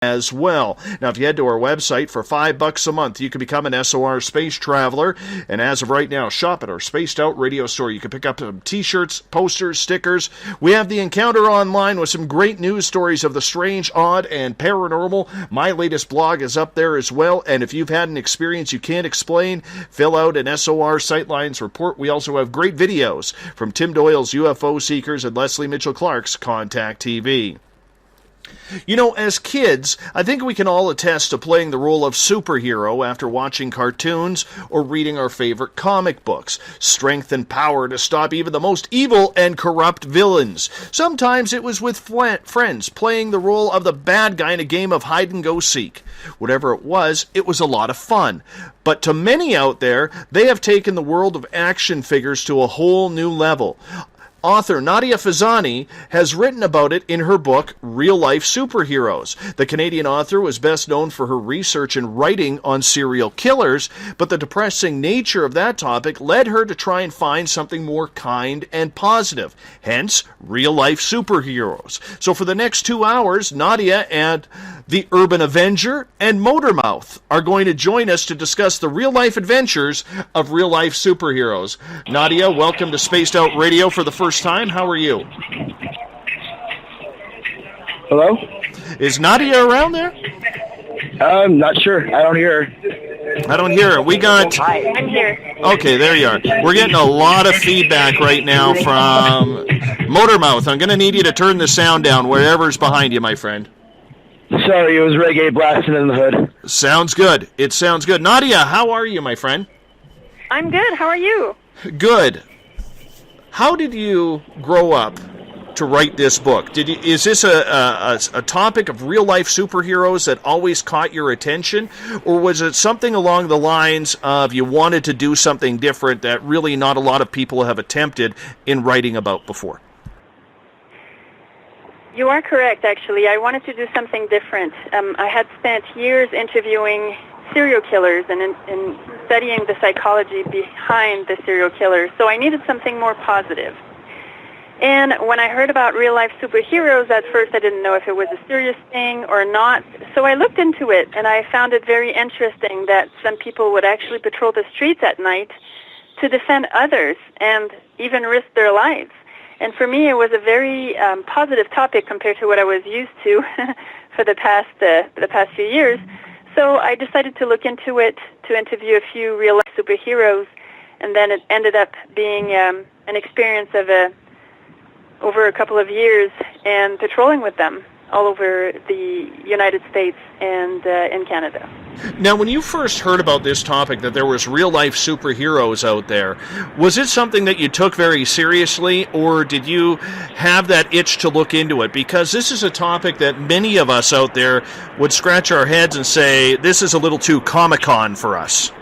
as well. Now, if you head to our website for $5 a month, you can become an SOR space traveler. And as of right now, shop at our Spaced Out radio store. You can pick up some t-shirts, posters, stickers. We have the Encounter online with some great news stories of the strange, odd, and paranormal. My latest blog is up there as well. And if you've had an experience you can't explain, fill out an SOR Sightlines report. We also have great videos from Tim Doyle's UFO Seekers and Leslie Mitchell Clark's Contact TV. You know, as kids, I think we can all attest to playing the role of superhero after watching cartoons or reading our favorite comic books. Strength and power to stop even the most evil and corrupt villains. Sometimes it was with friends playing the role of the bad guy in a game of hide-and-go-seek. Whatever it was a lot of fun. But to many out there, they have taken the world of action figures to a whole new level. Author Nadia Fezzani has written about it in her book, Real Life Superheroes. The Canadian author was best known for her research and writing on serial killers, but the depressing nature of that topic led her to try and find something more kind and positive, hence Real Life Superheroes. So for the next 2 hours, Nadia and the Urban Avenger and Motormouth are going to join us to discuss the real-life adventures of real-life superheroes. Nadia, welcome to Spaced Out Radio for the first time. How are you? Hello? Is Nadia around there? I'm not sure. I don't hear her. I don't hear her. We got... Hi. I'm here. Okay, there you are. We're getting a lot of feedback right now from Motormouth. I'm going to need you to turn the sound down wherever's behind you, my friend. Sorry, it was reggae blasting in the hood. Sounds good. It sounds good. Nadia, how are you, my friend? I'm good. How are you? Good. How did you grow up to write this book? Is this a topic of real-life superheroes that always caught your attention? Or was it something along the lines of you wanted to do something different that really not a lot of people have attempted in writing about before? You are correct, actually. I wanted to do something different. I had spent years interviewing serial killers and studying the psychology behind the serial killers, so I needed something more positive. And when I heard about real-life superheroes, at first I didn't know if it was a serious thing or not, so I looked into it, and I found it very interesting that some people would actually patrol the streets at night to defend others and even risk their lives. And for me, it was a very positive topic compared to what I was used to for the past few years. So I decided to look into it, to interview a few real-life superheroes, and then it ended up being an experience of over a couple of years and patrolling with them all over the United States and in Canada. Now, when you first heard about this topic, that there was real-life superheroes out there, was it something that you took very seriously, or did you have that itch to look into it? Because this is a topic that many of us out there would scratch our heads and say, this is a little too Comic-Con for us.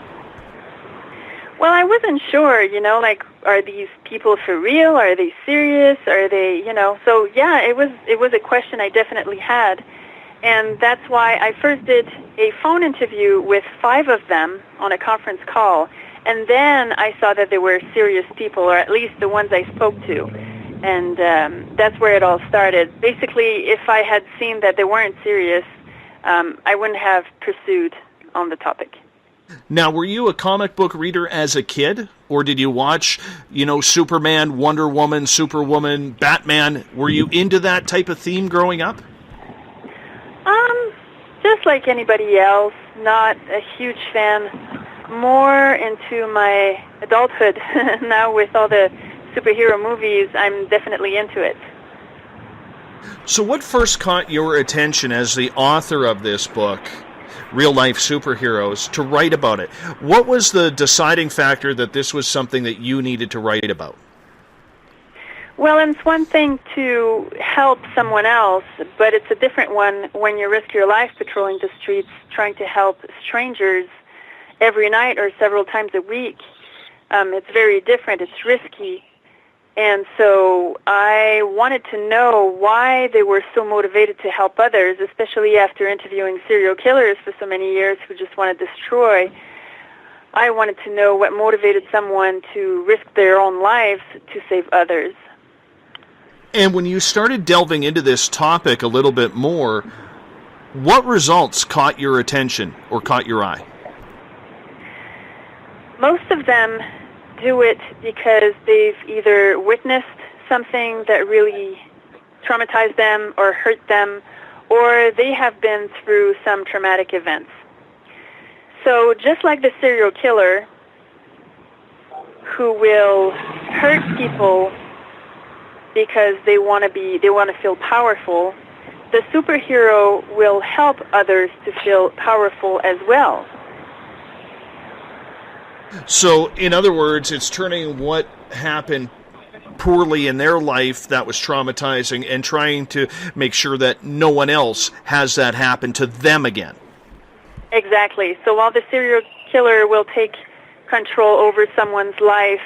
Well, I wasn't sure, like, are these people for real? Are they serious? Are they, So, yeah, it was a question I definitely had. And that's why I first did a phone interview with 5 of them on a conference call. And then I saw that they were serious people, or at least the ones I spoke to. And that's where it all started. Basically, if I had seen that they weren't serious, I wouldn't have pursued on the topic. Now, were you a comic book reader as a kid? Or did you watch, Superman, Wonder Woman, Superwoman, Batman? Were you into that type of theme growing up? Just like anybody else, not a huge fan. More into my adulthood. Now with all the superhero movies, I'm definitely into it. So what first caught your attention as the author of this book, Real Life Superheroes, to write about it? What was the deciding factor that this was something that you needed to write about? Well, it's one thing to help someone else, but it's a different one when you risk your life patrolling the streets trying to help strangers every night or several times a week. It's very different. It's risky. And so I wanted to know why they were so motivated to help others, especially after interviewing serial killers for so many years who just want to destroy. I wanted to know what motivated someone to risk their own lives to save others. And when you started delving into this topic a little bit more, What results caught your attention or caught your eye? Most of them do it because they've either witnessed something that really traumatized them or hurt them, or they have been through some traumatic events. So just like the serial killer who will hurt people because they want to feel powerful, the superhero will help others to feel powerful as well. So, in other words, it's turning what happened poorly in their life that was traumatizing and trying to make sure that no one else has that happen to them again. Exactly. So while the serial killer will take control over someone's life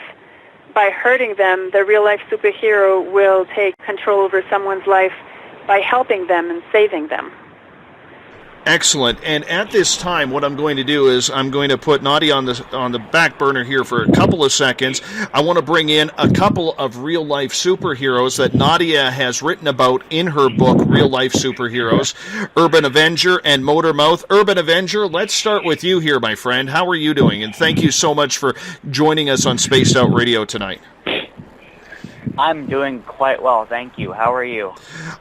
by hurting them, the real-life superhero will take control over someone's life by helping them and saving them. Excellent. And at this time, what I'm going to do is I'm going to put Nadia on the back burner here for a couple of seconds. I want to bring in a couple of real-life superheroes that Nadia has written about in her book, Real-Life Superheroes, Urban Avenger and Motormouth. Urban Avenger, let's start with you here, my friend. How are you doing? And thank you so much for joining us on Spaced Out Radio tonight. I'm doing quite well, thank you. How are you?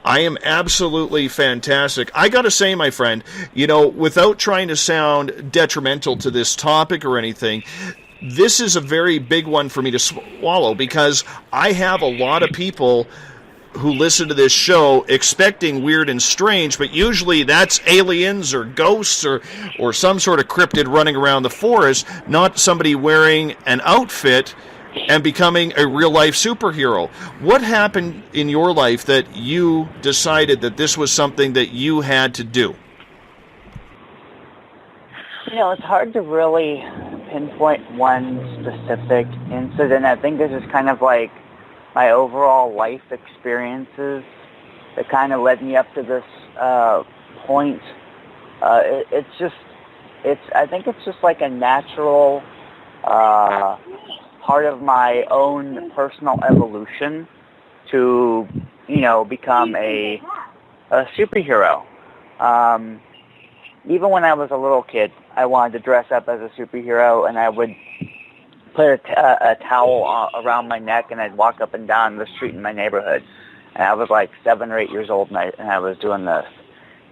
I am absolutely fantastic. I got to say, my friend, without trying to sound detrimental to this topic or anything, this is a very big one for me to swallow because I have a lot of people who listen to this show expecting weird and strange, but usually that's aliens or ghosts or some sort of cryptid running around the forest, not somebody wearing an outfit and becoming a real-life superhero. What happened in your life that you decided that this was something that you had to do? It's hard to really pinpoint one specific incident. I think this is kind of like my overall life experiences that kind of led me up to this point. I think it's just like a natural part of my own personal evolution to, become a superhero. Even when I was a little kid, I wanted to dress up as a superhero, and I would put a towel around my neck, and I'd walk up and down the street in my neighborhood. And I was like 7 or 8 years old, and I was doing this.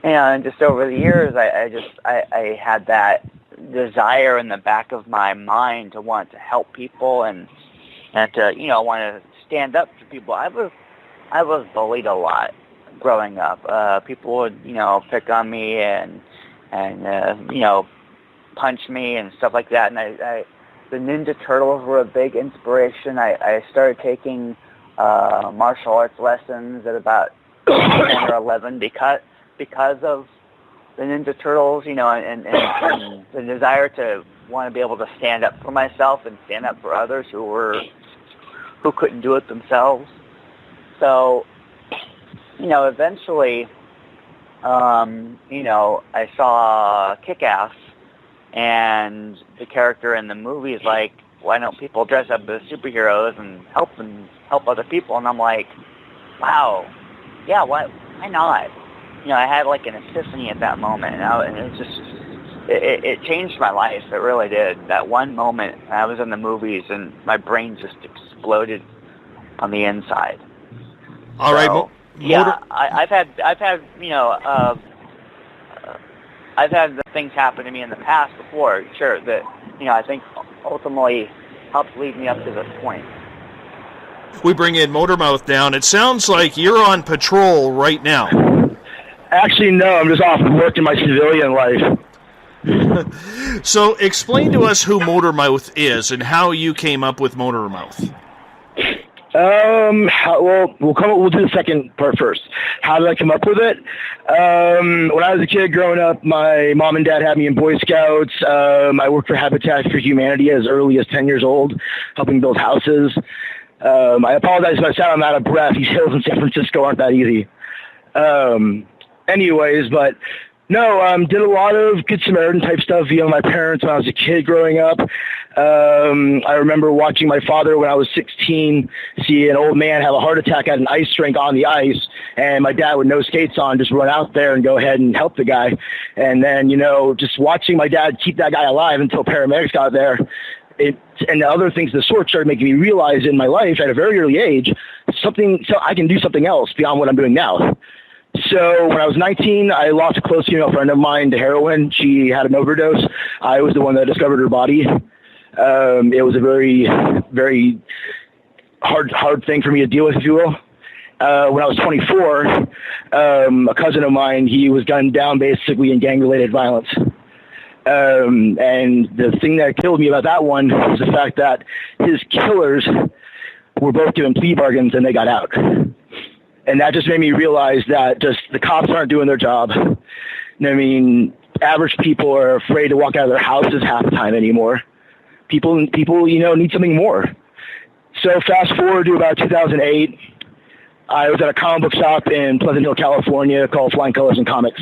And just over the years, I had that desire in the back of my mind to want to help people and to want to stand up to people. I was bullied a lot growing up. People would pick on me and punch me and stuff like that. And the Ninja Turtles were a big inspiration. I started taking martial arts lessons at about 10 or 11 because of the Ninja Turtles, and the desire to want to be able to stand up for myself and stand up for others who couldn't do it themselves. So, eventually, I saw Kick-Ass, and the character in the movie is like, why don't people dress up as superheroes and help other people? And I'm like, wow, yeah, why not? I had like an epiphany at that moment, and it just it changed my life. It really did. That one moment, I was in the movies, and my brain just exploded on the inside. All right. I've had things happen to me in the past before, sure, that I think ultimately helped lead me up to this point. We bring in Motormouth down. It sounds like you're on patrol right now. Actually, no, I'm just off work in my civilian life. So explain to us who Motormouth is and how you came up with Motormouth. We'll do the second part first. How did I come up with it? When I was a kid growing up, my mom and dad had me in Boy Scouts. I worked for Habitat for Humanity as early as 10 years old, helping build houses. I apologize if I sound out of breath. These hills in San Francisco aren't that easy. But no, did a lot of Good Samaritan type stuff via my parents when I was a kid growing up. I remember watching my father when I was 16 see an old man have a heart attack at an ice rink on the ice, and my dad with no skates on just run out there and go ahead and help the guy. And then, just watching my dad keep that guy alive until paramedics got there, and the other things of the sort started making me realize in my life at a very early age, so I can do something else beyond what I'm doing now. So when I was 19, I lost a close female friend of mine to heroin. She had an overdose. I was the one that discovered her body. It was a very, very hard thing for me to deal with, if you will. When I was 24, a cousin of mine, he was gunned down basically in gang-related violence. And the thing that killed me about that one was the fact that his killers were both given plea bargains and they got out. And that just made me realize that just the cops aren't doing their job. I mean, average people are afraid to walk out of their houses half the time anymore. People, need something more. So fast forward to about 2008, I was at a comic book shop in Pleasant Hill, California called Flying Colors and Comics.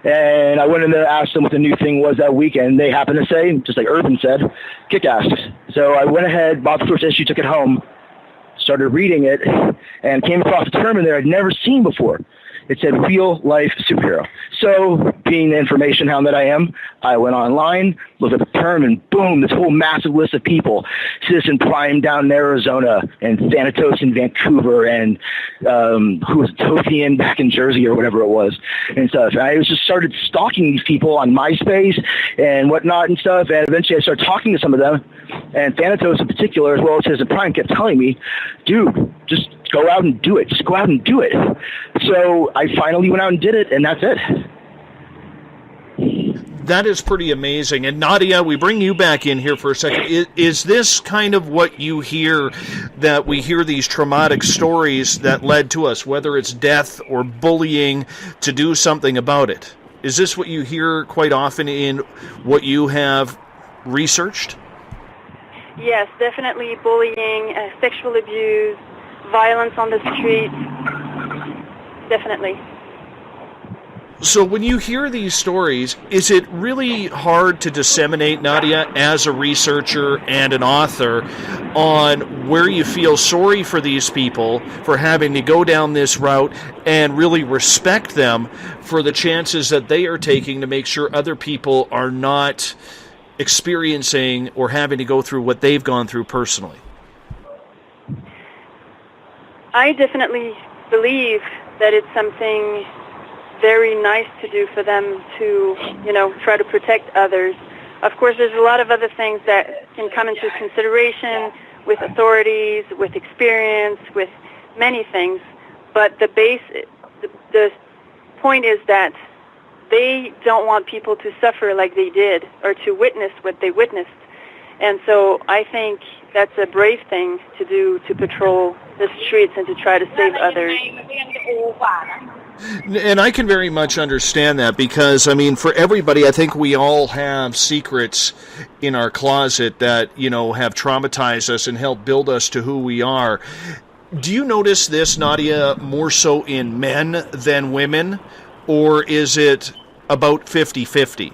And I went in there, asked them what the new thing was that weekend. They happened to say, just like Urban said, Kick-Ass. So I went ahead, bought the first issue, took it home, started reading it, and came across a term in there I'd never seen before. It said real-life superhero. So, being the information hound that I am, I went online, looked at the term, and boom, this whole massive list of people. Citizen Prime down in Arizona, and Thanatos in Vancouver, and who was Tothian back in Jersey or whatever it was, and stuff. And I just started stalking these people on MySpace and whatnot and stuff, and eventually I started talking to some of them, and Thanatos in particular, as well as Citizen Prime, kept telling me, dude, just go out and do it. Just go out and do it. So I finally went out and did it, and that's it. That is pretty amazing. And Nadia, we bring you back in here for a second. Is this kind of what you hear, that we hear these traumatic stories that led to us, whether it's death or bullying, to do something about it? Is this what you hear quite often in what you have researched? Yes, definitely bullying, sexual abuse, violence on the street, definitely. So when you hear these stories, is it really hard to disseminate, Nadia, as a researcher and an author, on where you feel sorry for these people for having to go down this route and really respect them for the chances that they are taking to make sure other people are not experiencing or having to go through what they've gone through personally? I definitely believe that it's something very nice to do for them to, try to protect others. Of course, there's a lot of other things that can come into consideration with authorities, with experience, with many things. But the point is that they don't want people to suffer like they did or to witness what they witnessed. And so I think that's a brave thing to do, to patrol the streets and to try to save others. And I can very much understand that because, for everybody, I think we all have secrets in our closet that, have traumatized us and helped build us to who we are. Do you notice this, Nadia, more so in men than women, or is it about 50-50?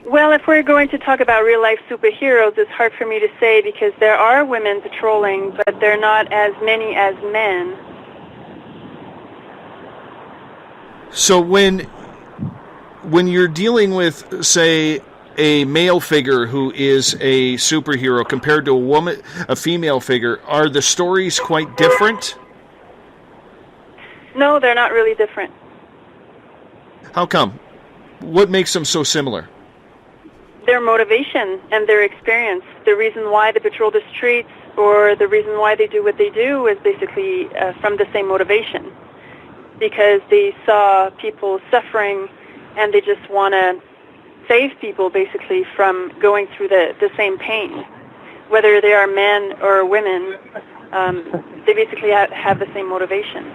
Well, if we're going to talk about real-life superheroes, it's hard for me to say because there are women patrolling, but they're not as many as men. So when you're dealing with, say, a male figure who is a superhero compared to a female figure, are the stories quite different? No, they're not really different. How come? What makes them so similar? Their motivation and their experience. The reason why they patrol the streets or the reason why they do what they do is basically from the same motivation. Because they saw people suffering and they just want to save people basically from going through the same pain. Whether they are men or women, they basically have the same motivation.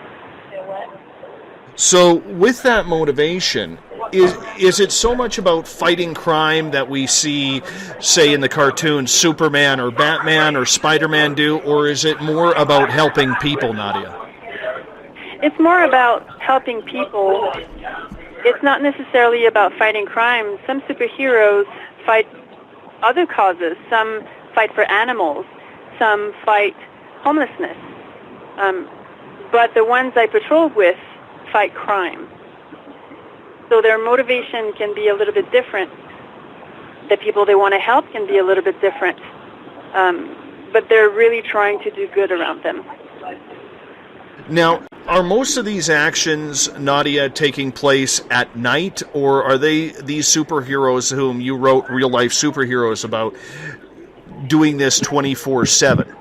So with that motivation, is it so much about fighting crime that we see, say, in the cartoons, Superman or Batman or Spider-Man do, or is it more about helping people, Nadia? It's more about helping people. It's not necessarily about fighting crime. Some superheroes fight other causes. Some fight for animals. Some fight homelessness. But the ones I patrol with fight crime. So their motivation can be a little bit different. The people they want to help can be a little bit different. But they're really trying to do good around them. Now, are most of these actions, Nadia, taking place at night, or are they these superheroes whom you wrote real-life superheroes about doing this 24/7?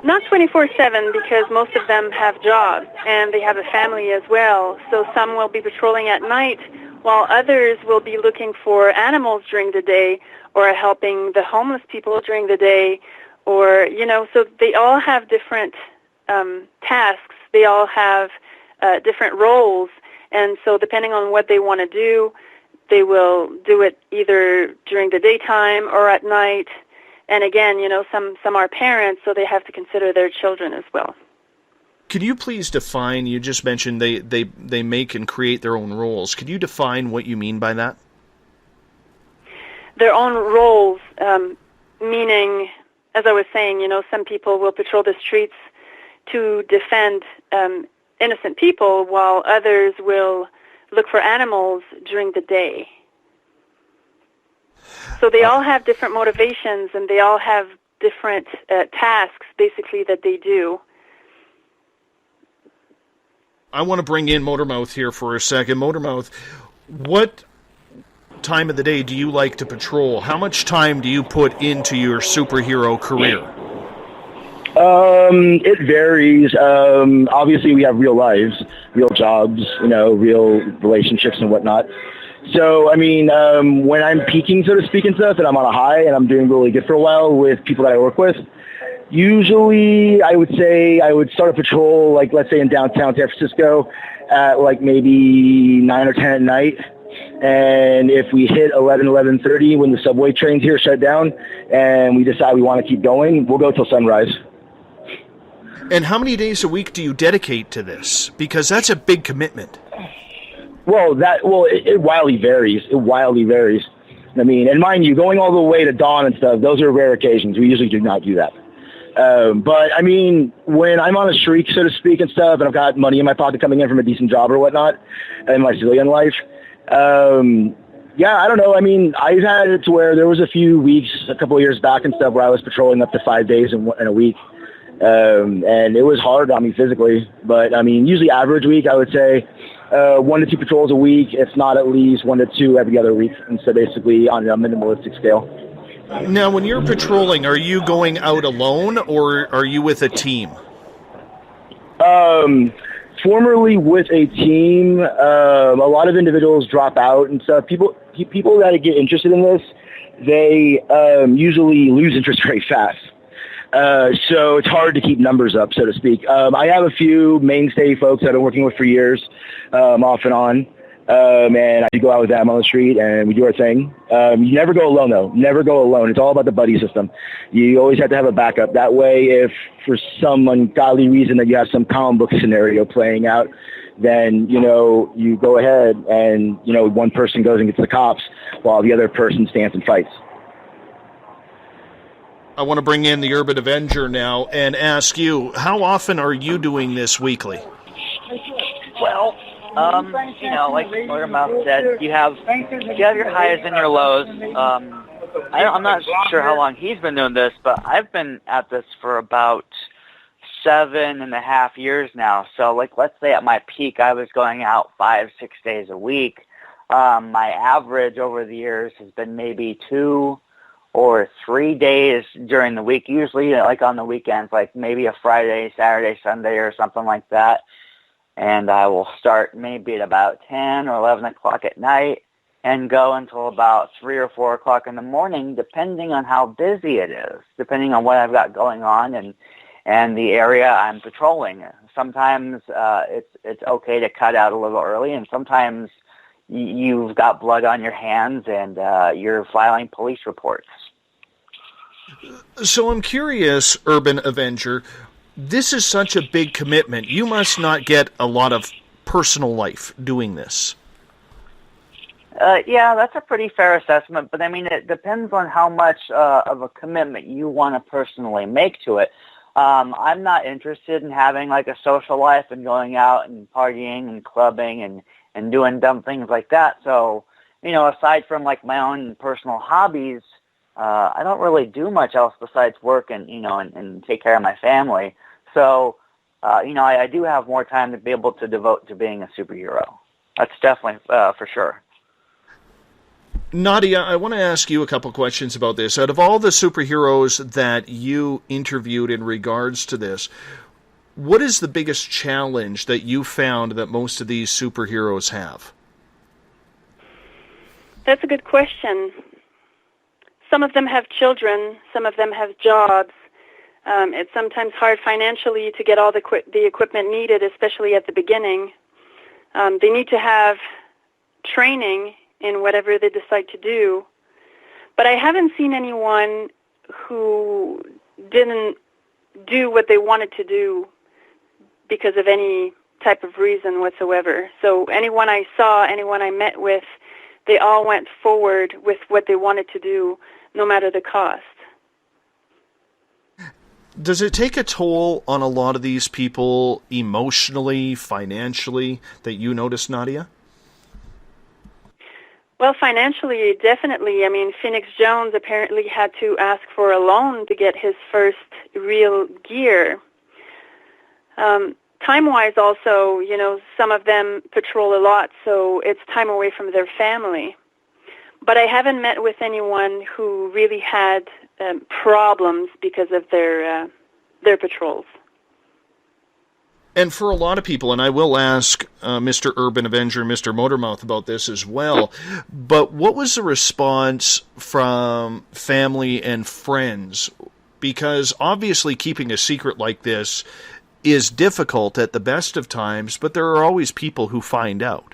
Not 24/7, because most of them have jobs and they have a family as well. So some will be patrolling at night, while others will be looking for animals during the day, or helping the homeless people during the day, or, so they all have different tasks. They all have different roles, and so depending on what they want to do, they will do it either during the daytime or at night. And again, some are parents, so they have to consider their children as well. Could you please define, you just mentioned they make and create their own roles. Could you define what you mean by that? Their own roles, meaning, as I was saying, some people will patrol the streets to defend innocent people, while others will look for animals during the day. So they all have different motivations, and they all have different tasks, basically, that they do. I want to bring in Motormouth here for a second. Motormouth, what time of the day do you like to patrol? How much time do you put into your superhero career? It varies. Obviously, we have real lives, real jobs, real relationships and whatnot. So, when I'm peaking, so to speak, and stuff, and I'm on a high and I'm doing really good for a while with people that I work with, usually I would say I would start a patrol, like, let's say in downtown San Francisco at like maybe 9 or 10 at night. And if we hit 11:30 when the subway trains here shut down and we decide we want to keep going, we'll go till sunrise. And how many days a week do you dedicate to this? Because that's a big commitment. Well, it wildly varies. It wildly varies. And mind you, going all the way to dawn and stuff, those are rare occasions. We usually do not do that. But when I'm on a streak, so to speak, and stuff, and I've got money in my pocket coming in from a decent job or whatnot in my civilian life, I don't know. I've had it to where there was a few weeks, a couple of years back and stuff, where I was patrolling up to 5 days in a week. And it was hard on me physically. But, usually average week, I would say 1 to 2 patrols a week, if not at least 1 to 2 every other week. And so basically on a minimalistic scale. Now, when you're patrolling, are you going out alone or are you with a team? Formerly with a team. A lot of individuals drop out and stuff. People that get interested in this, they usually lose interest very fast. So it's hard to keep numbers up, so to speak. I have a few mainstay folks that I've been working with for years, off and on. And I go out with them on the street and we do our thing. You never go alone though. Never go alone. It's all about the buddy system. You always have to have a backup. That way, if for some ungodly reason that you have some comic book scenario playing out, then, you go ahead and, one person goes and gets the cops while the other person stands and fights. I want to bring in the Urban Avenger now and ask you, how often are you doing this weekly? Well, like Motormouth said, you have your highs and your lows. I'm not sure how long he's been doing this, but I've been at this for about 7.5 years now. So, let's say at my peak, I was going out 5-6 days a week. My average over the years has been maybe 2 or 3 days during the week, usually on the weekends, maybe a Friday, Saturday, Sunday, or something like that. And I will start maybe at about 10 or 11 o'clock at night and go until about 3 or 4 o'clock in the morning, depending on how busy it is, depending on what I've got going on and the area I'm patrolling. Sometimes it's okay to cut out a little early, and sometimes you've got blood on your hands and you're filing police reports. So I'm curious, Urban Avenger, this is such a big commitment. You must not get a lot of personal life doing this. Yeah, that's a pretty fair assessment, but I mean, it depends on how much of a commitment you want to personally make to it. I'm not interested in having like a social life and going out and partying and clubbing and doing dumb things like that. So, aside from like my own personal hobbies, I don't really do much else besides work and, and take care of my family. So, I do have more time to be able to devote to being a superhero. That's definitely for sure. Nadia, I want to ask you a couple questions about this. Out of all the superheroes that you interviewed in regards to this, what is the biggest challenge that you found that most of these superheroes have? That's a good question. Some of them have children. Some of them have jobs. It's sometimes hard financially to get all the equipment needed, especially at the beginning. They need to have training in whatever they decide to do. But I haven't seen anyone who didn't do what they wanted to do because of any type of reason whatsoever. So anyone I saw, anyone I met with, they all went forward with what they wanted to do, no matter the cost. Does it take a toll on a lot of these people emotionally, financially, that you notice, Nadia? Well, financially, definitely. I mean, Phoenix Jones apparently had to ask for a loan to get his first real gear. Time-wise also, some of them patrol a lot, so it's time away from their family. But I haven't met with anyone who really had problems because of their patrols. And for a lot of people, and I will ask Mr. Urban Avenger and Mr. Motormouth about this as well, but what was the response from family and friends? Because obviously keeping a secret like this is difficult at the best of times, but there are always people who find out.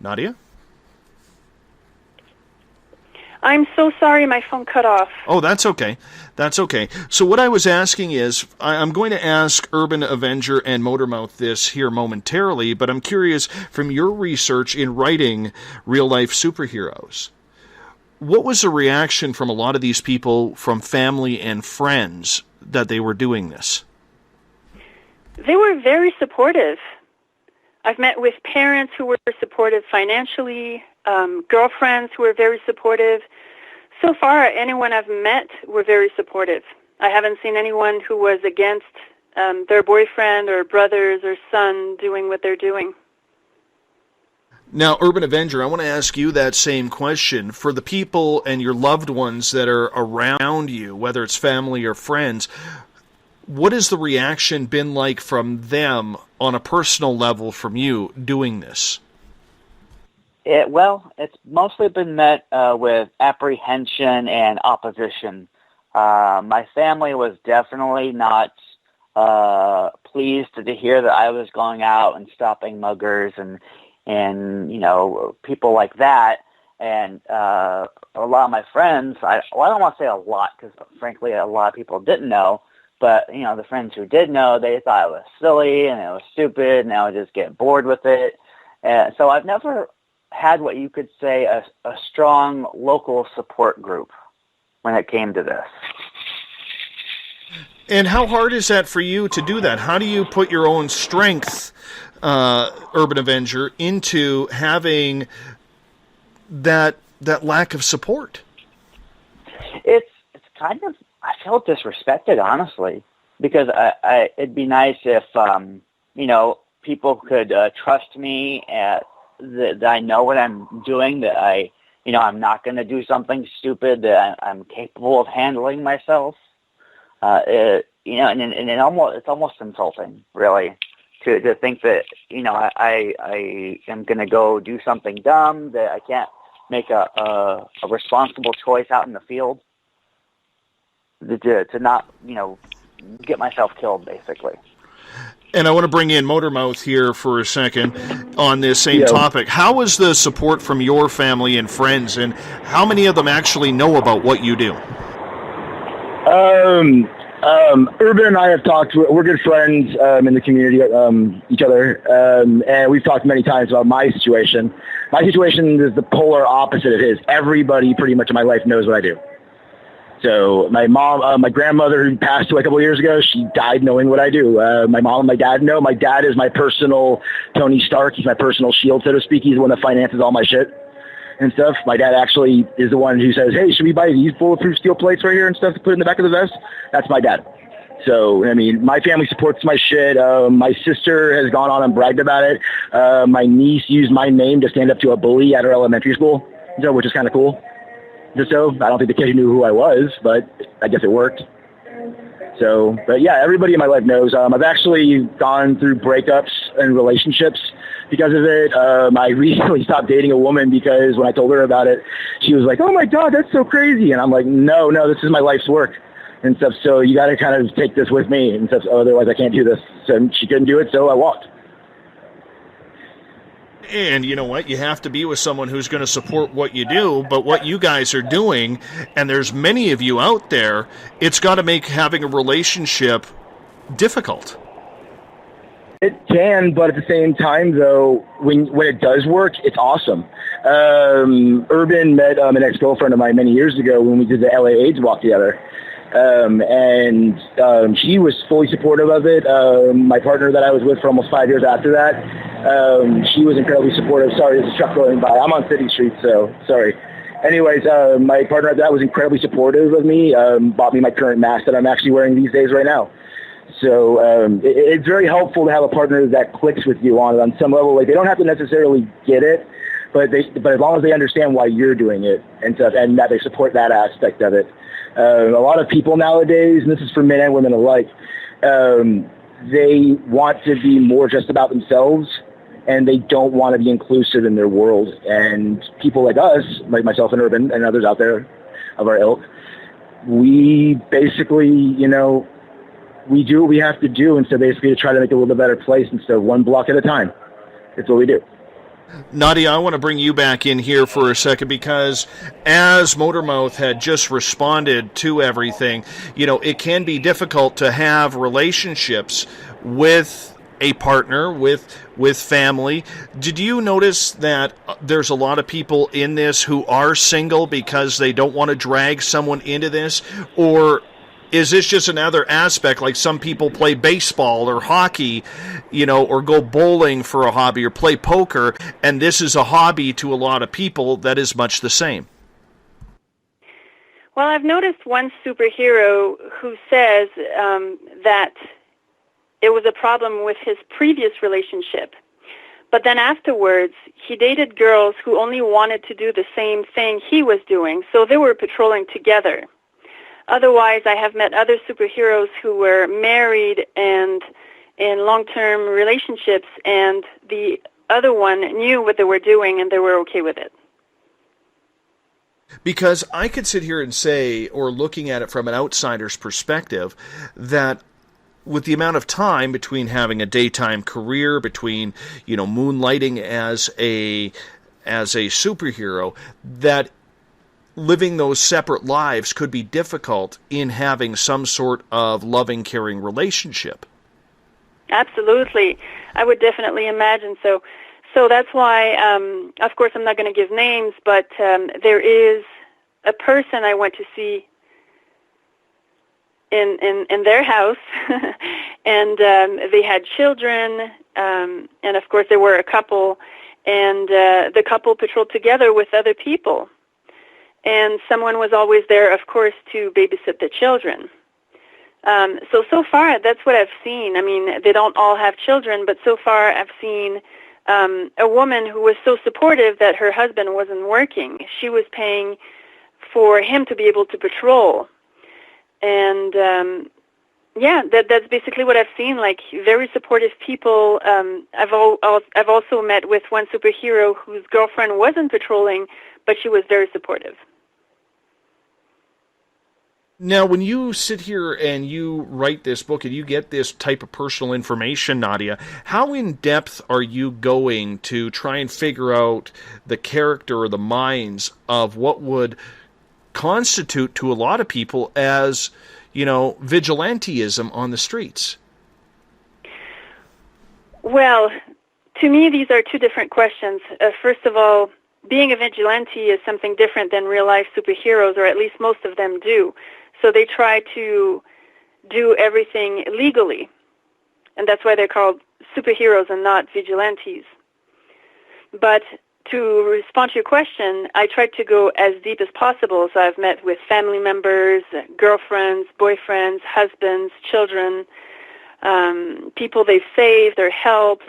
Nadia? I'm so sorry, my phone cut off. Oh, that's okay. That's okay. So what I was asking is, I'm going to ask Urban Avenger and Motormouth this here momentarily, but I'm curious, from your research in writing real-life superheroes, what was the reaction from a lot of these people, from family and friends, that they were doing this? They were very supportive. I've met with parents who were supportive financially, girlfriends who were very supportive. So far, anyone I've met were very supportive. I haven't seen anyone who was against their boyfriend or brothers or son doing what they're doing. Now, Urban Avenger, I want to ask you that same question. For the people and your loved ones that are around you, whether it's family or friends, what has the reaction been like from them on a personal level from you doing this? It's mostly been met with apprehension and opposition. My family was definitely not pleased to hear that I was going out and stopping muggers and people like that. And a lot of my friends, I don't want to say a lot because frankly a lot of people didn't know, but the friends who did know, they thought it was silly and it was stupid and I would just get bored with it. So I've never had what you could say a strong local support group when it came to this. And how hard is that for you to do that? How do you put your own strength, Urban Avenger, into having that lack of support? It's kind of, I feel disrespected, honestly, because it'd be nice if people could trust me that I know what I'm doing, that I'm not going to do something stupid, that I'm capable of handling myself. It's almost insulting, really, to think that I am going to go do something dumb, that I can't make a responsible choice out in the field, to not get myself killed, basically. And I want to bring in Motormouth here for a second on this same topic. How is the support from your family and friends, and how many of them actually know about what you do? Urban and I have talked. We're good friends in the community, each other, and we've talked many times about my situation. My situation is the polar opposite of his. Everybody pretty much in my life knows what I do. So my mom, my grandmother who passed away a couple of years ago, she died knowing what I do. My mom and my dad know. My dad is my personal Tony Stark. He's my personal shield, so to speak. He's the one that finances all my shit and stuff. My dad actually is the one who says, hey, should we buy these bulletproof steel plates right here and stuff to put in the back of the vest? That's my dad. So, I mean, my family supports my shit. My sister has gone on and bragged about it. My niece used my name to stand up to a bully at her elementary school, so, which is kind of cool. Just so, I don't think the kid knew who I was, but I guess it worked. So, but yeah, everybody in my life knows. I've actually gone through breakups and relationships because of it. I recently stopped dating a woman because when I told her about it, she was like, oh my God, that's so crazy. And I'm like, no, this is my life's work and stuff. So you got to kind of take this with me and stuff. Otherwise I can't do this. So she couldn't do it. So I walked. And you know what? You have to be with someone who's going to support what you do, but what you guys are doing, and there's many of you out there, it's got to make having a relationship difficult. It can, but at the same time, though, when it does work, it's awesome. Urban met an ex-girlfriend of mine many years ago when we did the LA AIDS walk together. And she was fully supportive of it. My partner that I was with for almost 5 years after that, she was incredibly supportive. Sorry, there's a truck going by. I'm on City Street, so sorry. Anyways, my partner that was incredibly supportive of me, bought me my current mask that I'm actually wearing these days right now. So it's very helpful to have a partner that clicks with you on some level. Like, they don't have to necessarily get it, but as long as they understand why you're doing it and stuff, and that they support that aspect of it. A lot of people nowadays, and this is for men and women alike, they want to be more just about themselves, and they don't want to be inclusive in their world. And people like us, like myself and Urban and others out there of our ilk, we basically, we do what we have to do, and so basically to try to make it a little bit better place instead of one block at a time. That's what we do. Nadia, I want to bring you back in here for a second because as Motormouth had just responded to everything, it can be difficult to have relationships with a partner, with family. Did you notice that there's a lot of people in this who are single because they don't want to drag someone into this? Or is this just another aspect, like some people play baseball or hockey, or go bowling for a hobby or play poker, and this is a hobby to a lot of people that is much the same? Well, I've noticed one superhero who says that it was a problem with his previous relationship. But then afterwards, he dated girls who only wanted to do the same thing he was doing, so they were patrolling together. Otherwise, I have met other superheroes who were married and in long-term relationships, and the other one knew what they were doing, and they were okay with it. Because I could sit here and say, or looking at it from an outsider's perspective, that with the amount of time between having a daytime career, between, moonlighting as a superhero, that living those separate lives could be difficult in having some sort of loving, caring relationship. Absolutely. I would definitely imagine so. So that's why, of course, I'm not going to give names, but there is a person I went to see in their house, and they had children, and of course they were a couple, and the couple patrolled together with other people. And someone was always there, of course, to babysit the children. So far, that's what I've seen. I mean, they don't all have children, but so far I've seen a woman who was so supportive that her husband wasn't working. She was paying for him to be able to patrol. And, that's basically what I've seen, like very supportive people. I've also met with one superhero whose girlfriend wasn't patrolling, but she was very supportive. Now, when you sit here and you write this book and you get this type of personal information, Nadia, how in-depth are you going to try and figure out the character or the minds of what would constitute to a lot of people as, vigilantism on the streets? Well, to me, these are two different questions. First of all, being a vigilante is something different than real-life superheroes, or at least most of them do. So they try to do everything legally, and that's why they're called superheroes and not vigilantes. But to respond to your question, I tried to go as deep as possible. So I've met with family members, girlfriends, boyfriends, husbands, children, people they've saved or helped.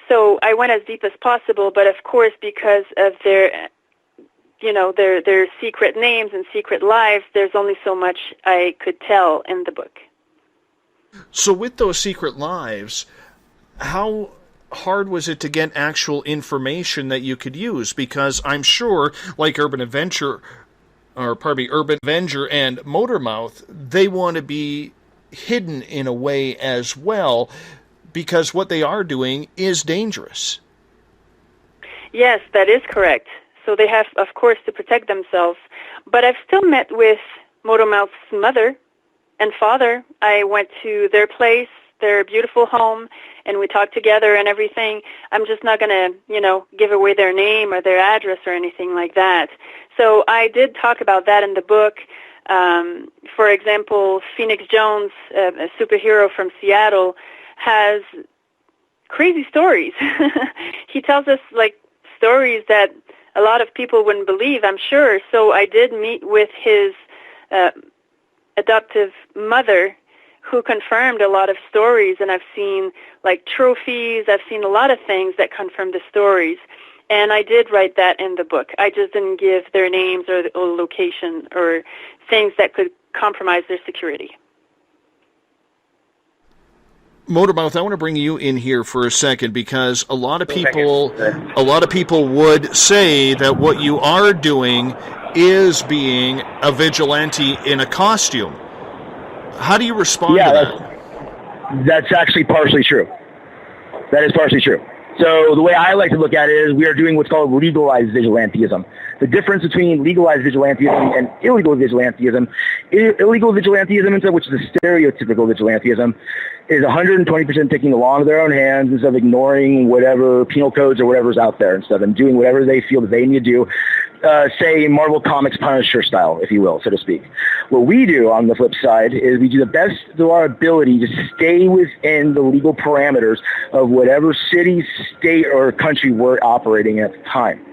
So I went as deep as possible, but of course, because of their secret names and secret lives, there's only so much I could tell in the book. So with those secret lives, how hard was it to get actual information that you could use? Because I'm sure, like Urban Avenger and Motormouth, they want to be hidden in a way as well, because what they are doing is dangerous. Yes, that is correct. So they have, of course, to protect themselves. But I've still met with Motormouth's mother and father. I went to their place, their beautiful home, and we talked together and everything. I'm just not going to, give away their name or their address or anything like that. So I did talk about that in the book. For example, Phoenix Jones, a superhero from Seattle, has crazy stories. He tells us, stories that a lot of people wouldn't believe, I'm sure. So I did meet with his adoptive mother, who confirmed a lot of stories, and I've seen trophies, I've seen a lot of things that confirm the stories, and I did write that in the book. I just didn't give their names or location or things that could compromise their security. Motormouth, I want to bring you in here for a second, because a lot of people would say that what you are doing is being a vigilante in a costume. How do you respond to that? That's actually partially true. That is partially true. So the way I like to look at it is we are doing what's called legalized vigilantism. The difference between legalized vigilantism and illegal vigilantism, which is a stereotypical vigilantism, is 120% taking the law into their own hands instead of ignoring whatever penal codes or whatever's out there and stuff, and doing whatever they feel that they need to do, say Marvel Comics Punisher style, if you will, so to speak. What we do on the flip side is we do the best of our ability to stay within the legal parameters of whatever city, state, or country we're operating at the time.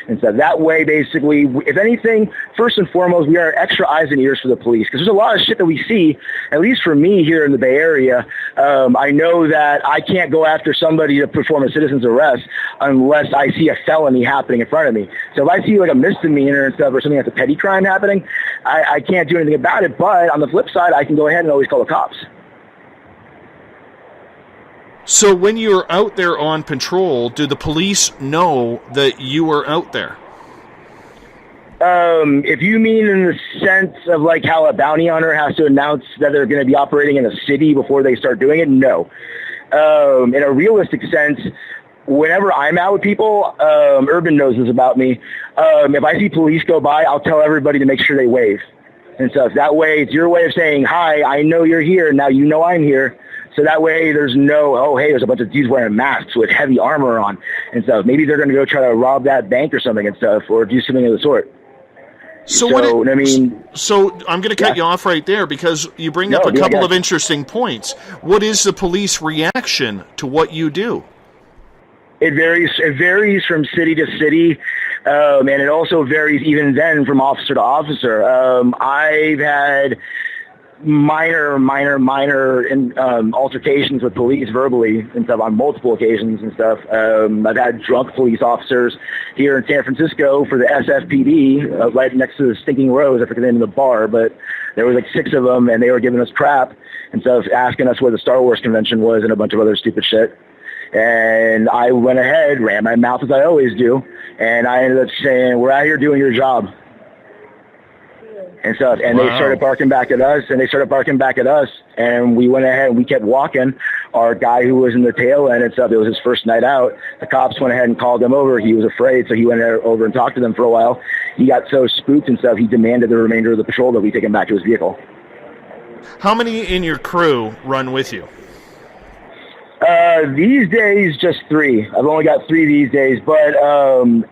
And so that way, basically, if anything, first and foremost, we are extra eyes and ears for the police, because there's a lot of shit that we see, at least for me here in the Bay Area. I know that I can't go after somebody to perform a citizen's arrest unless I see a felony happening in front of me. So if I see a misdemeanor and stuff, or something that's a petty crime happening, I can't do anything about it. But on the flip side, I can go ahead and always call the cops. So when you're out there on patrol, do the police know that you are out there? If you mean in the sense of how a bounty hunter has to announce that they're going to be operating in a city before they start doing it, no. In a realistic sense, whenever I'm out with people, Urban knows this about me, if I see police go by, I'll tell everybody to make sure they wave and stuff. That way, it's your way of saying, hi, I know you're here, now you know I'm here. So that way there's no, there's a bunch of dudes wearing masks with heavy armor on and stuff. Maybe they're going to go try to rob that bank or something and stuff, or do something of the sort. So I'm going to cut you off right there, because you bring up a couple of interesting points. What is the police reaction to what you do? It varies from city to city, and it also varies even then from officer to officer. I've had minor altercations with police verbally and stuff on multiple occasions and stuff. I've had drunk police officers here in San Francisco for the SFPD, right next to the Stinking Rose. I forget the name of the bar, but there was 6 of them, and they were giving us crap and stuff, asking us where the Star Wars convention was and a bunch of other stupid shit. And I went ahead, ran my mouth as I always do, and I ended up saying, we're out here doing your job. And stuff, and They started barking back at us, and we went ahead and we kept walking. Our guy who was in the tail end and stuff, it was his first night out. The cops went ahead and called him over. He was afraid, so he went over and talked to them for a while. He got so spooked and stuff, he demanded the remainder of the patrol that we take him back to his vehicle. How many in your crew run with you? These days, just 3. I've only got 3 these days, but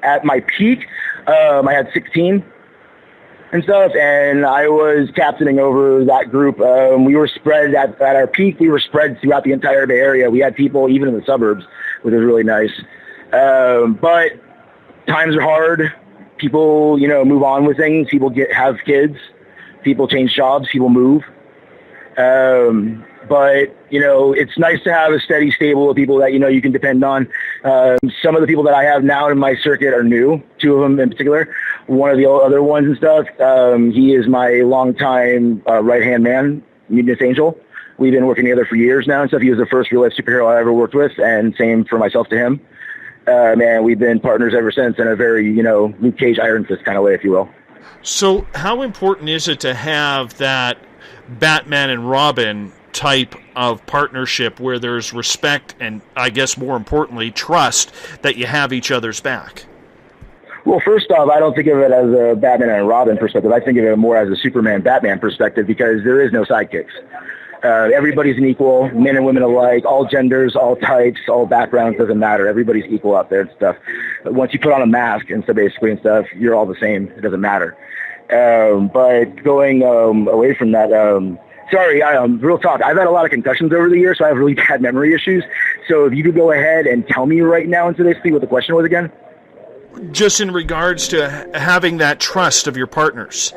at my peak, I had 16 and stuff, and I was captaining over that group. We were spread at our peak. We were spread throughout the entire Bay Area. We had people even in the suburbs, which was really nice. But times are hard. People, move on with things. People have kids. People change jobs. People move. But, it's nice to have a steady stable of people that, you can depend on. Some of the people that I have now in my circuit are new, 2 of them in particular. One of the other ones and stuff, he is my longtime right-hand man, Mutinous Angel. We've been working together for years now and stuff. He was the first real-life superhero I ever worked with, and same for myself to him. And we've been partners ever since in a very, Luke Cage, Iron Fist kind of way, if you will. So how important is it to have that Batman and Robin type of partnership where there's respect and, I guess more importantly, trust that you have each other's back? Well, first off, I don't think of it as a Batman and Robin perspective. I think of it more as a Superman-Batman perspective because there is no sidekicks. Everybody's an equal, men and women alike, all genders, all types, all backgrounds, doesn't matter. Everybody's equal out there and stuff. But once you put on a mask and stuff, basically and stuff, you're all the same. It doesn't matter. But going away from that, sorry, real talk. I've had a lot of concussions over the years, so I have really bad memory issues. So if you could go ahead and tell me right now into basically what the question was again. Just in regards to having that trust of your partners.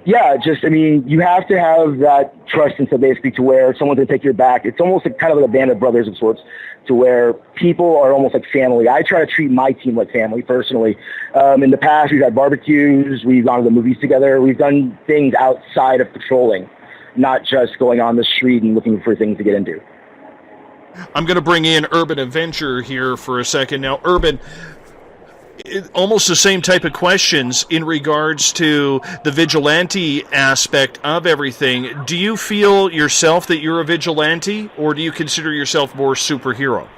Yeah, you have to have that trust and so basically to where someone's going to take your back. It's almost like kind of like a band of brothers of sorts to where people are almost like family. I try to treat my team like family personally. In the past, we've had barbecues. We've gone to the movies together. We've done things outside of patrolling, not just going on the street and looking for things to get into. I'm going to bring in Urban Avenger here for a second. Now, Urban, almost the same type of questions in regards to the vigilante aspect of everything. Do you feel yourself that you're a vigilante, or do you consider yourself more superhero?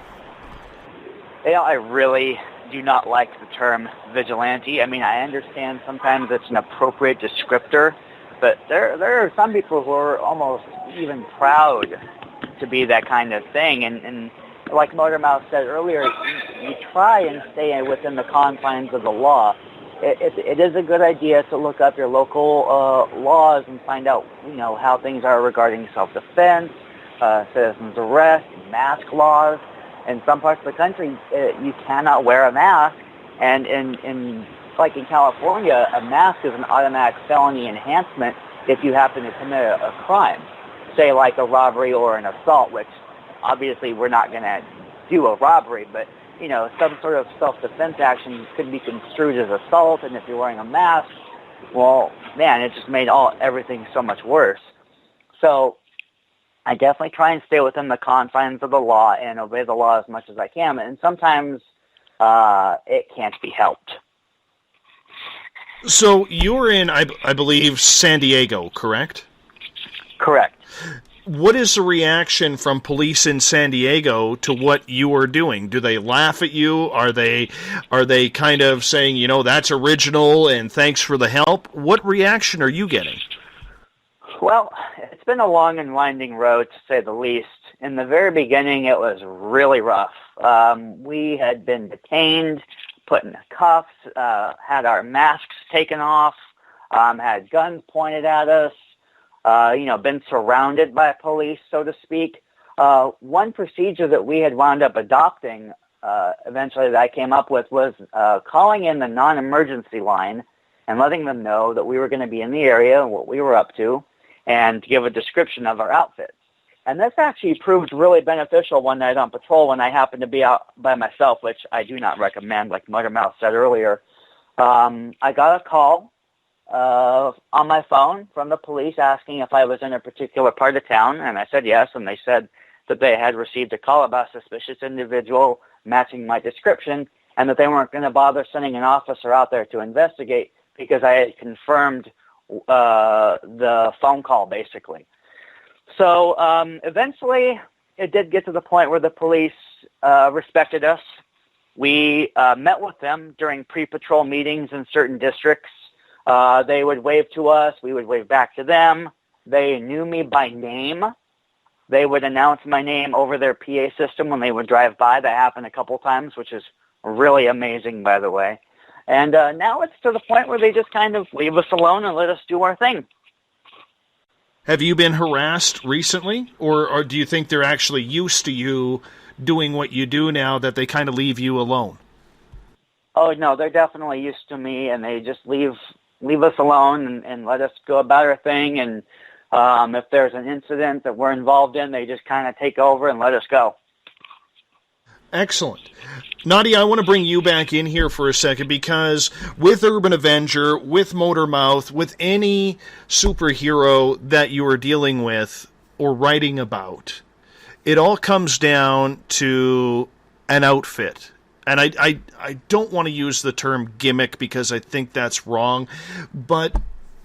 I really do not like the term vigilante. I mean, I understand sometimes it's an appropriate descriptor, but there are some people who are almost even proud to be that kind of thing. And like Motormouth said earlier, you try and stay within the confines of the law. It is a good idea to look up your local laws and find out, how things are regarding self-defense, citizens' arrest, mask laws. In some parts of the country, you cannot wear a mask, and in California, a mask is an automatic felony enhancement if you happen to commit a crime, say like a robbery or an assault, which obviously we're not going to do a robbery, but, some sort of self-defense action could be construed as assault, and if you're wearing a mask, well, man, it just made everything so much worse. So I definitely try and stay within the confines of the law and obey the law as much as I can, and sometimes it can't be helped. So you're in, I believe, San Diego, correct? Correct. What is the reaction from police in San Diego to what you are doing? Do they laugh at you? Are they kind of saying, that's original and thanks for the help? What reaction are you getting? Well, it's been a long and winding road, to say the least. In the very beginning, it was really rough. We had been detained, put in cuffs, had our masks taken off, had guns pointed at us, been surrounded by police, so to speak. One procedure that we had wound up adopting eventually that I came up with was calling in the non-emergency line and letting them know that we were going to be in the area and what we were up to and give a description of our outfits. And this actually proved really beneficial one night on patrol when I happened to be out by myself, which I do not recommend, like Motormouth said earlier. I got a call on my phone from the police asking if I was in a particular part of town, and I said yes, and they said that they had received a call about a suspicious individual matching my description, and that they weren't going to bother sending an officer out there to investigate because I had confirmed the phone call, basically. So eventually it did get to the point where the police respected us. We met with them during pre-patrol meetings in certain districts. They would wave to us. We would wave back to them. they knew me by name. They would announce my name over their PA system when they would drive by. That happened a couple times, which is really amazing, by the way. And now it's to the point where they just kind of leave us alone and let us do our thing. Have you been harassed recently, or do you think they're actually used to you doing what you do now, that they kind of leave you alone? Oh, no, they're definitely used to me, and they just leave us alone and let us go about our thing. And if there's an incident that we're involved in, they just kind of take over and let us go. Excellent. Nadia, I want to bring you back in here for a second, because with Urban Avenger, with Motormouth, with any superhero that you are dealing with or writing about, it all comes down to an outfit. And I don't want to use the term gimmick because I think that's wrong, but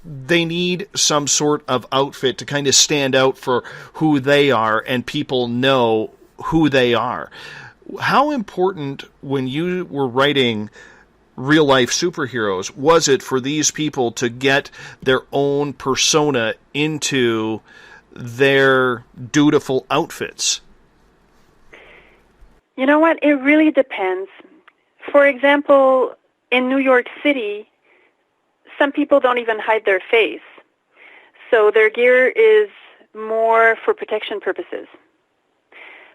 they need some sort of outfit to kind of stand out for who they are and people know who they are. How important, when you were writing real-life superheroes, was it for these people to get their own persona into their dutiful outfits? You know what? It really depends. For example, in New York City, some people don't even hide their face. So their gear is more for protection purposes.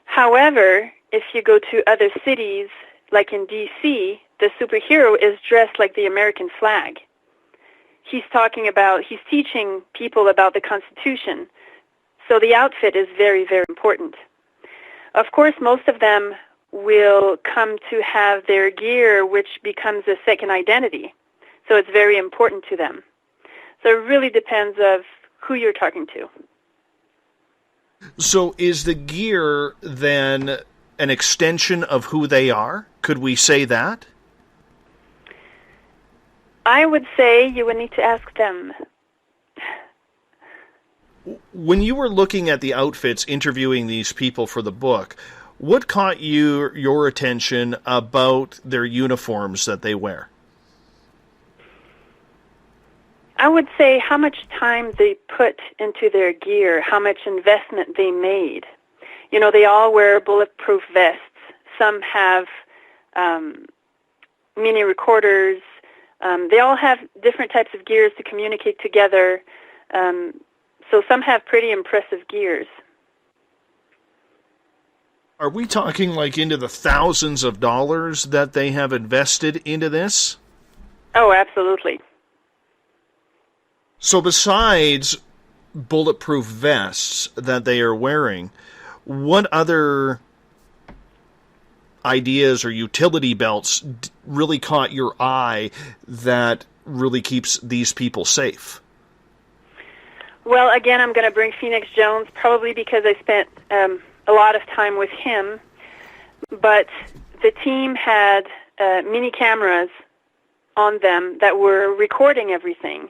However, if you go to other cities, like in D.C., the superhero is dressed like the American flag. He's teaching people about the Constitution. So the outfit is very, very important. Of course, most of them will come to have their gear, which becomes a second identity. So it's very important to them. So it really depends of who you're talking to. So is the gear then an extension of who they are? Could we say that? I would say you would need to ask them. When you were looking at the outfits, interviewing these people for the book, what caught your attention about their uniforms that they wear? I would say how much time they put into their gear, how much investment they made. You know, they all wear bulletproof vests. Some have mini recorders. They all have different types of gears to communicate together. So some have pretty impressive gears. Are we talking like into the thousands of dollars that they have invested into this? Oh, absolutely. So besides bulletproof vests that they are wearing, what other ideas or utility belts really caught your eye that really keeps these people safe? Well, again, I'm going to bring Phoenix Jones, probably because I spent a lot of time with him. But the team had mini cameras on them that were recording everything.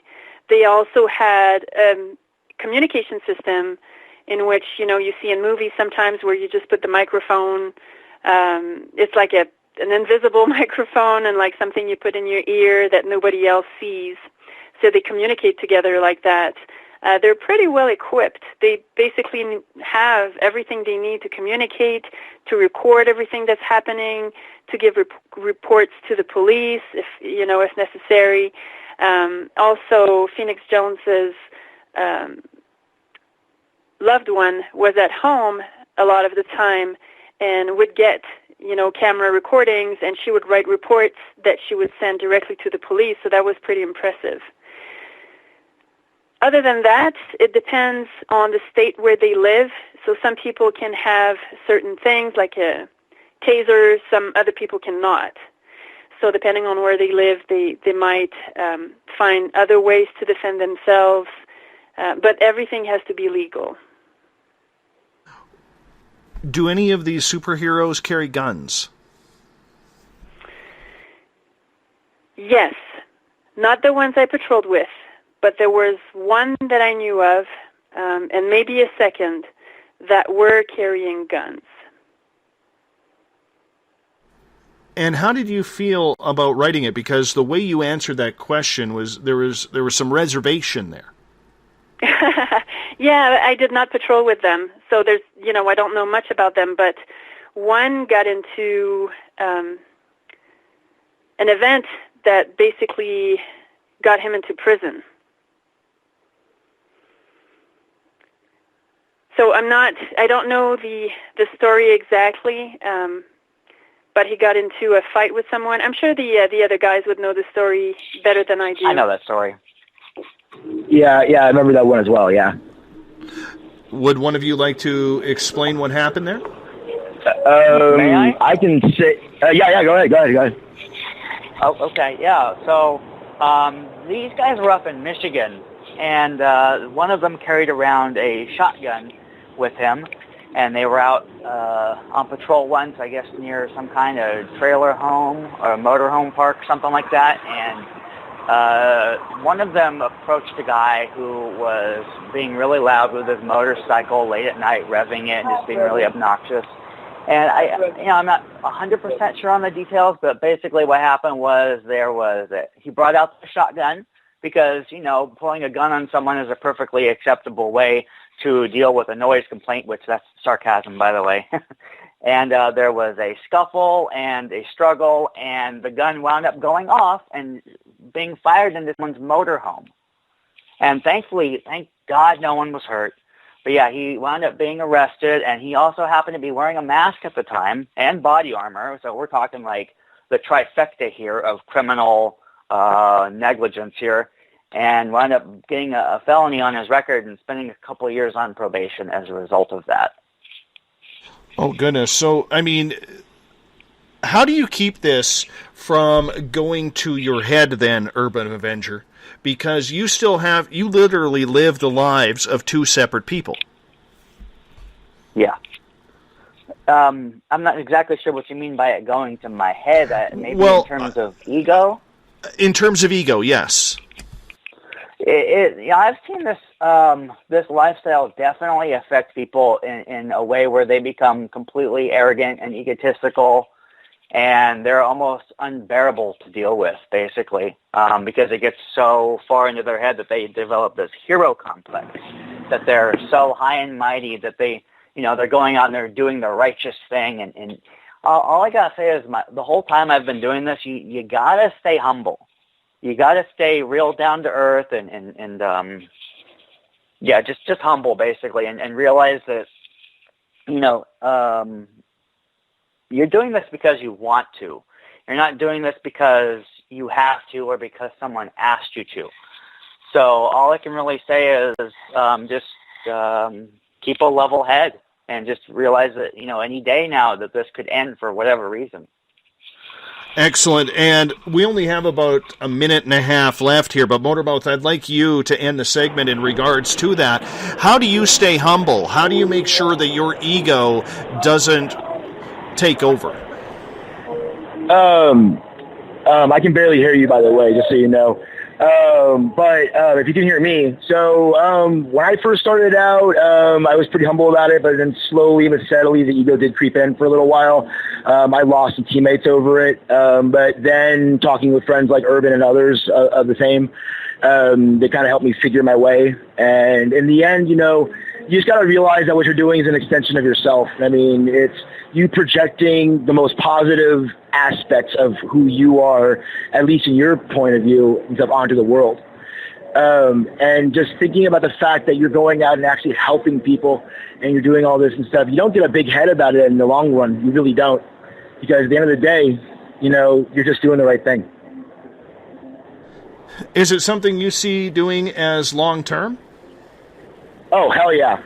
They also had a communication system in which, you know, you see in movies sometimes where you just put the microphone. It's like an invisible microphone and like something you put in your ear that nobody else sees. So they communicate together like that. They're pretty well equipped. They basically have everything they need to communicate, to record everything that's happening, to give reports to the police if necessary. Also, Phoenix Jones's loved one was at home a lot of the time and would get, camera recordings, and she would write reports that she would send directly to the police. So that was pretty impressive. Other than that, it depends on the state where they live. So some people can have certain things like a taser, some other people cannot. So depending on where they live, they might find other ways to defend themselves. But everything has to be legal. Do any of these superheroes carry guns? Yes. Not the ones I patrolled with. But there was one that I knew of, and maybe a second, that were carrying guns. And how did you feel about writing it? Because the way you answered that question was there was some reservation there. Yeah, I did not patrol with them, so there's, I don't know much about them, but one got into an event that basically got him into prison. So I don't know the story exactly, but he got into a fight with someone. I'm sure the other guys would know the story better than I do. I know that story. Yeah, I remember that one as well, yeah. Would one of you like to explain what happened there? May I? I can say, yeah, go ahead. Oh, okay, yeah. So these guys were up in Michigan, and one of them carried around a shotgun with him, and they were out on patrol once, I guess, near some kind of trailer home or a motorhome park, something like that, and one of them approached a guy who was being really loud with his motorcycle late at night, revving it and just being really obnoxious. And I'm not 100% sure on the details, but basically what happened was he brought out the shotgun because, pulling a gun on someone is a perfectly acceptable way to deal with a noise complaint, which that's sarcasm, by the way. And there was a scuffle and a struggle, and the gun wound up going off and being fired into someone's motorhome. And thankfully, thank God no one was hurt. But yeah, he wound up being arrested, and he also happened to be wearing a mask at the time and body armor. So we're talking like the trifecta here of criminal negligence here, and wound up getting a felony on his record and spending a couple of years on probation as a result of that. Oh, goodness. So, I mean, how do you keep this from going to your head then, Urban Avenger? Because you literally live the lives of two separate people. Yeah. I'm not exactly sure what you mean by it going to my head. Maybe in terms of ego? In terms of ego, yes. I've seen this lifestyle definitely affect people in a way where they become completely arrogant and egotistical, and they're almost unbearable to deal with, basically, because it gets so far into their head that they develop this hero complex, that they're so high and mighty that they're going out and they're doing the righteous thing. And all I gotta say is the whole time I've been doing this, you gotta stay humble. You gotta stay real down to earth and just humble, basically, and realize that, you're doing this because you want to. You're not doing this because you have to or because someone asked you to. So all I can really say is just keep a level head and just realize that, any day now that this could end for whatever reason. Excellent. And we only have about a minute and a half left here, but Motormouth, I'd like you to end the segment in regards to that. How do you stay humble? How do you make sure that your ego doesn't take over? I can barely hear you, by the way, just so you know. But if you can hear me. So when I first started out, I was pretty humble about it, but then slowly but steadily the ego did creep in for a little while. I lost some teammates over it. But then talking with friends like Urban and others of the same, they kind of helped me figure my way. And in the end, you just got to realize that what you're doing is an extension of yourself. I mean, it's you projecting the most positive aspects of who you are, at least in your point of view, onto the world. And just thinking about the fact that you're going out and actually helping people and you're doing all this and stuff, you don't get a big head about it in the long run. You really don't. Because at the end of the day, you're just doing the right thing. Is it something you see doing as long-term? Oh, hell yeah.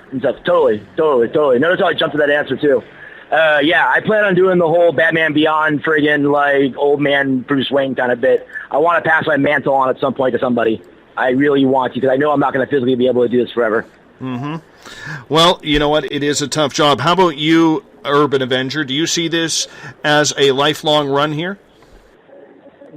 Totally. Notice how I jumped to that answer, too. I plan on doing the whole Batman Beyond friggin' like old man Bruce Wayne kind of bit. I want to pass my mantle on at some point to somebody. I really want to, because I know I'm not going to physically be able to do this forever. Mm-hmm. Well, you know what? It is a tough job. How about you, Urban Avenger? Do you see this as a lifelong run here?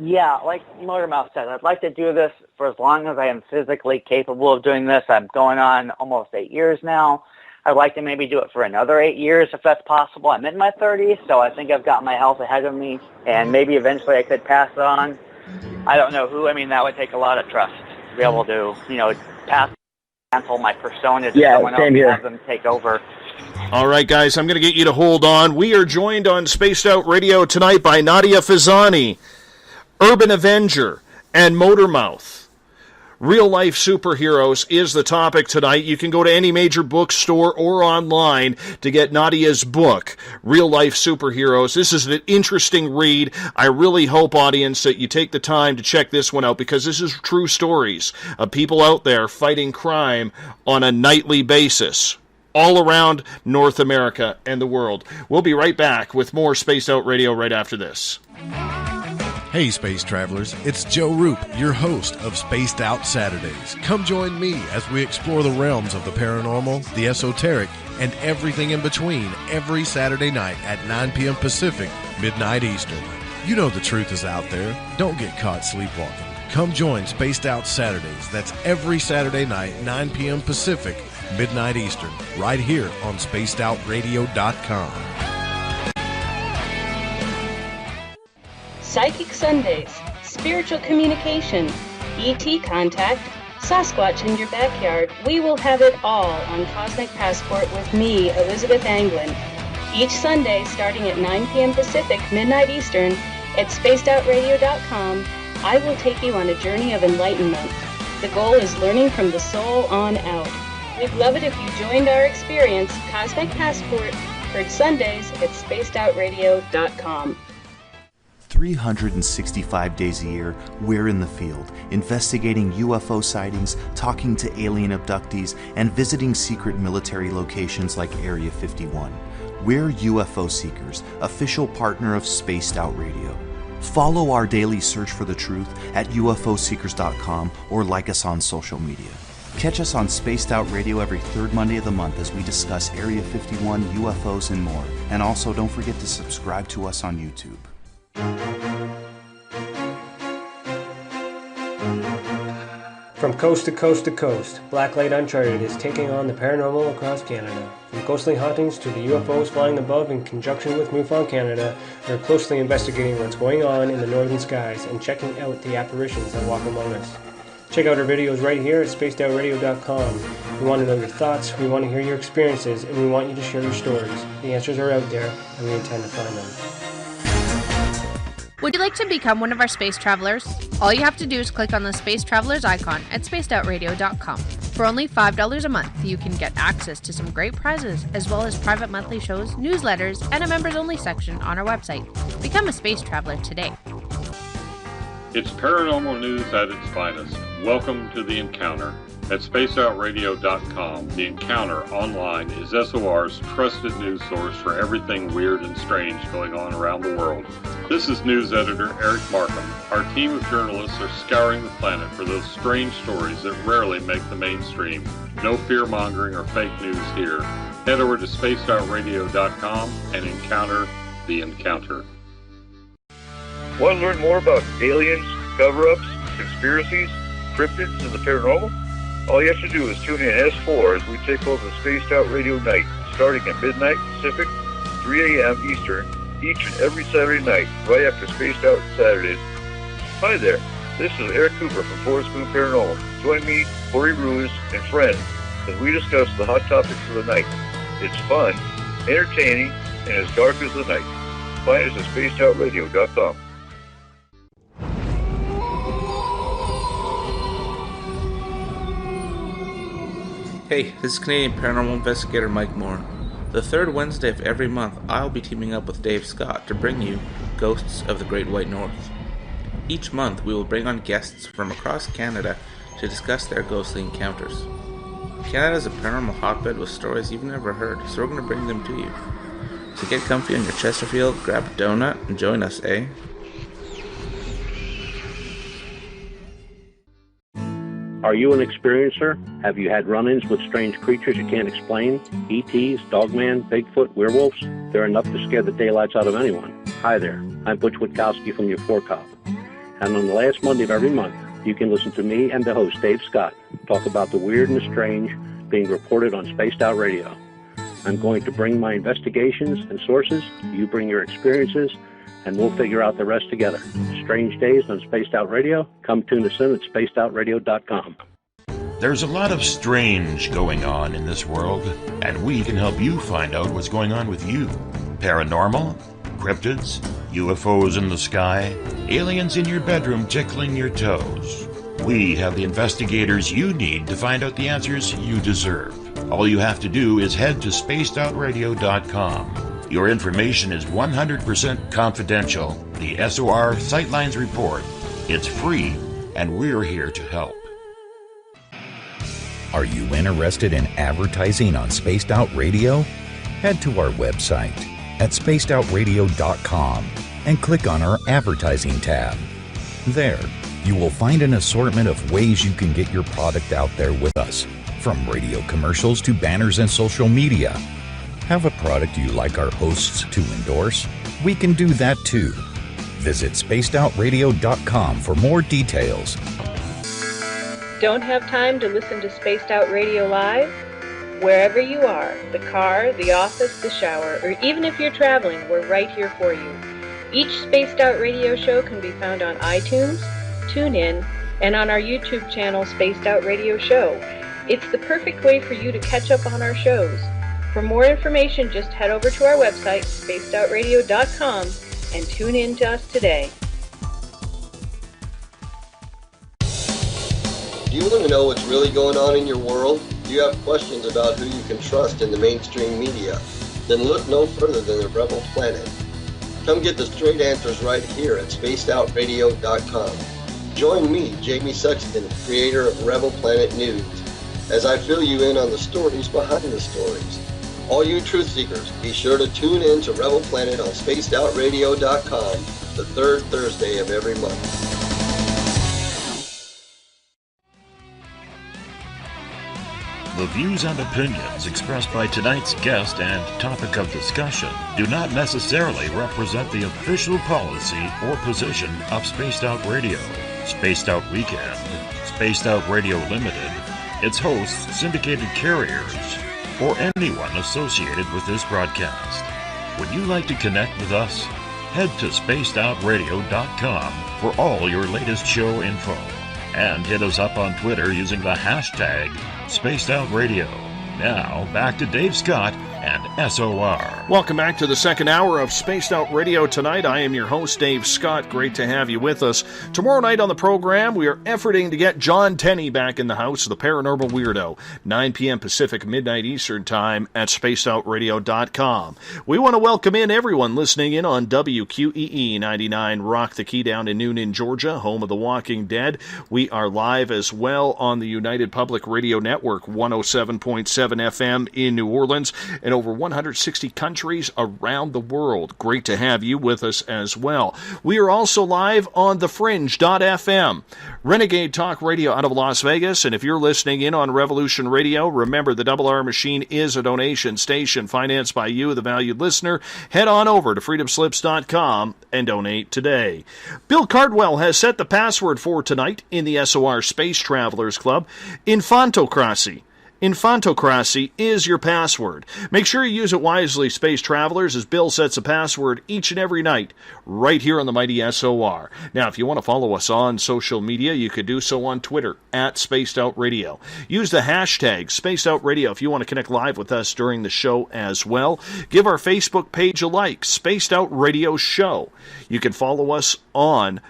Yeah, like Motormouth said, I'd like to do this for as long as I am physically capable of doing this. I'm going on almost 8 years now. I'd like to maybe do it for another 8 years if that's possible. I'm in my 30s, so I think I've got my health ahead of me, and maybe eventually I could pass it on. I don't know who. I mean, that would take a lot of trust to be able to, pass cancel my persona to someone else and have them take over. All right, guys, I'm going to get you to hold on. We are joined on Spaced Out Radio tonight by Nadia Fezzani, Urban Avenger, and Motormouth. Real-life superheroes is the topic tonight. You can go to any major bookstore or online to get Nadia's book, Real-Life Superheroes. This is an interesting read. I really hope, audience, that you take the time to check this one out, because this is true stories of people out there fighting crime on a nightly basis all around North America and the world. We'll be right back with more Spaced Out Radio right after this. Hey, space travelers, it's Joe Roop, your host of Spaced Out Saturdays. Come join me as we explore the realms of the paranormal, the esoteric, and everything in between every Saturday night at 9 p.m. Pacific, midnight Eastern. You know the truth is out there. Don't get caught sleepwalking. Come join Spaced Out Saturdays. That's every Saturday night, 9 p.m. Pacific, midnight Eastern, right here on SpacedOutRadio.com. Psychic Sundays, spiritual communication, ET contact, Sasquatch in your backyard. We will have it all on Cosmic Passport with me, Elizabeth Anglin. Each Sunday, starting at 9 p.m. Pacific, midnight Eastern, at SpacedOutRadio.com, I will take you on a journey of enlightenment. The goal is learning from the soul on out. We'd love it if you joined our experience. Cosmic Passport, heard Sundays at SpacedOutRadio.com. 365 days a year, we're in the field, investigating UFO sightings, talking to alien abductees, and visiting secret military locations like Area 51. We're UFO Seekers, official partner of Spaced Out Radio. Follow our daily search for the truth at ufoseekers.com or like us on social media. Catch us on Spaced Out Radio every third Monday of the month as we discuss Area 51, UFOs, and more. And also, don't forget to subscribe to us on YouTube. From coast to coast to coast, Blacklight Uncharted is taking on the paranormal across Canada. From ghostly hauntings to the UFOs flying above in conjunction with MUFON Canada, we're closely investigating what's going on in the northern skies and checking out the apparitions that walk among us. Check out our videos right here at SpacedOutRadio.com. We want to know your thoughts, we want to hear your experiences, and we want you to share your stories. The answers are out there, and we intend to find them. Would you like to become one of our space travelers? All you have to do is click on the Space Travelers icon at SpacedOutRadio.com. For only $5 a month, you can get access to some great prizes, as well as private monthly shows, newsletters, and a members-only section on our website. Become a space traveler today. It's paranormal news at its finest. Welcome to The Encounter. At SpaceOutRadio.com, The Encounter online is SOR's trusted news source for everything weird and strange going on around the world. This is news editor Eric Markham. Our team of journalists are scouring the planet for those strange stories that rarely make the mainstream. No fear-mongering or fake news here. Head over to SpaceOutRadio.com and encounter The Encounter. Want to learn more about aliens, cover-ups, conspiracies, cryptids, and the paranormal? All you have to do is tune in S4 as we take over the Spaced Out Radio night, starting at midnight Pacific, 3 a.m. Eastern, each and every Saturday night, right after Spaced Out Saturdays. Hi there, this is Eric Cooper from Forest Moon Paranormal. Join me, Corey Ruiz, and friends as we discuss the hot topics of the night. It's fun, entertaining, and as dark as the night. Find us at SpacedOutRadio.com. Hey, this is Canadian Paranormal Investigator Mike Moore. The third Wednesday of every month, I'll be teaming up with Dave Scott to bring you Ghosts of the Great White North. Each month, we will bring on guests from across Canada to discuss their ghostly encounters. Canada is a paranormal hotbed with stories you've never heard, so we're going to bring them to you. So get comfy on your Chesterfield, grab a donut, and join us, eh? Are you an experiencer? Have you had run-ins with strange creatures you can't explain? ETs, Dogman, Bigfoot, werewolves? They're enough to scare the daylights out of anyone. Hi there, I'm Butch Witkowski from Euphoria Cop. And on the last Monday of every month, you can listen to me and the host, Dave Scott, talk about the weird and the strange being reported on Spaced Out Radio. I'm going to bring my investigations and sources, you bring your experiences, and we'll figure out the rest together. Strange Days on Spaced Out Radio. Come tune us in at SpacedOutRadio.com. There's a lot of strange going on in this world, and we can help you find out what's going on with you. Paranormal, cryptids, UFOs in the sky, aliens in your bedroom tickling your toes. We have the investigators you need to find out the answers you deserve. All you have to do is head to Spacedoutradionov.com. Your information is 100% confidential. The SOR Sightlines Report. It's free, and we're here to help. Are you interested in advertising on Spaced Out Radio? Head to our website at spacedoutradio.com and click on our advertising tab. There, you will find an assortment of ways you can get your product out there with us, from radio commercials to banners and social media. Have a product you like our hosts to endorse? We can do that too. Visit spacedoutradio.com for more details. Don't have time to listen to Spaced Out Radio live? Wherever you are, the car, the office, the shower, or even if you're traveling, we're right here for you. Each Spaced Out Radio show can be found on iTunes, TuneIn, and on our YouTube channel, Spaced Out Radio Show. It's the perfect way for you to catch up on our shows. For more information, just head over to our website, spacedoutradio.com, and tune in to us today. Do you want to know what's really going on in your world? Do you have questions about who you can trust in the mainstream media? Then look no further than the Rebel Planet. Come get the straight answers right here at spacedoutradio.com. Join me, Jamie Sexton, creator of Rebel Planet News, as I fill you in on the stories behind the stories. All you truth seekers, be sure to tune in to Rebel Planet on spacedoutradio.com the third Thursday of every month. The views and opinions expressed by tonight's guest and topic of discussion do not necessarily represent the official policy or position of Spaced Out Radio, Spaced Out Weekend, Spaced Out Radio Limited, its hosts, syndicated carriers, or anyone associated with this broadcast. Would you like to connect with us? Head to spacedoutradio.com for all your latest show info. And hit us up on Twitter using the hashtag SpacedOutRadio. Now, back to Dave Scott and SOR. Welcome back to the second hour of Spaced Out Radio tonight. I am your host, Dave Scott. Great to have you with us. Tomorrow night on the program, we are efforting to get John Tenney back in the house, the Paranormal Weirdo, 9 p.m. Pacific, midnight Eastern Time at spacedoutradio.com. We want to welcome in everyone listening in on WQEE 99 Rock the Key down in Noonan, Georgia, home of The Walking Dead. We are live as well on the United Public Radio Network, 107.7 FM in New Orleans, and over 160 countries around the world. Great to have you with us as well. We are also live on thefringe.fm, Renegade Talk Radio out of Las Vegas. And if you're listening in on Revolution Radio, remember the Double R Machine is a donation station financed by you, the valued listener. Head on over to freedomslips.com and donate today. Bill Cardwell has set the password for tonight in the SOR Space Travelers Club: Infantocracy. Infantocracy is your password. Make sure you use it wisely, Space Travelers, as Bill sets a password each and every night right here on the mighty SOR. Now, if you want to follow us on social media, you could do so on Twitter at Spaced Out Radio. Use the hashtag Spaced Out Radio if you want to connect live with us during the show as well. Give our Facebook page a like, Spaced Out Radio Show. You can follow us on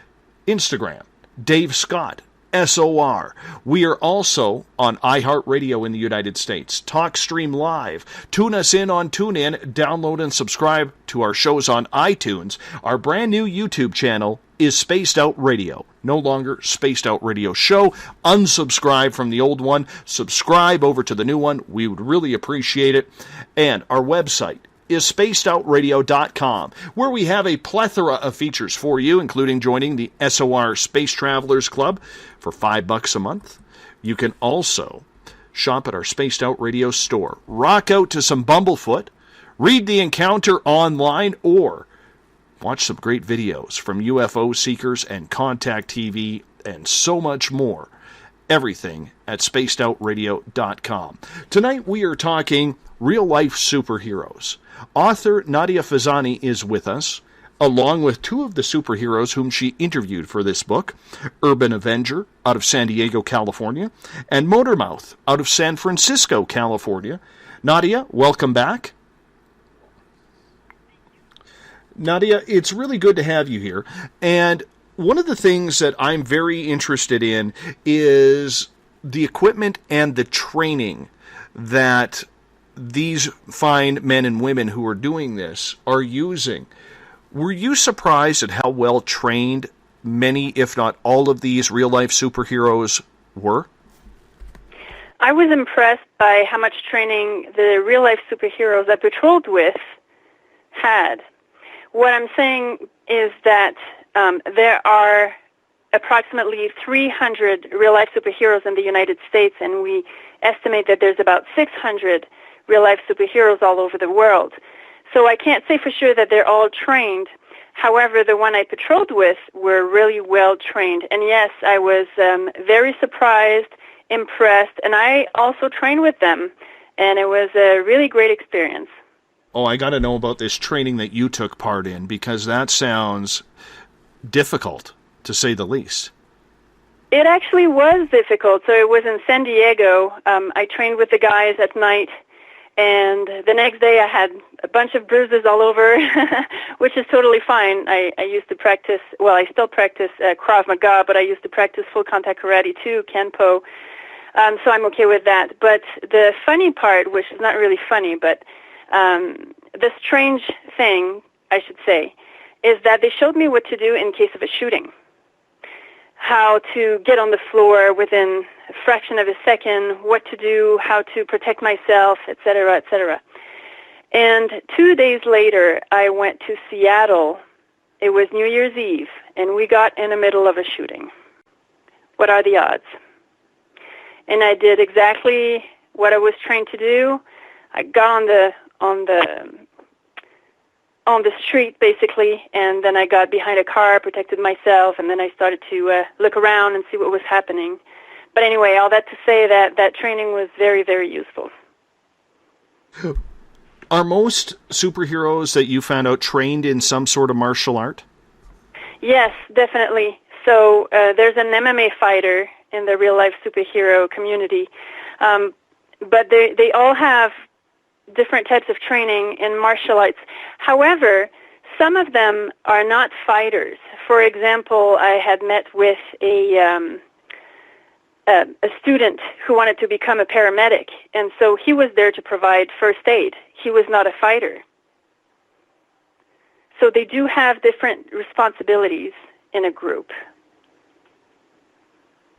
Instagram, Dave Scott SOR. We are also on iHeartRadio in the United States, TalkStream Live. Tune us in on TuneIn, download and subscribe to our shows on iTunes. Our brand new YouTube channel is Spaced Out Radio, no longer Spaced Out Radio Show. Unsubscribe from the old one, subscribe over to the new one. We would really appreciate it. And our website is spacedoutradio.com, where we have a plethora of features for you, including joining the SOR Space Travelers Club for $5 a month. You can also shop at our Spaced Out Radio store, rock out to some Bumblefoot, read The Encounter online, or watch some great videos from UFO Seekers and Contact TV and so much more. Everything at spacedoutradio.com. Tonight we are talking real-life superheroes. Author Nadia Fezzani is with us. along with two of the superheroes whom she interviewed for this book, Urban Avenger out of San Diego, California, and Motormouth out of San Francisco, California. Nadia, welcome back. Nadia, it's really good to have you here. And one of the things that I'm very interested in is the equipment and the training that these fine men and women who are doing this are using. Were you surprised at how well trained many, if not all of these real-life superheroes were? I was impressed by how much training the real-life superheroes I patrolled with had. What I'm saying is that there are approximately 300 real-life superheroes in the United States, and we estimate that there's about 600 real-life superheroes all over the world. So I can't say for sure that they're all trained. However, the one I patrolled with were really well trained. And yes, I was very surprised, impressed, and I also trained with them. And it was a really great experience. Oh, I got to know about this training that you took part in, because that sounds difficult, to say the least. It actually was difficult. So it was in San Diego. I trained with the guys at night, and the next day I had a bunch of bruises all over, which is totally fine. I used to practice, well, I still practice Krav Maga, but I used to practice full contact karate too, Kenpo. So I'm okay with that. But the funny part, which is not really funny, but the strange thing, I should say, is that they showed me what to do in case of a shooting. How to get on the floor within a fraction of a second, what to do, how to protect myself, etc., etc. And 2 days later, I went to Seattle. It was New Year's Eve, and we got in the middle of a shooting. What are the odds? And I did exactly what I was trained to do. I got on the street, basically, and then I got behind a car, protected myself, and then I started to look around and see what was happening. But anyway, all that to say that training was very, very useful. Are most superheroes that you found out trained in some sort of martial art? Yes, definitely. So there's an MMA fighter in the real-life superhero community, but they all have different types of training in martial arts. However, some of them are not fighters. For example, I had met with a student who wanted to become a paramedic, and so he was there to provide first aid. He was not a fighter. So they do have different responsibilities in a group.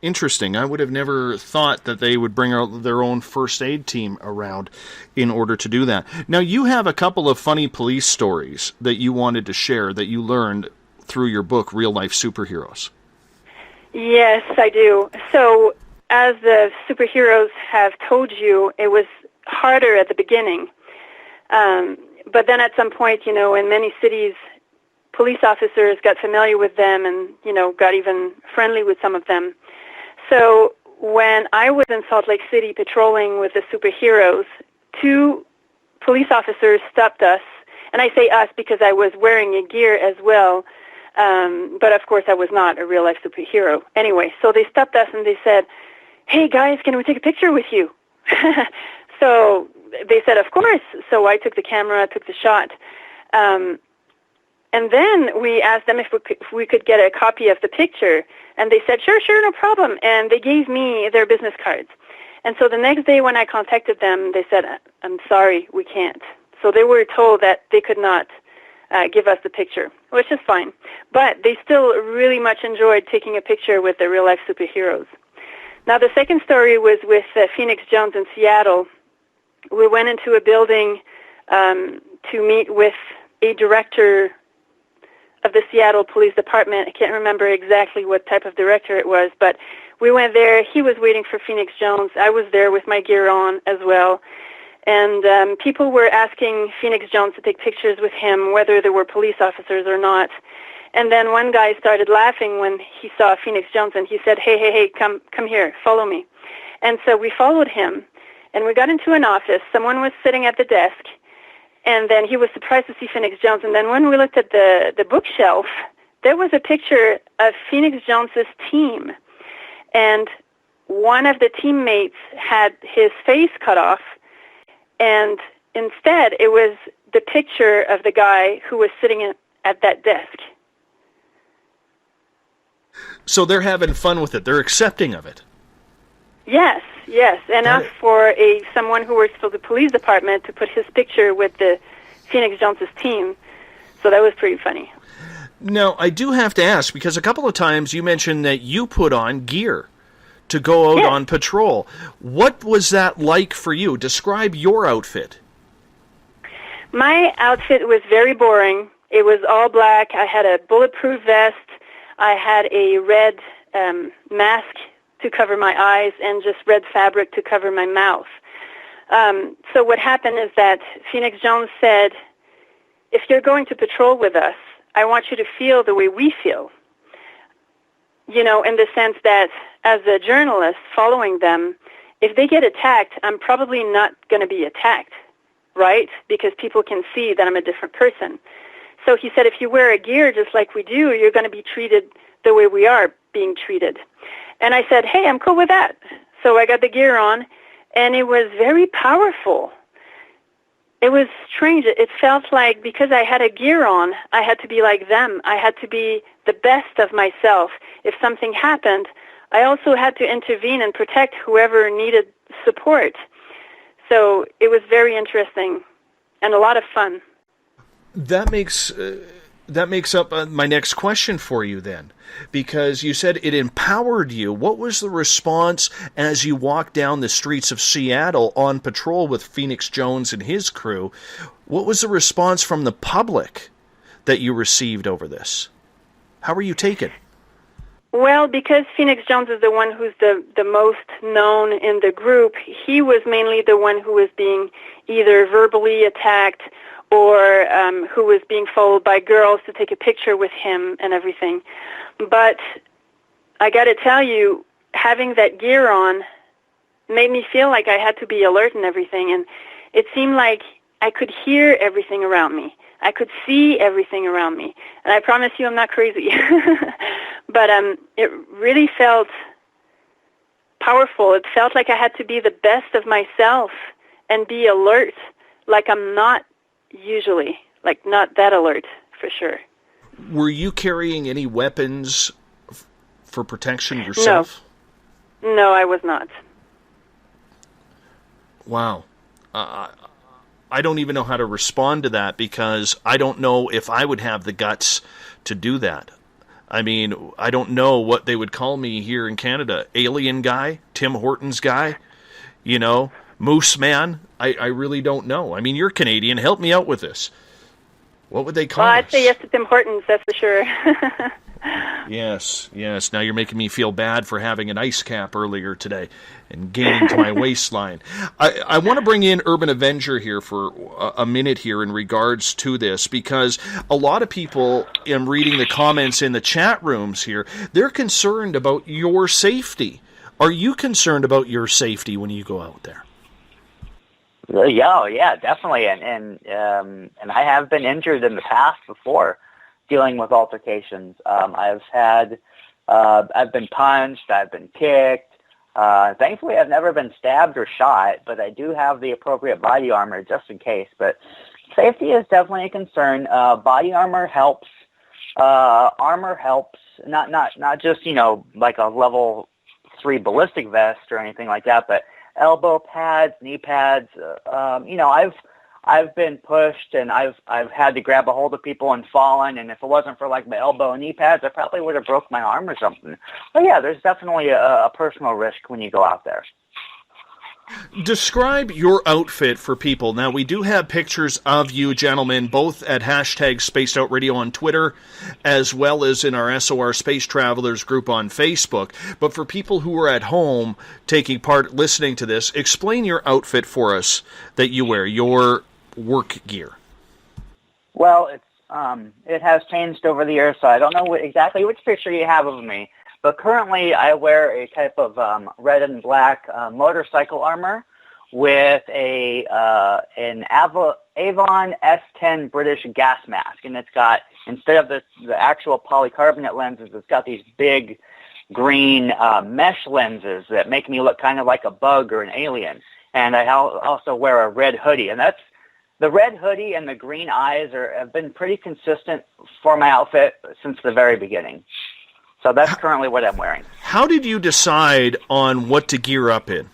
Interesting. I would have never thought that they would bring out their own first aid team around in order to do that. Now, you have a couple of funny police stories that you wanted to share that you learned through your book, Real Life Superheroes. Yes, I do. So, as the superheroes have told you, it was harder at the beginning. But then at some point, in many cities, police officers got familiar with them and, got even friendly with some of them. So when I was in Salt Lake City patrolling with the superheroes, 2 police officers stopped us. And I say us because I was wearing a gear as well. But of course I was not a real-life superhero. Anyway, so they stopped us and they said, "Hey guys, can we take a picture with you?" So they said, "Of course." So I took the camera, took the shot. And then we asked them if we could get a copy of the picture. And they said, sure, no problem. And they gave me their business cards. And so the next day when I contacted them, they said, "I'm sorry, we can't." So they were told that they could not give us the picture, which is fine. But they still really much enjoyed taking a picture with the real-life superheroes. Now, the second story was with Phoenix Jones in Seattle. We went into a building to meet with a director of the Seattle Police Department. I can't remember exactly what type of director it was, but we went there. He was waiting for Phoenix Jones. I was there with my gear on as well. And people were asking Phoenix Jones to take pictures with him, whether there were police officers or not. And then one guy started laughing when he saw Phoenix Jones, and he said, hey, come here, follow me. And so we followed him, and we got into an office. Someone was sitting at the desk, And then he was surprised to see Phoenix Jones. And then when we looked at the bookshelf, there was a picture of Phoenix Jones's team. And one of the teammates had his face cut off, and instead it was the picture of the guy who was sitting at that desk. So they're having fun with it. They're accepting of it. Yes, enough for someone who works for the police department to put his picture with the Phoenix Jones's team. So that was pretty funny. Now, I do have to ask, because a couple of times you mentioned that you put on gear to go out on patrol. What was that like for you? Describe your outfit. My outfit was very boring. It was all black. I had a bulletproof vest. I had a red mask to cover my eyes and just red fabric to cover my mouth. So what happened is that Phoenix Jones said, if you're going to patrol with us, I want you to feel the way we feel. You know, in the sense that as a journalist following them, if they get attacked, I'm probably not going to be attacked, right? Because people can see that I'm a different person. So he said, if you wear a gear just like we do, you're going to be treated the way we are being treated. And I said, hey, I'm cool with that. So I got the gear on, and it was very powerful. It was strange. It felt like because I had a gear on, I had to be like them. I had to be the best of myself. If something happened, I also had to intervene and protect whoever needed support. So it was very interesting and a lot of fun. That makes up my next question for you then, because you said it empowered you. What was the response as you walked down the streets of Seattle on patrol with Phoenix Jones and his crew? What was the response from the public that you received over this? How were you taken? Well, because Phoenix Jones is the one who's the most known in the group, he was mainly the one who was being either verbally attacked or who was being followed by girls to take a picture with him and everything. But I got to tell you, having that gear on made me feel like I had to be alert and everything, and it seemed like I could hear everything around me. I could see everything around me. And I promise you I'm not crazy. But it really felt powerful. It felt like I had to be the best of myself and be alert, like I'm not usually, like not that alert for sure. Were you carrying any weapons for protection yourself? No, I was not. Wow. I don't even know how to respond to that, because I don't know if I would have the guts to do that. I mean, I don't know what they would call me here in Canada. Alien guy? Tim Hortons guy? You know? Moose man? I really don't know. I mean, you're Canadian. Help me out with this. What would they call us? I'd say yes to Tim Hortons, that's for sure. Yes. Now you're making me feel bad for having an ice cap earlier today and gaining to my waistline. I want to bring in Urban Avenger here for a minute here in regards to this, because a lot of people, in reading the comments in the chat rooms here, they're concerned about your safety. Are you concerned about your safety when you go out there? Yeah, definitely. And I have been injured in the past before, dealing with altercations. I've been punched, I've been kicked. Thankfully, I've never been stabbed or shot, but I do have the appropriate body armor just in case. But safety is definitely a concern. Body armor helps. Armor helps. Not just like a level 3 ballistic vest or anything like that, but elbow pads, knee pads. I've been pushed and I've had to grab a hold of people and fallen, and if it wasn't for like my elbow and knee pads, I probably would have broke my arm or something. But yeah, there's definitely a personal risk when you go out there. Describe your outfit for people. Now, we do have pictures of you gentlemen, both at hashtag Spaced Out Radio on Twitter, as well as in our SOR Space Travelers group on Facebook. But for people who are at home taking part, listening to this, explain your outfit for us that you wear, your work gear. Well, it has changed over the years, so I don't know exactly which picture you have of me. But currently, I wear a type of red and black motorcycle armor with an Avon S10 British gas mask, and it's got, instead of the actual polycarbonate lenses, it's got these big green mesh lenses that make me look kind of like a bug or an alien. And I also wear a red hoodie, and that's the red hoodie and the green eyes have been pretty consistent for my outfit since the very beginning. So that's currently what I'm wearing. How did you decide on what to gear up in?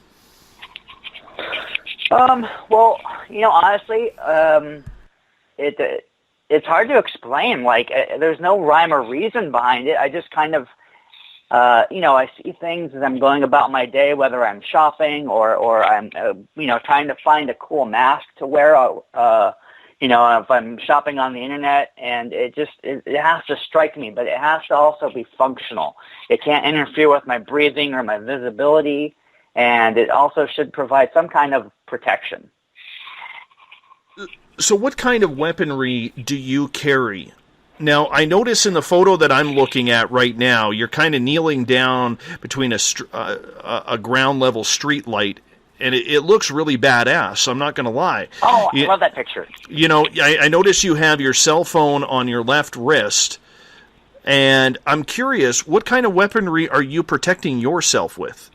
Well, honestly, it's hard to explain. Like, there's no rhyme or reason behind it. I just kind of, I see things as I'm going about my day, whether I'm shopping or I'm, trying to find a cool mask to wear. If I'm shopping on the internet, and it has to strike me, but it has to also be functional. It can't interfere with my breathing or my visibility. And it also should provide some kind of protection. So what kind of weaponry do you carry? Now, I notice in the photo that I'm looking at right now, you're kind of kneeling down between a ground-level street light, and it looks really badass, I'm not going to lie. Oh, I love that picture. I notice you have your cell phone on your left wrist, and I'm curious, what kind of weaponry are you protecting yourself with?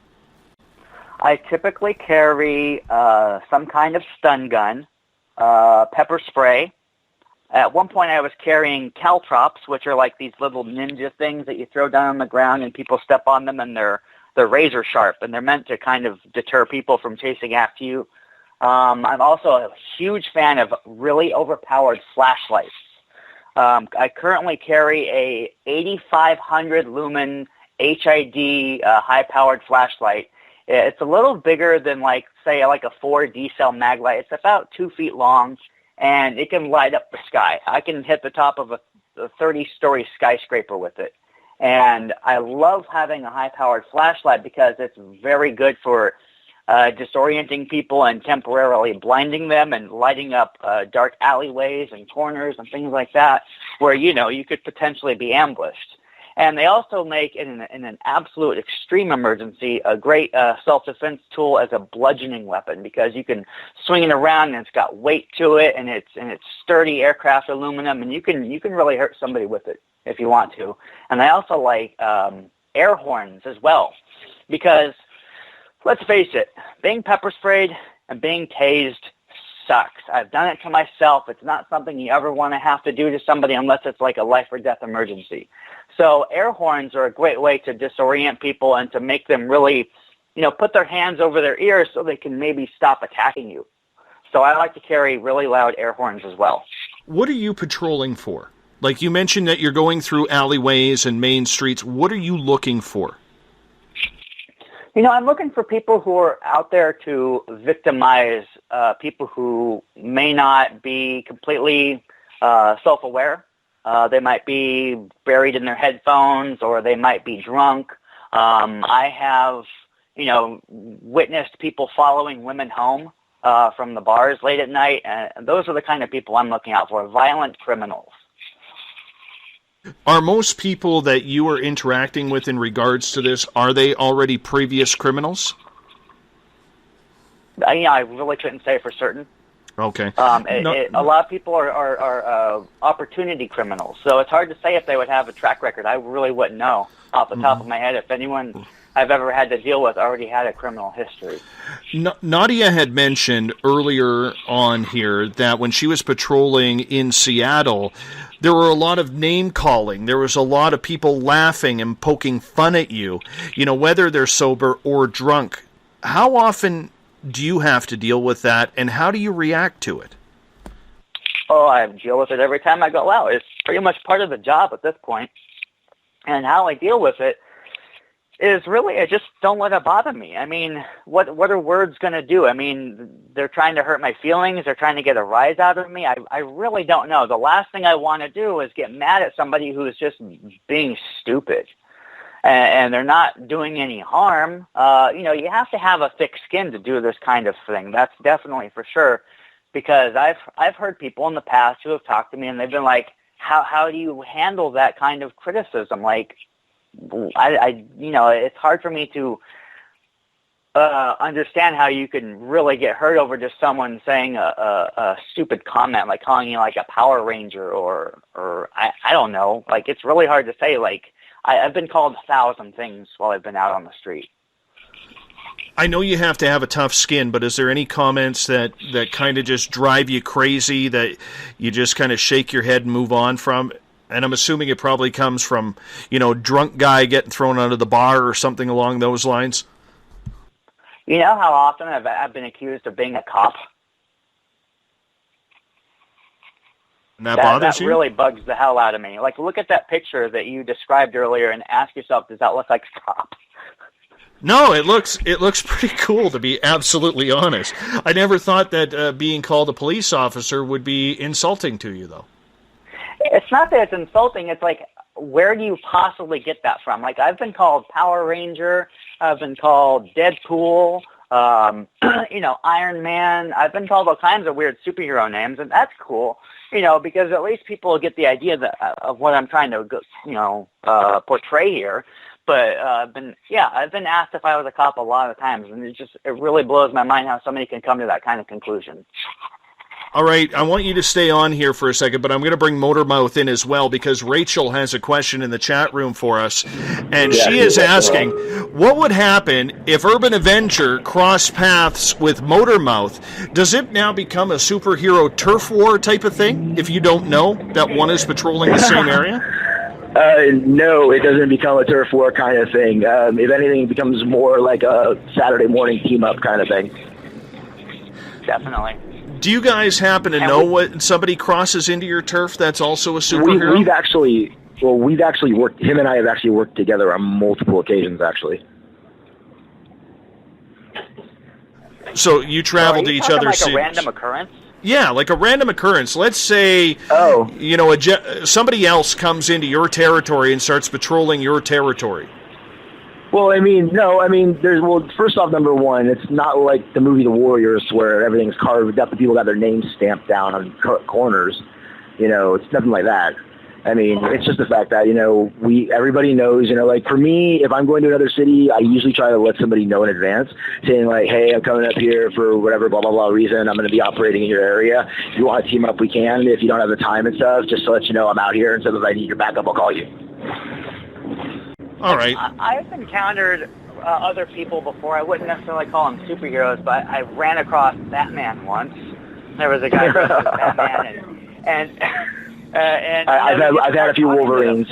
I typically carry some kind of stun gun, pepper spray. At one point I was carrying caltrops, which are like these little ninja things that you throw down on the ground and people step on them, and they're razor sharp, and they're meant to kind of deter people from chasing after you. I'm also a huge fan of really overpowered flashlights. I currently carry a 8500 lumen HID high-powered flashlight. It's a little bigger than, like a 4D cell mag light. It's about 2 feet long, and it can light up the sky. I can hit the top of a 30-story skyscraper with it. And I love having a high-powered flashlight because it's very good for disorienting people and temporarily blinding them and lighting up dark alleyways and corners and things like that where, you could potentially be ambushed. And they also make, in an absolute extreme emergency, a great self-defense tool as a bludgeoning weapon, because you can swing it around and it's got weight to it, and it's sturdy aircraft aluminum, and you can really hurt somebody with it if you want to. And I also like air horns as well, because let's face it, being pepper sprayed and being tased sucks. I've done it to myself. It's not something you ever want to have to do to somebody unless it's like a life or death emergency. So air horns are a great way to disorient people and to make them really, put their hands over their ears so they can maybe stop attacking you. So I like to carry really loud air horns as well. What are you patrolling for? Like you mentioned that you're going through alleyways and main streets. What are you looking for? I'm looking for people who are out there to victimize people who may not be completely self-aware. They might be buried in their headphones, or they might be drunk. I have, witnessed people following women home from the bars late at night, and those are the kind of people I'm looking out for, violent criminals. Are most people that you are interacting with in regards to this, are they already previous criminals? I really couldn't say for certain. Okay. A lot of people are opportunity criminals, so it's hard to say if they would have a track record. I really wouldn't know off the top of my head if anyone I've ever had to deal with already had a criminal history. Nadia had mentioned earlier on here that when she was patrolling in Seattle, there were a lot of name-calling. There was a lot of people laughing and poking fun at you, whether they're sober or drunk. How often do you have to deal with that, and how do you react to it? Oh, I deal with it every time I go out. It's pretty much part of the job at this point. And how I deal with it is really, I just don't let it bother me. I mean, what are words going to do? I mean, they're trying to hurt my feelings. They're trying to get a rise out of me. I really don't know. The last thing I want to do is get mad at somebody who's just being stupid. And they're not doing any harm. You have to have a thick skin to do this kind of thing. That's definitely for sure. Because I've heard people in the past who have talked to me and they've been like, how do you handle that kind of criticism? Like, it's hard for me to understand how you can really get hurt over just someone saying a stupid comment, like calling you like a Power Ranger or I don't know. Like, it's really hard to say. Like, I've been called 1,000 things while I've been out on the street. I know you have to have a tough skin, but is there any comments that kind of just drive you crazy, that you just kind of shake your head and move on from? And I'm assuming it probably comes from, drunk guy getting thrown out of the bar or something along those lines. You know how often I've been accused of being a cop? And that bothers you? you? That really bugs the hell out of me. Like, look at that picture that you described earlier and ask yourself, does that look like a cop? No, it looks pretty cool, to be absolutely honest. I never thought that being called a police officer would be insulting to you, though. It's not that it's insulting. It's like, where do you possibly get that from? Like, I've been called Power Ranger. I've been called Deadpool. Iron Man. I've been called all kinds of weird superhero names, and that's cool. Because at least people get the idea of what I'm trying to, portray here. But I've been asked if I was a cop a lot of times, and it really blows my mind how somebody can come to that kind of conclusion. All right, I want you to stay on here for a second, but I'm going to bring Motormouth in as well, because Rachel has a question in the chat room for us, and she is asking, what would happen if Urban Avenger crossed paths with Motormouth? Does it now become a superhero turf war type of thing, if you don't know that one is patrolling the same area? No, it doesn't become a turf war kind of thing. If anything, it becomes more like a Saturday morning team-up kind of thing. Definitely. Do you guys happen to know what somebody crosses into your turf that's also a superhero? We've actually worked, him and I have actually worked together on multiple occasions, actually. So you travel to each other's cities. Like a random occurrence? Yeah, like a random occurrence. Let's say, somebody else comes into your territory and starts patrolling your territory. Well, first off, number one, it's not like the movie The Warriors where everything's carved up and people got their names stamped down on corners. It's nothing like that. It's just the fact that, everybody knows, like for me, if I'm going to another city, I usually try to let somebody know in advance, saying like, hey, I'm coming up here for whatever, blah, blah, blah reason. I'm going to be operating in your area. If you want to team up, we can. If you don't have the time and stuff, just to let you know I'm out here. And so if I need your backup, I'll call you. All right. I've encountered other people before. I wouldn't necessarily call them superheroes, but I ran across Batman once. There was a guy dressed as Batman, and I've had a few Wolverines.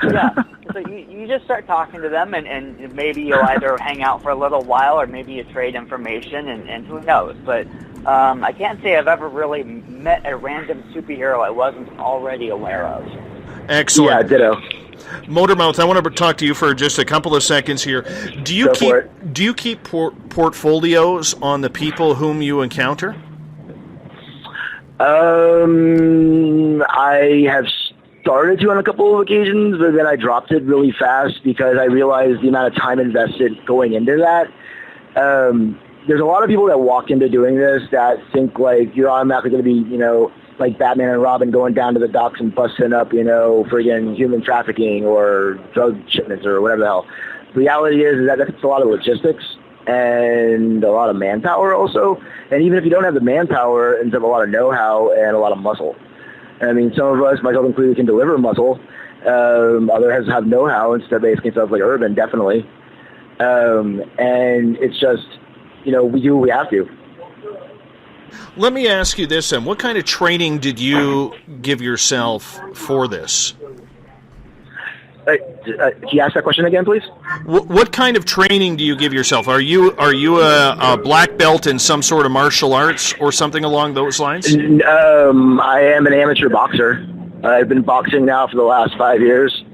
Yeah, so you just start talking to them, and maybe you'll either hang out for a little while, or maybe you trade information, and who knows. But I can't say I've ever really met a random superhero I wasn't already aware of. Excellent. Yeah, ditto. Motormouth, I want to talk to you for just a couple of seconds here. Do you keep portfolios on the people whom you encounter? I have started to on a couple of occasions, but then I dropped it really fast because I realized the amount of time invested going into that. There's a lot of people that walk into doing this that think like you're automatically going to be, like Batman and Robin going down to the docks and busting up, friggin' human trafficking or drug shipments or whatever the hell. The reality is that that's a lot of logistics and a lot of manpower also. And even if you don't have the manpower, it ends up a lot of know-how and a lot of muscle. Some of us, myself included, can deliver muscle. Others have know-how and stuff, basically stuff like Urban, definitely. And it's just, we do what we have to. Let me ask you this then. What kind of training did you give yourself for this? Can you ask that question again, please? What kind of training do you give yourself? Are you a black belt in some sort of martial arts or something along those lines? I am an amateur boxer. I've been boxing now for the last 5 years.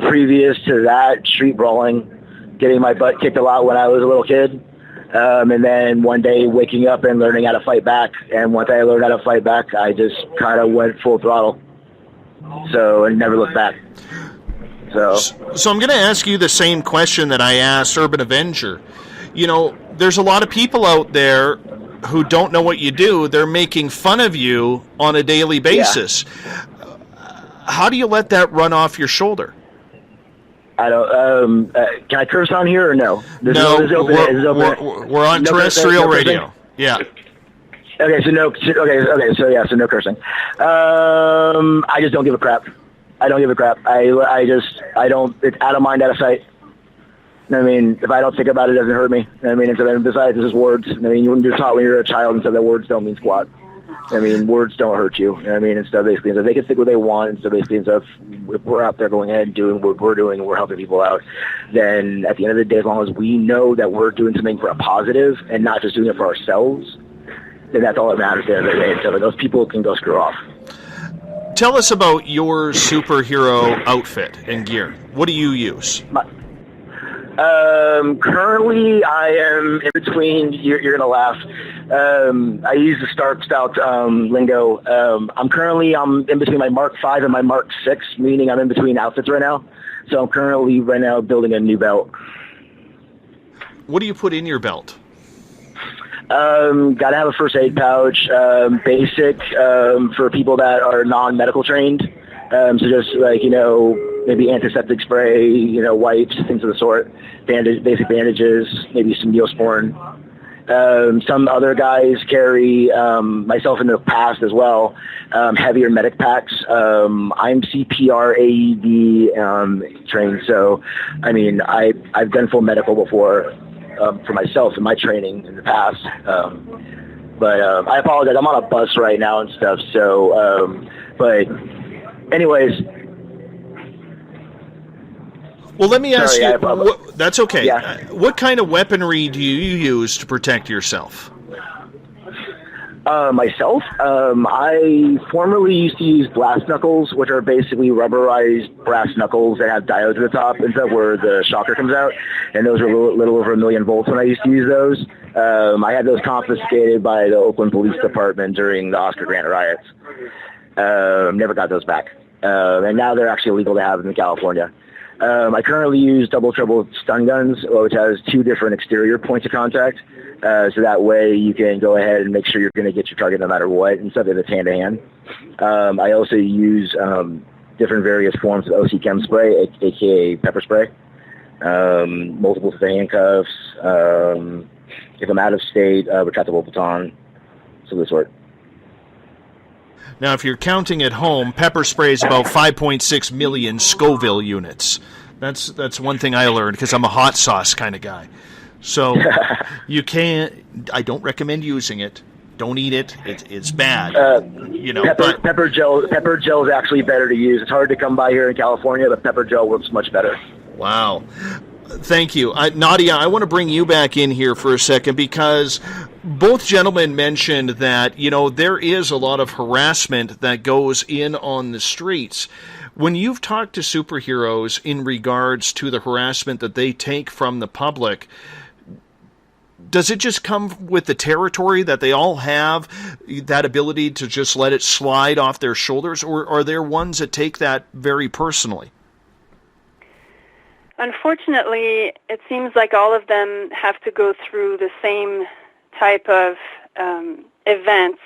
Previous to that, street brawling, getting my butt kicked a lot when I was a little kid. And then one day waking up and learning how to fight back. And once I learned how to fight back, I just kind of went full throttle. So I never looked back. So I'm going to ask you the same question that I asked Urban Avenger. There's a lot of people out there who don't know what you do. They're making fun of you on a daily basis. Yeah. How do you let that run off your shoulder? I don't. Can I curse on here or no? We're on terrestrial radio. Yeah. Okay, so no. So no cursing. I just don't give a crap. I don't give a crap. I don't. It's out of mind, out of sight. I mean, if I don't think about it, it doesn't hurt me. I mean, besides, this is words. I mean, you're taught when you're a child and stuff that words don't mean squat. I mean, words don't hurt you. I mean, and stuff basically. So they can think what they want and stuff basically. And stuff. If we're out there going ahead and doing what we're doing and we're helping people out, then at the end of the day, as long as we know that we're doing something for a positive and not just doing it for ourselves, then that's all that matters at the end of the day. So those people can go screw off. Tell us about your superhero outfit and gear. What do you use? Currently, I am in between. You're going to laugh. I use the Stark Stout lingo. I'm in between my Mark 5 and my Mark 6, meaning I'm in between outfits right now. So I'm currently right now building a new belt. What do you put in your belt? Got to have a first aid pouch, basic for people that are non-medical trained. So just like, maybe antiseptic spray, wipes, things of the sort, basic bandages, maybe some Neosporin. Some other guys carry, myself in the past as well, heavier medic packs. I'm CPR AED trained, so I mean I've done full medical before for myself in my training in the past. But I apologize, I'm on a bus right now and stuff. So, but anyways. Well, let me ask you. That's okay. Yeah. What kind of weaponry do you use to protect yourself? Myself, I formerly used to use brass knuckles, which are basically rubberized brass knuckles that have diodes at the top and stuff where the shocker comes out, and those are a little over 1 million volts when I used to use those. I had those confiscated by the Oakland Police Department during the Oscar Grant riots. Never got those back. And now they're actually illegal to have in California. I currently use double trouble stun guns, which has 2 different exterior points of contact. So that way you can go ahead and make sure you're going to get your target no matter what, and stuff that's hand-to-hand. I also use different various forms of OC Chem spray, a.k.a. pepper spray, multiple handcuffs, if I'm out of state, retractable baton, so this sort. Now, if you're counting at home, pepper spray is about 5.6 million Scoville units. That's one thing I learned because I'm a hot sauce kind of guy. So you can't. I don't recommend using it. Don't eat it. It's bad. Pepper gel is actually better to use. It's hard to come by here in California, but pepper gel works much better. Wow. Thank you. Nadia, I want to bring you back in here for a second because both gentlemen mentioned that, there is a lot of harassment that goes in on the streets. When you've talked to superheroes in regards to the harassment that they take from the public, does it just come with the territory that they all have that ability to just let it slide off their shoulders, or are there ones that take that very personally? Unfortunately, it seems like all of them have to go through the same type of events.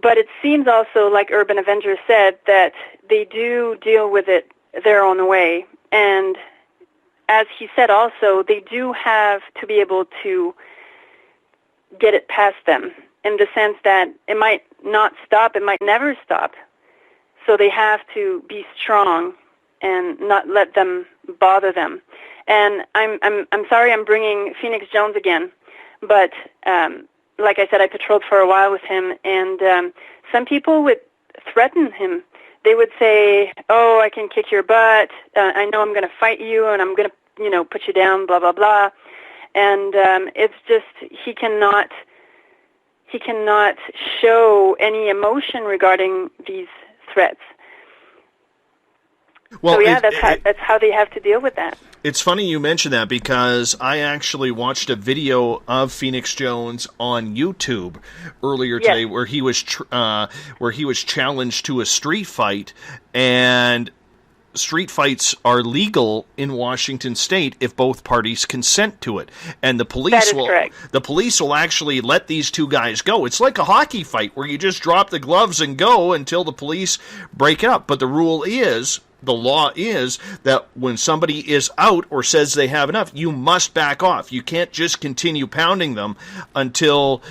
But it seems also, like Urban Avenger said, that they do deal with it their own way. And as he said also, they do have to be able to get it past them in the sense that it might not stop, it might never stop. So they have to be strong and not let them bother them. And I'm sorry I'm bringing Phoenix Jones again, but like I said, I patrolled for a while with him, and some people would threaten him. They would say, "Oh, I can kick your butt. I know I'm going to fight you, and I'm going to, put you down, blah, blah, blah." And it's just he cannot show any emotion regarding these threats. Well, so yeah, that's how they have to deal with that. It's funny you mention that because I actually watched a video of Phoenix Jones on YouTube earlier today, where he was challenged to a street fight, and street fights are legal in Washington State if both parties consent to it, and the police will actually let these two guys go. It's like a hockey fight where you just drop the gloves and go until the police break it up. But the rule is the law is that when somebody is out or says they have enough, you must back off. You can't just continue pounding them until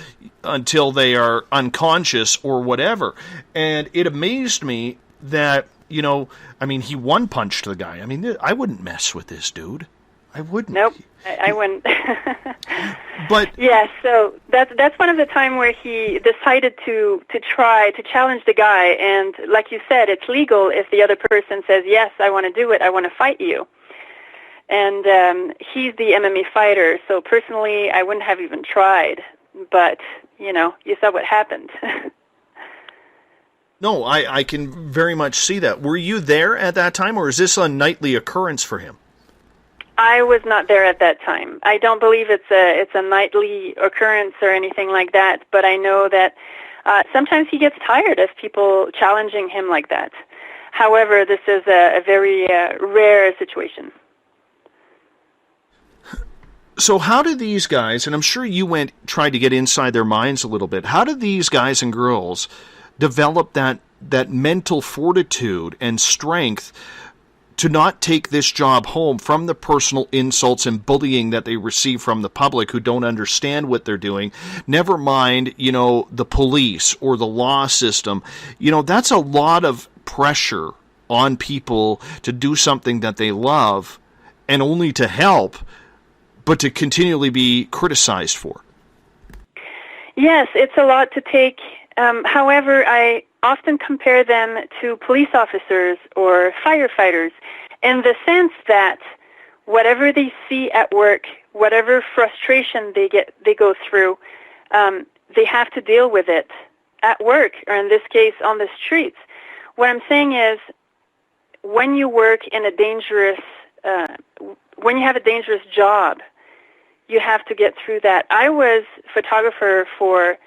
they are unconscious or whatever. And it amazed me that, you know, I mean, he one-punched the guy. I mean, I wouldn't mess with this dude. I wouldn't. Nope, I wouldn't. But yeah, so that's one of the time where he decided to try to challenge the guy, and like you said, it's legal if the other person says, yes, I want to do it, I want to fight you. And he's the MMA fighter, so personally I wouldn't have even tried, but, you know, you saw what happened. No, I can very much see that. Were you there at that time, or is this a nightly occurrence for him? I was not there at that time. I don't believe it's a nightly occurrence or anything like that, but I know that sometimes he gets tired of people challenging him like that. However, this is a very rare situation. So how do these guys, and I'm sure you tried to get inside their minds a little bit, how do these guys and girls develop that mental fortitude and strength to not take this job home from the personal insults and bullying that they receive from the public who don't understand what they're doing? Never mind, you know, the police or the law system. You know, that's a lot of pressure on people to do something that they love and only to help, but to continually be criticized for. Yes, it's a lot to take. However, I often compare them to police officers or firefighters in the sense that whatever they see at work, whatever frustration they go through, they have to deal with it at work, or in this case, on the streets. What I'm saying is, when you work in a dangerous, when you have a dangerous job, you have to get through that. I was photographer for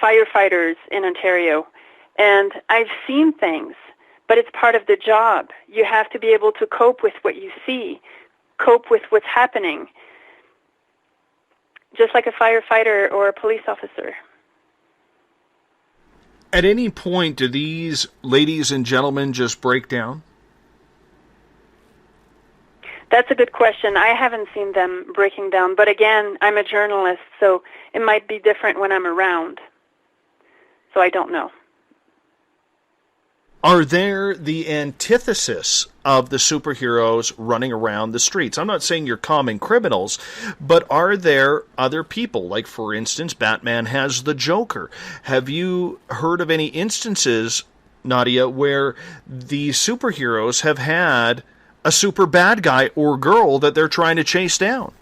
firefighters in Ontario, and I've seen things, but it's part of the job. You have to be able to cope with what you see, cope with what's happening, just like a firefighter or a police officer. At any point, do these ladies and gentlemen just break down? That's a good question. I haven't seen them breaking down, but again, I'm a journalist, so it might be different when I'm around. So I don't know. Are there the antithesis of the superheroes running around the streets? I'm not saying you're common criminals, but are there other people? Like, for instance, Batman has the Joker. Have you heard of any instances, Nadia, where the superheroes have had a super bad guy or girl that they're trying to chase down?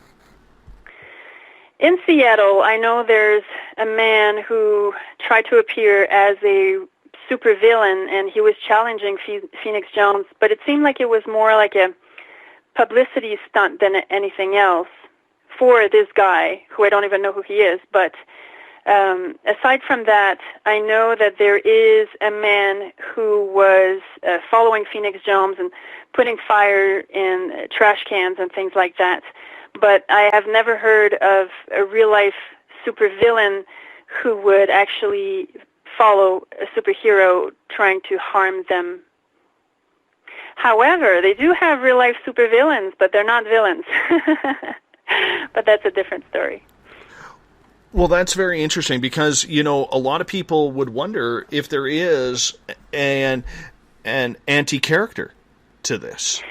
In Seattle, I know there's a man who tried to appear as a supervillain, and he was challenging Phoenix Jones, but it seemed like it was more like a publicity stunt than anything else for this guy, who I don't even know who he is. But aside from that, I know that there is a man who was following Phoenix Jones and putting fire in trash cans and things like that. But I have never heard of a real-life supervillain who would actually follow a superhero trying to harm them. However, they do have real-life supervillains, but they're not villains. But that's a different story. Well, that's very interesting because, you know, a lot of people would wonder if there is an anti-character to this.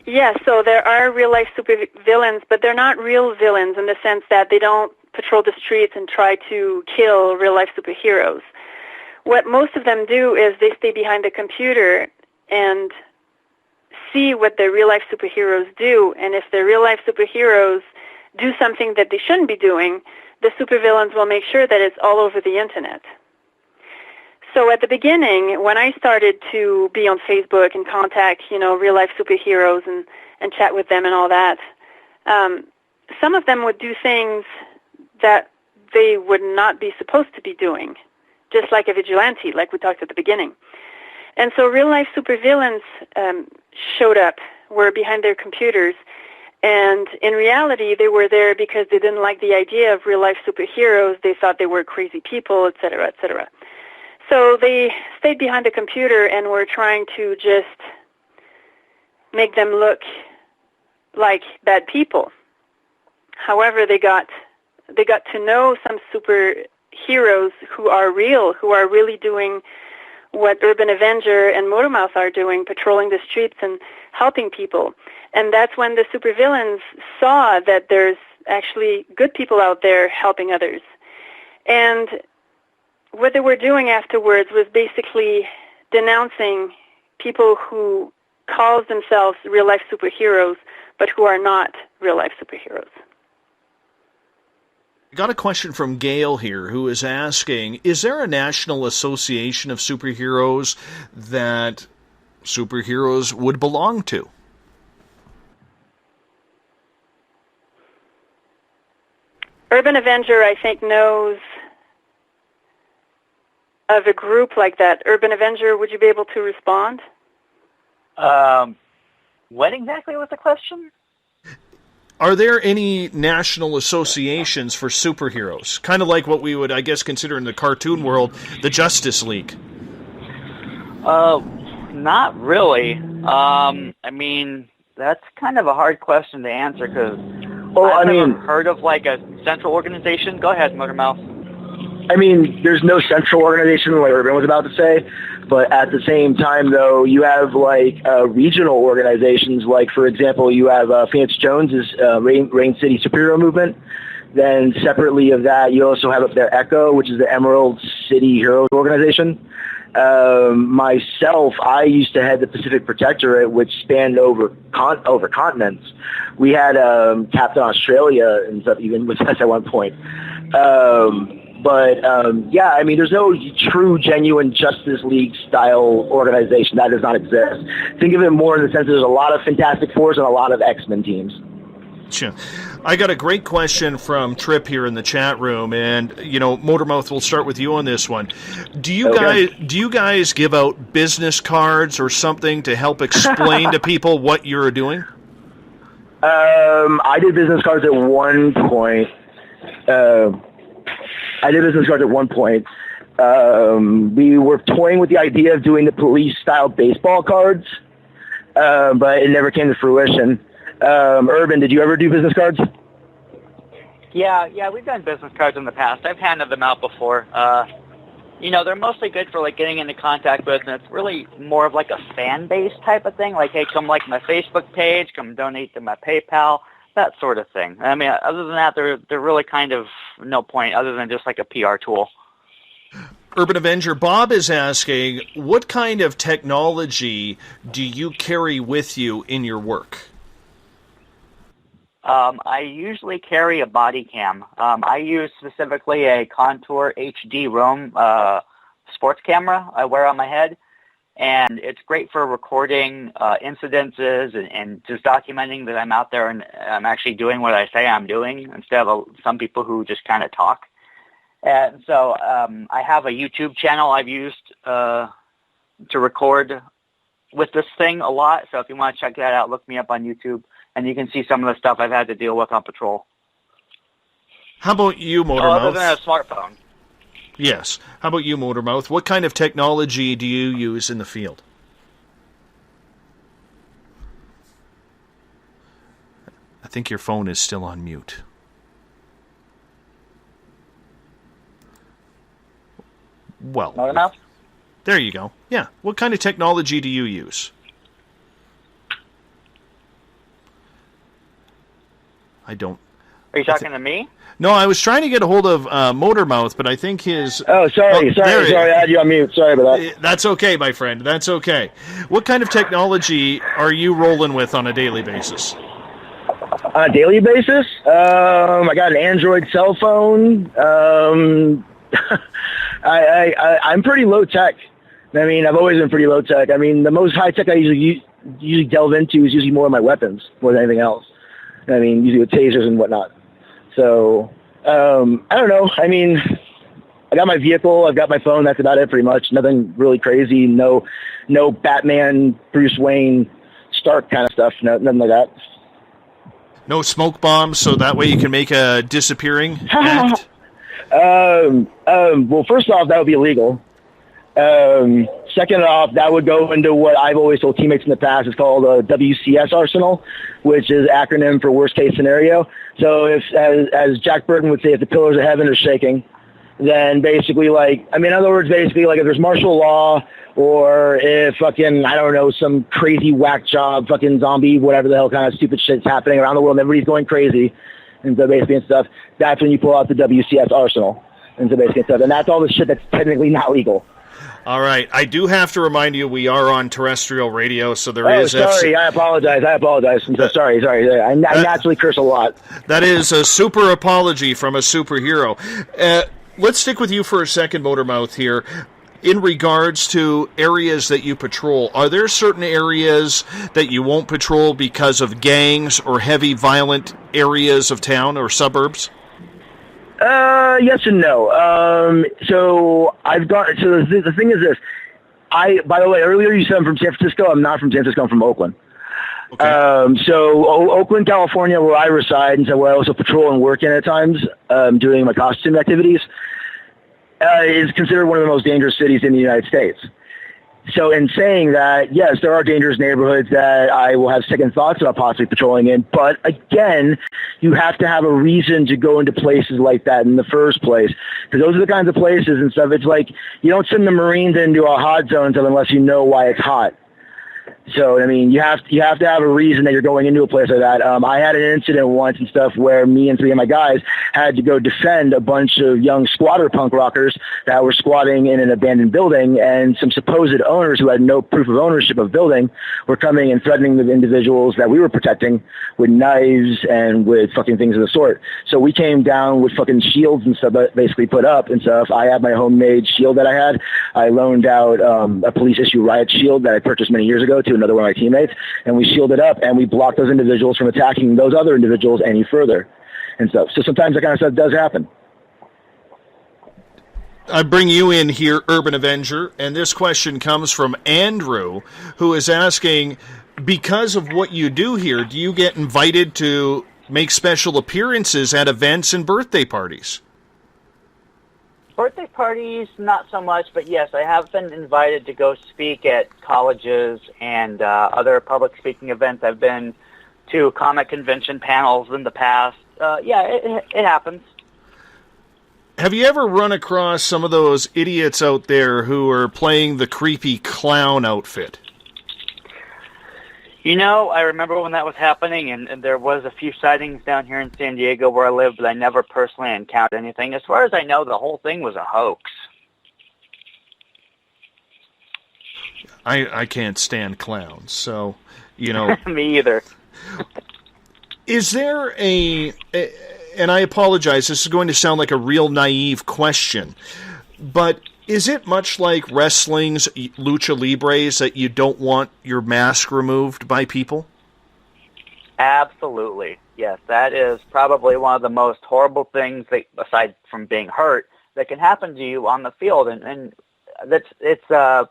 Yes, so there are real-life supervillains, but they're not real villains in the sense that they don't patrol the streets and try to kill real-life superheroes. What most of them do is they stay behind the computer and see what the real-life superheroes do, and if the real-life superheroes do something that they shouldn't be doing, the supervillains will make sure that it's all over the Internet. So at the beginning, when I started to be on Facebook and contact, you know, real-life superheroes and chat with them and all that, some of them would do things that they would not be supposed to be doing, just like a vigilante, like we talked at the beginning. And so real-life supervillains showed up, were behind their computers, and in reality, they were there because they didn't like the idea of real-life superheroes. They thought they were crazy people, et cetera, et cetera. So they stayed behind the computer and were trying to just make them look like bad people. However, they got to know some superheroes who are real, who are really doing what Urban Avenger and Motormouth are doing, patrolling the streets and helping people. And that's when the supervillains saw that there's actually good people out there helping others. And what they were doing afterwards was basically denouncing people who call themselves real-life superheroes, but who are not real-life superheroes. Got a question from Gail here, who is asking, is there a national association of superheroes that superheroes would belong to? Urban Avenger, I think, knows of a group like that. Urban Avenger, would you be able to respond? What exactly was the question? Are there any national associations for superheroes? Kind of like what we would, I guess, consider in the cartoon world, the Justice League. Not really. I mean, that's kind of a hard question to answer because I've never heard of like a central organization. Go ahead, Motormouth. I mean, there's no central organization like Urban was about to say, but at the same time, though, you have like regional organizations. Like, for example, you have Phoenix Jones's Rain City Superhero Movement. Then separately of that, you also have up there ECHO, which is the Emerald City Heroes Organization. Myself, I used to head the Pacific Protectorate, which spanned over continents. We had Captain Australia and stuff even with us at one point. Yeah, I mean, there's no true, genuine Justice League-style organization. That does not exist. Think of it more in the sense that there's a lot of Fantastic Fours and a lot of X-Men teams. Sure. I got a great question from Trip here in the chat room, and, you know, Motormouth, we'll start with you on this one. Do you guys give out business cards or something to help explain to people what you're doing? I did business cards at one point. We were toying with the idea of doing the police-style baseball cards, but it never came to fruition. Urban, did you ever do business cards? Yeah, we've done business cards in the past. I've handed them out before. You know, they're mostly good for like getting into contact with, and it's really more of like a fan base type of thing. Like, hey, come like my Facebook page, come donate to my PayPal, that sort of thing. I mean, other than that, they're really kind of no point other than just like a PR tool. Urban Avenger, Bob is asking, what kind of technology do you carry with you in your work? I usually carry a body cam. I use specifically a Contour HD Roam sports camera I wear on my head, and it's great for recording incidences and just documenting that I'm out there and I'm actually doing what I say I'm doing instead of some people who just kind of talk. And so I have a YouTube channel I've used to record with this thing a lot. So if you want to check that out, look me up on YouTube, and you can see some of the stuff I've had to deal with on patrol. How about you, Motormouth? Other than a smartphone. Yes. How about you, Motormouth? What kind of technology do you use in the field? I think your phone is still on mute. Well, Motormouth? There you go. Yeah. What kind of technology do you use? I don't. Are you talking to me? No, I was trying to get a hold of Motormouth, but I think his... Oh, sorry, I had you on mute. Sorry about that. That's okay, my friend. That's okay. What kind of technology are you rolling with on a daily basis? On a daily basis? I got an Android cell phone. I'm pretty low tech. I mean, I've always been pretty low tech. I mean, the most high tech I usually delve into is usually more of my weapons more than anything else. I mean, usually with tasers and whatnot. So, I don't know. I mean, I got my vehicle, I've got my phone, that's about it pretty much. Nothing really crazy, no Batman, Bruce Wayne, Stark kind of stuff, nothing like that. No smoke bombs, so that way you can make a disappearing act? Well, first off, that would be illegal. second off, that would go into what I've always told teammates in the past. It's called a WCS arsenal, which is acronym for worst case scenario. So if, as Jack Burton would say, if the pillars of heaven are shaking, then basically, like, I mean, in other words, basically, like, if there's martial law, or if fucking, I don't know, some crazy whack job, fucking zombie, whatever the hell kind of stupid shit's happening around the world, and everybody's going crazy, and so basically and stuff, that's when you pull out the WCS arsenal, and so basically and stuff, and that's all the shit that's technically not legal. All right, I do have to remind you we are on terrestrial radio, so there is. Sorry, I apologize. I'm so sorry. I naturally curse a lot. That is a super apology from a superhero. Let's stick with you for a second, Motormouth, here. In regards to areas that you patrol, are there certain areas that you won't patrol because of gangs or heavy violent areas of town or suburbs? Yes and no. So the thing is this. By the way, earlier you said I'm from San Francisco. I'm not from San Francisco. I'm from Oakland. Okay. So Oakland, California, where I reside, and so where I also patrol and work in at times, doing my costume activities, is considered one of the most dangerous cities in the United States. So in saying that, yes, there are dangerous neighborhoods that I will have second thoughts about possibly patrolling in, but again, you have to have a reason to go into places like that in the first place, because those are the kinds of places and stuff. It's like you don't send the Marines into a hot zone unless you know why it's hot. So, I mean, you have to have a reason that you're going into a place like that. I had an incident once and stuff where me and three of my guys had to go defend a bunch of young squatter punk rockers that were squatting in an abandoned building, and some supposed owners who had no proof of ownership of building were coming and threatening the individuals that we were protecting with knives and with fucking things of the sort. So we came down with fucking shields and stuff basically put up and stuff. I had my homemade shield that I had. I loaned out a police issue riot shield that I purchased many years ago to another one of my teammates, and we shielded up and we blocked those individuals from attacking those other individuals any further and stuff. So sometimes that kind of stuff does happen. I bring you in here, Urban Avenger, and this question comes from Andrew, who is asking, because of what you do here, do you get invited to make special appearances at events and birthday parties? Birthday parties, not so much, but yes, I have been invited to go speak at colleges and other public speaking events. I've been to comic convention panels in the past. It happens. Have you ever run across some of those idiots out there who are playing the creepy clown outfit? You know, I remember when that was happening, and there was a few sightings down here in San Diego where I live, but I never personally encountered anything. As far as I know, the whole thing was a hoax. I can't stand clowns, so, you know. Me either. Is there and I apologize, this is going to sound like a real naive question, but is it much like wrestling's lucha libres that you don't want your mask removed by people? Absolutely. Yes, that is probably one of the most horrible things, that, aside from being hurt, that can happen to you on the field. And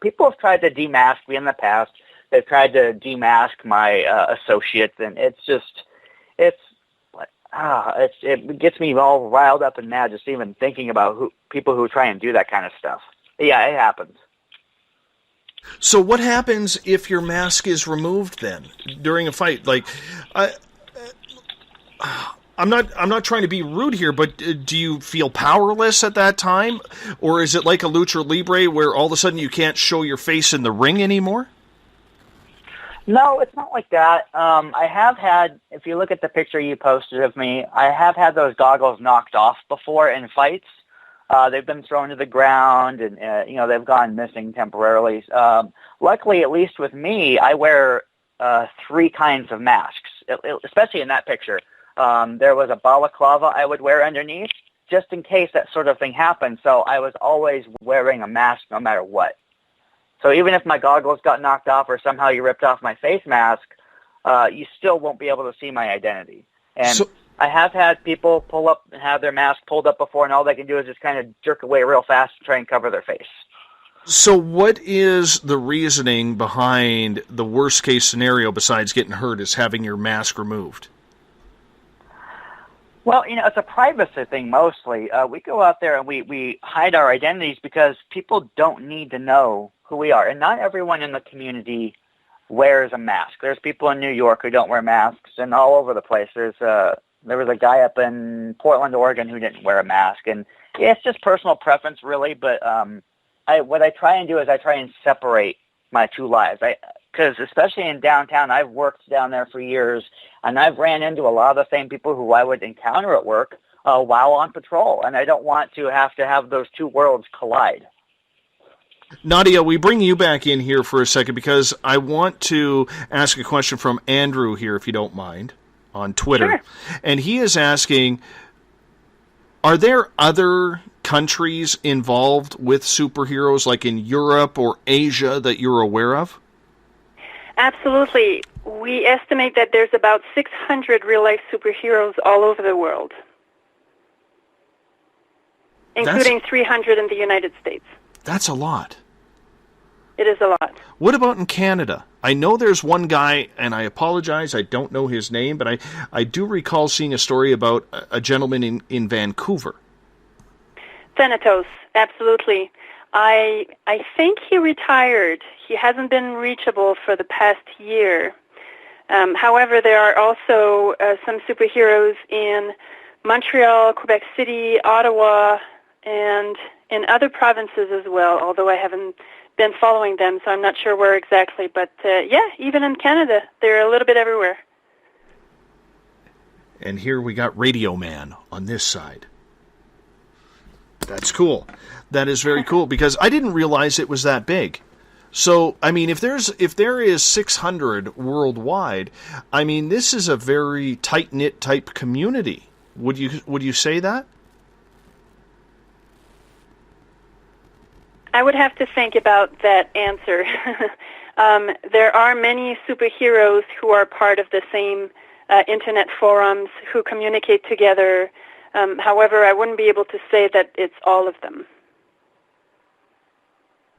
people have tried to demask me in the past. They've tried to demask my associates, and it gets me all riled up and mad just even thinking about people who try and do that kind of stuff. Yeah, it happens. So what happens if your mask is removed then during a fight? Like, I'm not trying to be rude here, but do you feel powerless at that time, or is it like a lucha libre where all of a sudden you can't show your face in the ring anymore? No, it's not like that. I have had, if you look at the picture you posted of me, I have had those goggles knocked off before in fights. They've been thrown to the ground, and they've gone missing temporarily. Luckily, at least with me, I wear 3 kinds of masks, especially in that picture. There was a balaclava I would wear underneath, just in case that sort of thing happened. So I was always wearing a mask no matter what. So even if my goggles got knocked off or somehow you ripped off my face mask, you still won't be able to see my identity. And I have had people pull up and have their mask pulled up before, and all they can do is just kind of jerk away real fast and try and cover their face. So what is the reasoning behind the worst-case scenario besides getting hurt is having your mask removed? Well, it's a privacy thing mostly. We go out there and we hide our identities because people don't need to know who we are. And not everyone in the community wears a mask. There's people in New York who don't wear masks, and all over the place. There was a guy up in Portland, Oregon, who didn't wear a mask. And yeah, it's just personal preference, really. But what I try and do is I try and separate my two lives. Because especially in downtown, I've worked down there for years, and I've ran into a lot of the same people who I would encounter at work while on patrol. And I don't want to have those two worlds collide. Nadia, we bring you back in here for a second because I want to ask a question from Andrew here, if you don't mind, on Twitter. Sure. And he is asking, are there other countries involved with superheroes, like in Europe or Asia, that you're aware of? Absolutely. We estimate that there's about 600 real-life superheroes all over the world, including 300 in the United States. That's a lot. It is a lot. What about in Canada? I know there's one guy, and I apologize, I don't know his name, but I do recall seeing a story about a gentleman in Vancouver. Thanatos, absolutely. I think he retired. He hasn't been reachable for the past year. However, there are also some superheroes in Montreal, Quebec City, Ottawa, and in other provinces as well, although I haven't been following them, so I'm not sure where exactly. But yeah, even in Canada, they're a little bit everywhere. And here we got Radio Man on this side. That's cool. That is very cool, because I didn't realize it was that big. So, I mean, if there is 600 worldwide, I mean, this is a very tight-knit type community. Would you say that? I would have to think about that answer. There are many superheroes who are part of the same internet forums, who communicate together. However, I wouldn't be able to say that it's all of them.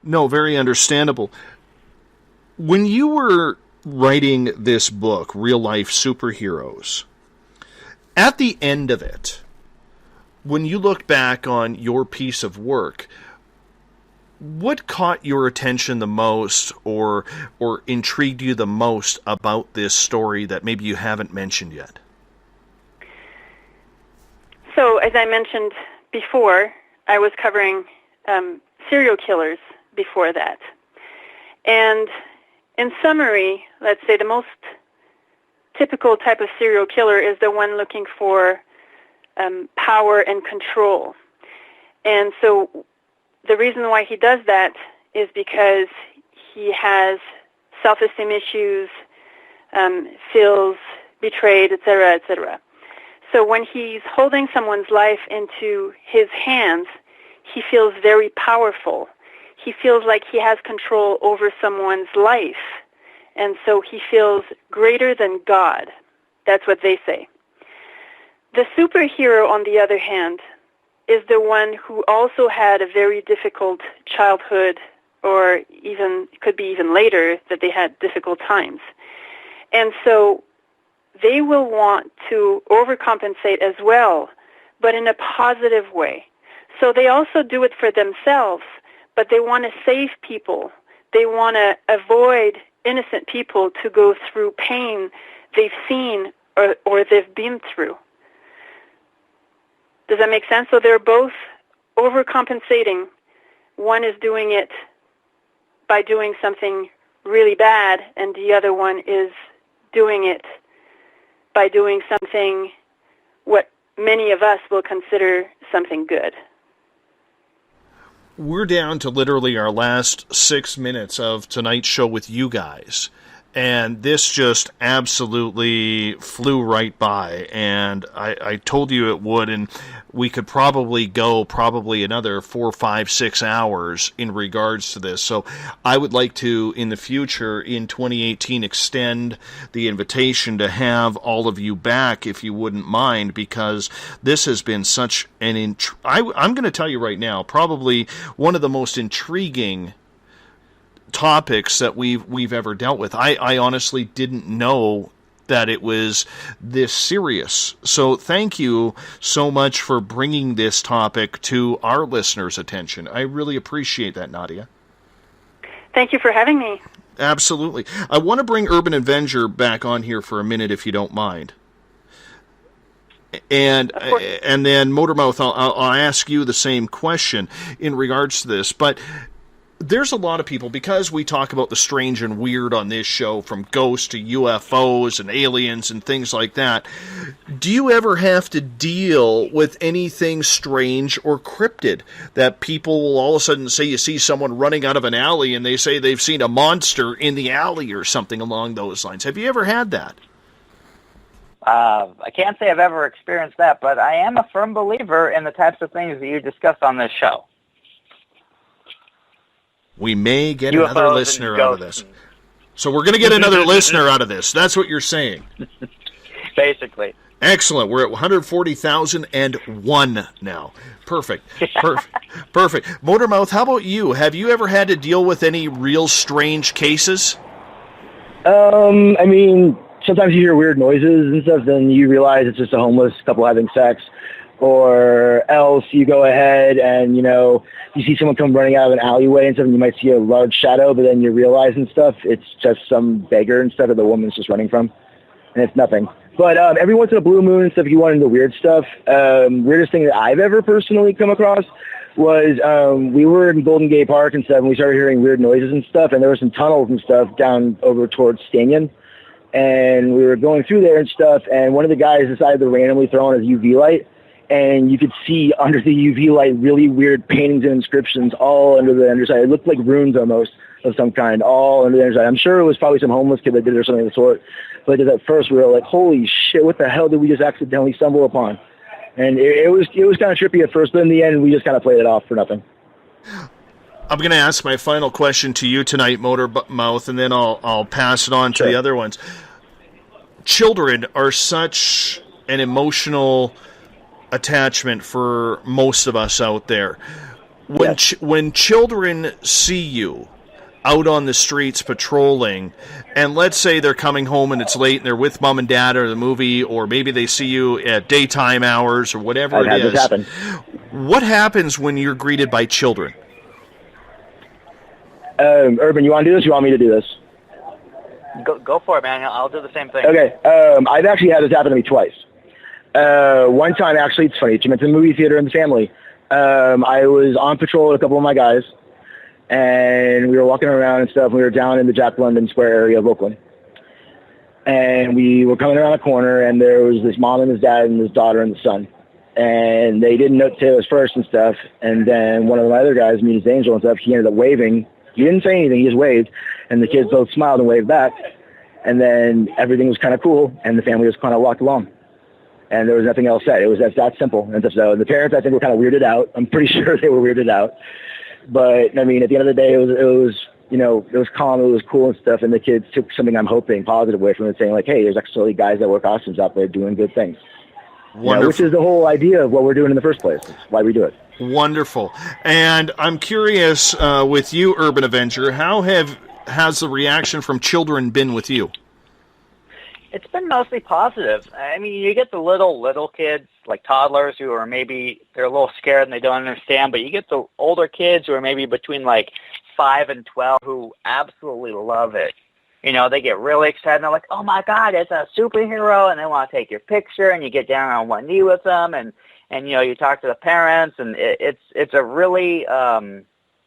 No, very understandable. When you were writing this book, Real Life Superheroes, at the end of it, when you look back on your piece of work, what caught your attention the most or intrigued you the most about this story that maybe you haven't mentioned yet? So, as I mentioned before, I was covering serial killers before that. And in summary, let's say the most typical type of serial killer is the one looking for power and control. And so the reason why he does that is because he has self-esteem issues, feels betrayed, etc., etc. So when he's holding someone's life into his hands, he feels very powerful. He feels like he has control over someone's life. And so he feels greater than God. That's what they say. The superhero, on the other hand, is the one who also had a very difficult childhood, or even could be even later that they had difficult times. And so they will want to overcompensate as well, but in a positive way. So they also do it for themselves, but they want to save people. They want to avoid innocent people to go through pain they've seen or they've been through. Does that make sense? So they're both overcompensating. One is doing it by doing something really bad, and the other one is doing it by doing something what many of us will consider something good. We're down to literally our last 6 minutes of tonight's show with you guys. And this just absolutely flew right by. And I told you it would, and we could probably go another 4, 5, 6 hours in regards to this. So I would like to, in the future, in 2018, extend the invitation to have all of you back, if you wouldn't mind, because this has been such an... I'm going to tell you right now, probably one of the most intriguing topics that we've ever dealt with. I honestly didn't know that it was this serious. So thank you so much for bringing this topic to our listeners' attention. I really appreciate that, Nadia. Thank you for having me. Absolutely. I want to bring Urban Avenger back on here for a minute, if you don't mind. And then Motormouth, I'll ask you the same question in regards to this, but there's a lot of people, because we talk about the strange and weird on this show, from ghosts to UFOs and aliens and things like that. Do you ever have to deal with anything strange or cryptid that people will all of a sudden say you see someone running out of an alley and they say they've seen a monster in the alley or something along those lines? Have you ever had that? I can't say I've ever experienced that, but I am a firm believer in the types of things that you discuss on this show. We may get another listener out of this. So we're going to get another listener out of this. That's what you're saying. Basically. Excellent. We're at 140,001 now. Perfect. Perfect. Motormouth, how about you? Have you ever had to deal with any real strange cases? I mean, sometimes you hear weird noises and stuff, then you realize it's just a homeless couple having sex. Or else you go ahead and, you know, you see someone come running out of an alleyway and stuff, and you might see a large shadow, but then you realize and stuff, it's just some beggar and stuff that the woman's just running from, and it's nothing. But every once in a blue moon and stuff, you want into weird stuff. Weirdest thing that I've ever personally come across was we were in Golden Gate Park and stuff, and we started hearing weird noises and stuff, and there were some tunnels and stuff down over towards Stanion. And we were going through there and stuff, and one of the guys decided to randomly throw on his UV light, and you could see under the UV light really weird paintings and inscriptions all under the underside. It looked like runes almost of some kind, all under the underside. I'm sure it was probably some homeless kid that did it or something of the sort. But at first we were like, holy shit, what the hell did we just accidentally stumble upon? And it was kind of trippy at first, but in the end we just kind of played it off for nothing. I'm going to ask my final question to you tonight, Motormouth, and then I'll pass it on to the other ones. Children are such an emotional attachment for most of us out there. When children see you out on the streets patrolling, and let's say they're coming home and it's late and they're with mom and dad or the movie, or maybe they see you at daytime hours or whatever it is, what happens when you're greeted by children? Urban, you want to do this or you want me to do this? Go for it, man. I'll do the same thing. Okay. I've actually had this happen to me twice. One time, actually, it's funny. It's a movie theater in the family. I was on patrol with a couple of my guys, and we were walking around and stuff. We were down in the Jack London Square area of Oakland. And we were coming around a corner, and there was this mom and his dad and his daughter and the son. And they didn't know to us first and stuff. And then one of my other guys, me and his angel and stuff, he ended up waving. He didn't say anything. He just waved. And the kids both smiled and waved back. And then everything was kind of cool, and the family just kind of walked along. And there was nothing else said. It was that simple. And so the parents, I think, were kind of weirded out. I'm pretty sure they were weirded out. But, I mean, at the end of the day, it was you know, it was calm, it was cool and stuff. And the kids took something I'm hoping positive away from it, saying, like, hey, there's actually guys that wear costumes out there doing good things. Wonderful. You know, which is the whole idea of what we're doing in the first place. It's why we do it. Wonderful. And I'm curious, with you, Urban Avenger, how has the reaction from children been with you? It's been mostly positive. I mean, you get the little kids, like toddlers, who are maybe, they're a little scared and they don't understand, but you get the older kids who are maybe between like 5 and 12 who absolutely love it. You know, they get really excited and they're like, oh my God, it's a superhero, and they want to take your picture, and you get down on one knee with them, and you know, you talk to the parents, and it's a really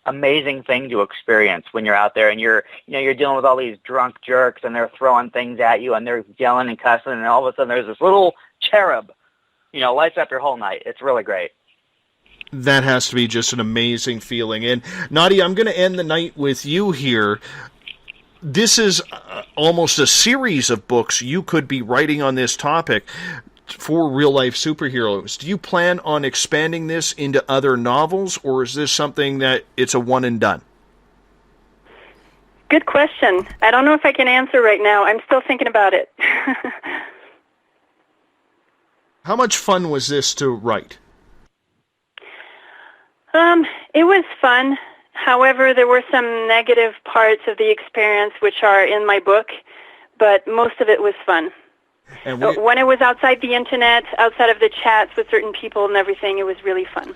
amazing thing to experience when you're out there and you're dealing with all these drunk jerks and they're throwing things at you and they're yelling and cussing, and all of a sudden there's this little cherub, you know, lights up your whole night. It's really great. That has to be just an amazing feeling. And Nadia, I'm going to end the night with you here. This is almost a series of books you could be writing on this topic for real-life superheroes. Do you plan on expanding this into other novels, or is this something that it's a one and done? Good question. I don't know if I can answer right now. I'm still thinking about it. How much fun was this to write? It was fun. However, there were some negative parts of the experience which are in my book, but most of it was fun. And when it was outside the internet, outside of the chats with certain people and everything, it was really fun.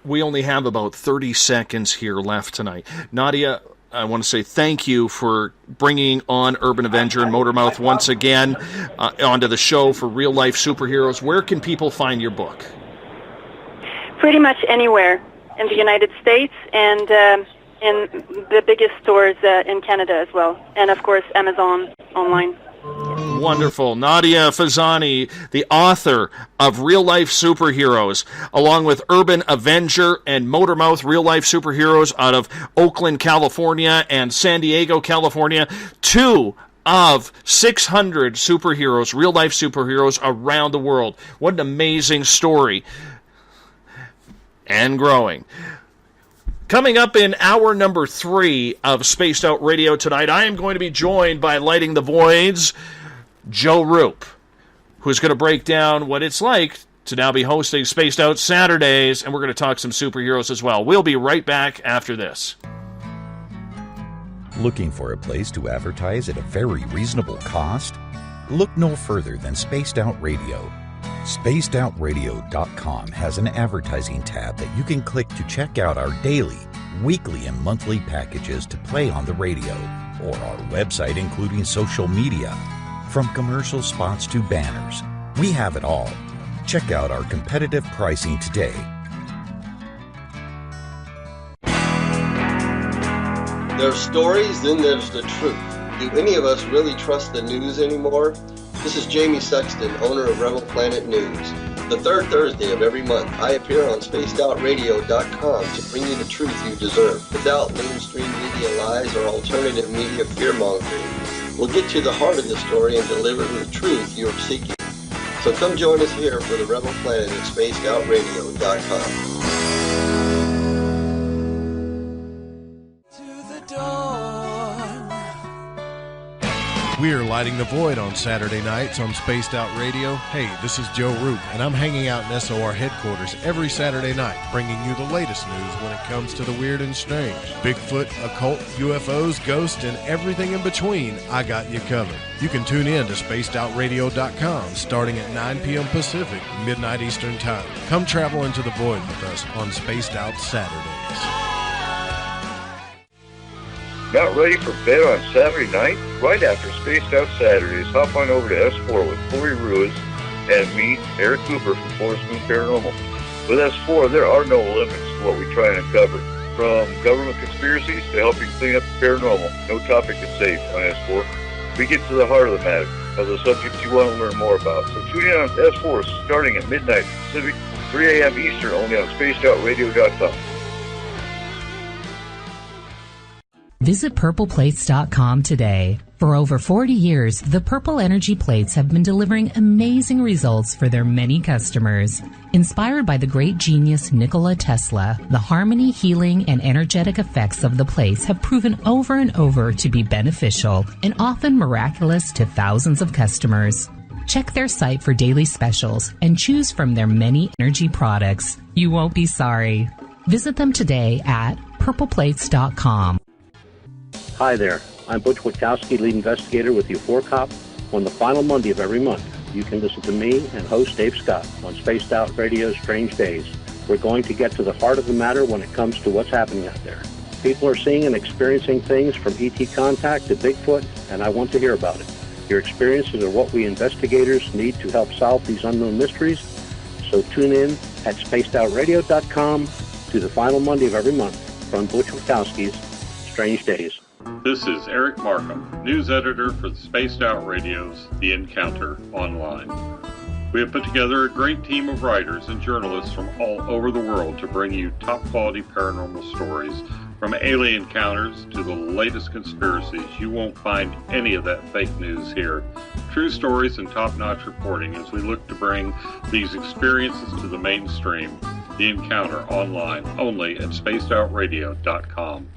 We only have about 30 seconds here left tonight. Nadia, I want to say thank you for bringing on Urban Avenger and Motormouth once again onto the show for Real Life Superheroes. Where can people find your book? Pretty much anywhere in the United States and in the biggest stores in Canada as well. And, of course, Amazon online. Wonderful. Nadia Fezzani, the author of Real Life Superheroes, along with Urban Avenger and Motormouth, Real Life Superheroes out of Oakland, California and San Diego, California. 2 of 600 superheroes, real life superheroes around the world. What an amazing story. And growing. Coming up in hour number 3 of Spaced Out Radio tonight, I am going to be joined by Lighting the Voids, Joe Roop, who's going to break down what it's like to now be hosting Spaced Out Saturdays, and we're going to talk some superheroes as well. We'll be right back after this. Looking for a place to advertise at a very reasonable cost? Look no further than Spaced Out Radio. Spacedoutradionov.com has an advertising tab that you can click to check out our daily, weekly, and monthly packages to play on the radio, or our website including social media. From commercial spots to banners, we have it all. Check out our competitive pricing today. There's stories, then there's the truth. Do any of us really trust the news anymore? This is Jamie Sexton, owner of Rebel Planet News. The third Thursday of every month, I appear on Spacedoutradionov.com to bring you the truth you deserve, without mainstream media lies or alternative media fear-mongering. We'll get to the heart of the story and deliver the truth you are seeking. So come join us here for the Rebel Planet at Spacedoutradionov.com. We are lighting the void on Saturday nights on Spaced Out Radio. Hey, this is Joe Roop, and I'm hanging out in SOR headquarters every Saturday night, bringing you the latest news when it comes to the weird and strange. Bigfoot, occult, UFOs, ghosts, and everything in between, I got you covered. You can tune in to SpacedOutRadio.com starting at 9 p.m. Pacific, midnight Eastern Time. Come travel into the void with us on Spaced Out Saturdays. Not ready for bed on Saturday night? Right after Spaced Out Saturdays, hop on over to S4 with Corey Ruiz and me, Eric Cooper from Forest Moon Paranormal. With S4, there are no limits to what we try and uncover. From government conspiracies to helping clean up the paranormal, no topic is safe on S4. We get to the heart of the matter, of the subjects you want to learn more about. So tune in on S4 starting at midnight Pacific, 3 a.m. Eastern, only on SpacedOutRadio.com. Visit purpleplates.com today. For over 40 years, the Purple Energy Plates have been delivering amazing results for their many customers. Inspired by the great genius Nikola Tesla, the harmony, healing, and energetic effects of the plates have proven over and over to be beneficial and often miraculous to thousands of customers. Check their site for daily specials and choose from their many energy products. You won't be sorry. Visit them today at purpleplates.com. Hi there, I'm Butch Witkowski, lead investigator with UFO Cop. On the final Monday of every month, you can listen to me and host Dave Scott on Spaced Out Radio's Strange Days. We're going to get to the heart of the matter when it comes to what's happening out there. People are seeing and experiencing things from ET contact to Bigfoot, and I want to hear about it. Your experiences are what we investigators need to help solve these unknown mysteries. So tune in at spacedoutradio.com to the final Monday of every month from Butch Witkowski's Strange Days. This is Eric Markham, news editor for the Spaced Out Radio's The Encounter Online. We have put together a great team of writers and journalists from all over the world to bring you top-quality paranormal stories, from alien encounters to the latest conspiracies. You won't find any of that fake news here. True stories and top-notch reporting as we look to bring these experiences to the mainstream. The Encounter Online, only at spacedoutradio.com.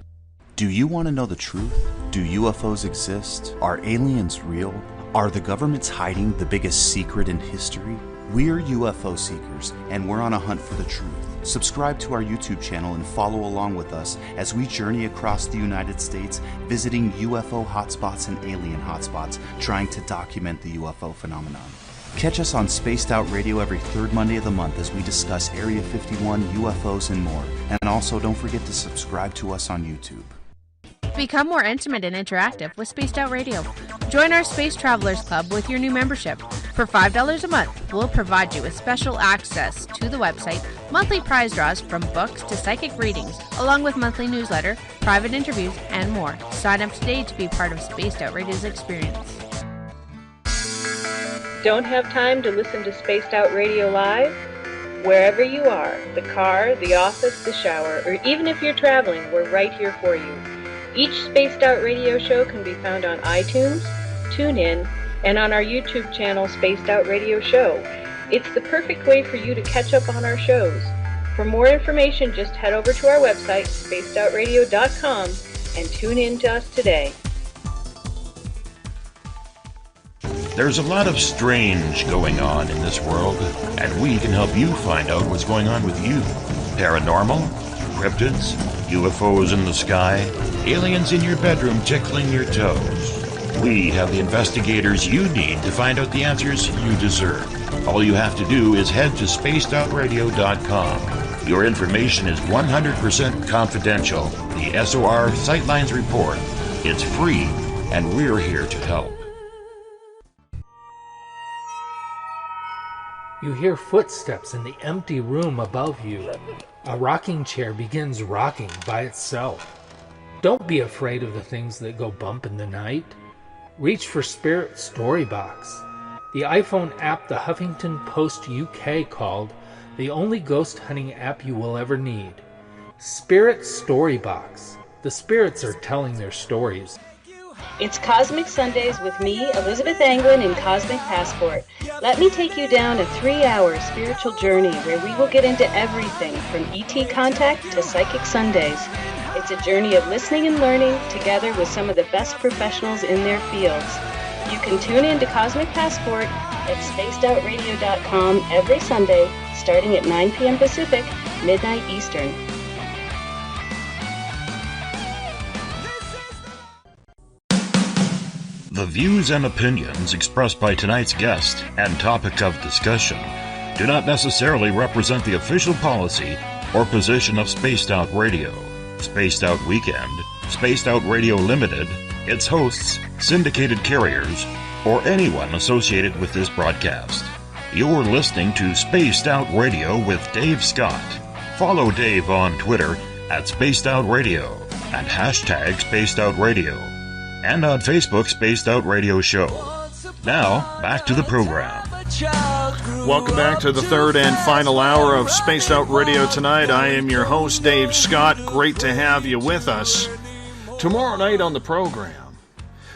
Do you want to know the truth? Do UFOs exist? Are aliens real? Are the governments hiding the biggest secret in history? We're UFO seekers, and we're on a hunt for the truth. Subscribe to our YouTube channel and follow along with us as we journey across the United States, visiting UFO hotspots and alien hotspots, trying to document the UFO phenomenon. Catch us on Spaced Out Radio every third Monday of the month as we discuss Area 51, UFOs, and more. And also, don't forget to subscribe to us on YouTube. Become more intimate and interactive with Spaced Out Radio. Join our Space Travelers Club with your new membership. For $5 a month, we'll provide you with special access to the website, monthly prize draws from books to psychic readings, along with monthly newsletter, private interviews, and more. Sign up today to be part of Spaced Out Radio's experience. Don't have time to listen to Spaced Out Radio live? Wherever you are, the car, the office, the shower, or even if you're traveling, we're right here for you. Each Spaced Out Radio show can be found on iTunes, TuneIn, and on our YouTube channel, Spaced Out Radio Show. It's the perfect way for you to catch up on our shows. For more information, just head over to our website, spacedoutradio.com, and tune in to us today. There's a lot of strange going on in this world, and we can help you find out what's going on with you. Paranormal, cryptids, UFOs in the sky, aliens in your bedroom tickling your toes. We have the investigators you need to find out the answers you deserve. All you have to do is head to spacedoutradio.com. Your information is 100% confidential. The SOR Sightlines Report. It's free, and we're here to help. You hear footsteps in the empty room above you. A rocking chair begins rocking by itself. Don't be afraid of the things that go bump in the night. Reach for Spirit Storybox, the iPhone app the Huffington Post UK called the only ghost hunting app you will ever need. Spirit Storybox. The spirits are telling their stories. It's Cosmic Sundays with me, Elizabeth Anglin, in Cosmic Passport. Let me take you down a 3-hour spiritual journey where we will get into everything from ET contact to Psychic Sundays. It's a journey of listening and learning together with some of the best professionals in their fields. You can tune in to Cosmic Passport at spacedoutradio.com every Sunday, starting at 9 p.m. Pacific, midnight Eastern. The views and opinions expressed by tonight's guest and topic of discussion do not necessarily represent the official policy or position of Spaced Out Radio, Spaced Out Weekend, Spaced Out Radio Limited, its hosts, syndicated carriers, or anyone associated with this broadcast. You're listening to Spaced Out Radio with Dave Scott. Follow Dave on Twitter at Spaced Out Radio and hashtag Spaced Out Radio. And on Facebook, Spaced Out Radio Show. Now, back to the program. Welcome back to the third and final hour of Spaced Out Radio tonight. I am your host, Dave Scott. Great to have you with us. Tomorrow night on the program,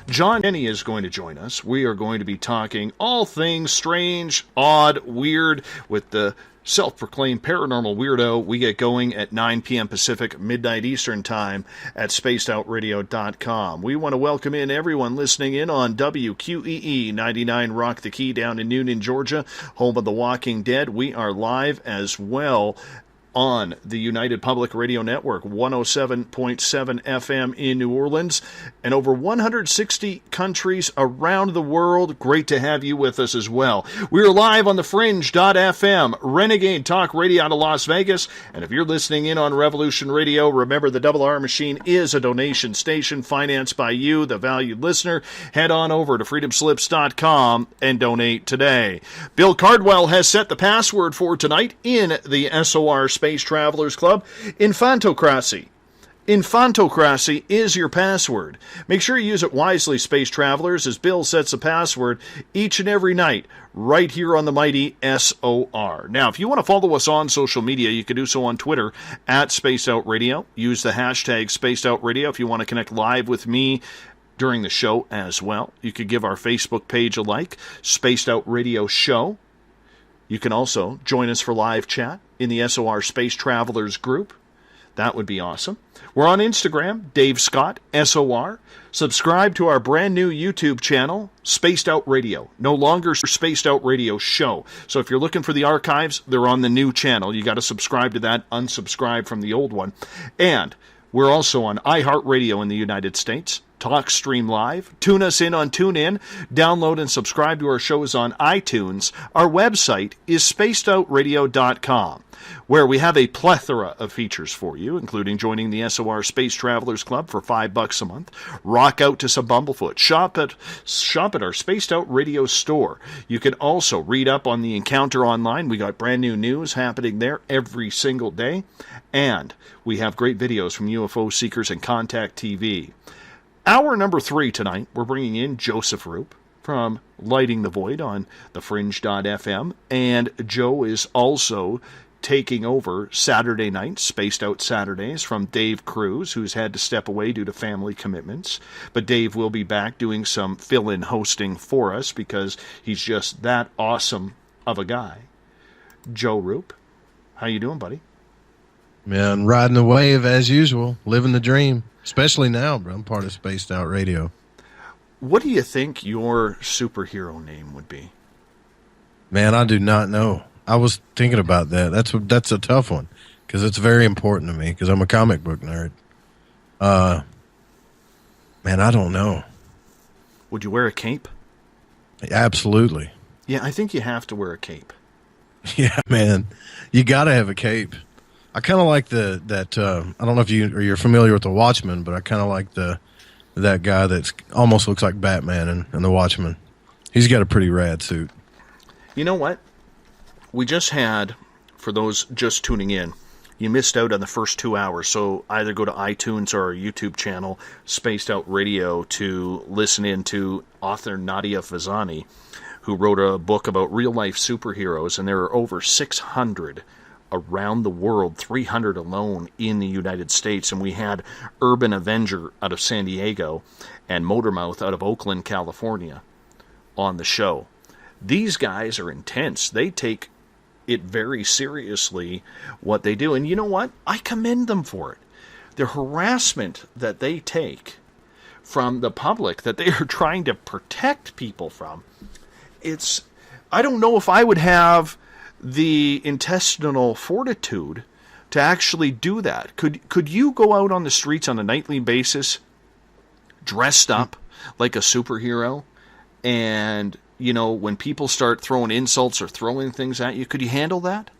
John Denny is going to join us. We are going to be talking all things strange, odd, weird with the self-proclaimed paranormal weirdo. We get going at 9 p.m. Pacific, midnight Eastern time at spacedoutradio.com. We want to welcome in everyone listening in on WQEE 99 Rock the Key down in Noonan, Georgia, home of The Walking Dead. We are live as well on the United Public Radio Network, 107.7 FM in New Orleans, and over 160 countries around the world. Great to have you with us as well. We're live on the Fringe.fm, Renegade Talk Radio out of Las Vegas, and if you're listening in on Revolution Radio, remember the Double R Machine is a donation station financed by you, the valued listener. Head on over to freedomslips.com and donate today. Bill Cardwell has set the password for tonight in the SOR Space Travelers Club. Infantocracy. Infantocracy is your password. Make sure you use it wisely, Space Travelers, as Bill sets the password each and every night right here on the mighty SOR. Now, if you want to follow us on social media, you can do so on Twitter at Spaced Out Radio. Use the hashtag Spaced Out Radio if you want to connect live with me during the show as well. You could give our Facebook page a like, Spaced Out Radio Show. You can also join us for live chat in the SOR Space Travelers group. That would be awesome. We're on Instagram, Dave Scott, SOR. Subscribe to our brand new YouTube channel, Spaced Out Radio. No longer Spaced Out Radio Show. So if you're looking for the archives, they're on the new channel. You got to subscribe to that, unsubscribe from the old one. And we're also on iHeartRadio in the United States, TalkStream Live. Tune us in on TuneIn. Download and subscribe to our shows on iTunes. Our website is spacedoutradio.com, where we have a plethora of features for you, including joining the SOR Space Travelers Club for $5 a month, rock out to some Bumblefoot, shop at our Spaced Out Radio store. You can also read up on the Encounter online. We got brand new news happening there every single day, and we have great videos from UFO Seekers and Contact TV. Hour number 3 tonight, we're bringing in Joseph Roop from Lighting the Void on thefringe.fm, and Joe is also taking over Saturday nights, Spaced Out Saturdays, from Dave Cruz, who's had to step away due to family commitments. But Dave will be back doing some fill-in hosting for us because he's just that awesome of a guy. Joe Roop, how you doing, buddy? Man, riding the wave as usual, living the dream, especially now, bro. I'm part of Spaced Out Radio. What do you think your superhero name would be? Man, I do not know. I was thinking about that. That's a tough one because it's very important to me because I'm a comic book nerd. Man, I don't know. Would you wear a cape? Absolutely. Yeah, I think you have to wear a cape. Yeah, man, you got to have a cape. I kind of like I don't know if you're familiar with the Watchmen, but I kind of like that guy that's almost looks like Batman in the Watchmen. He's got a pretty rad suit. You know what? We just had, for those just tuning in, you missed out on the first 2 hours, so either go to iTunes or our YouTube channel, Spaced Out Radio, to listen in to author Nadia Fezzani, who wrote a book about real-life superheroes, and there are over 600 around the world, 300 alone in the United States, and we had Urban Avenger out of San Diego and Motormouth out of Oakland, California on the show. These guys are intense. They take it very seriously, what they do. And you know what? I commend them for it. The harassment that they take from the public that they are trying to protect people from, I don't know if I would have the intestinal fortitude to actually do that. Could you go out on the streets on a nightly basis dressed up like a superhero, and when people start throwing insults or throwing things at you, could you handle that?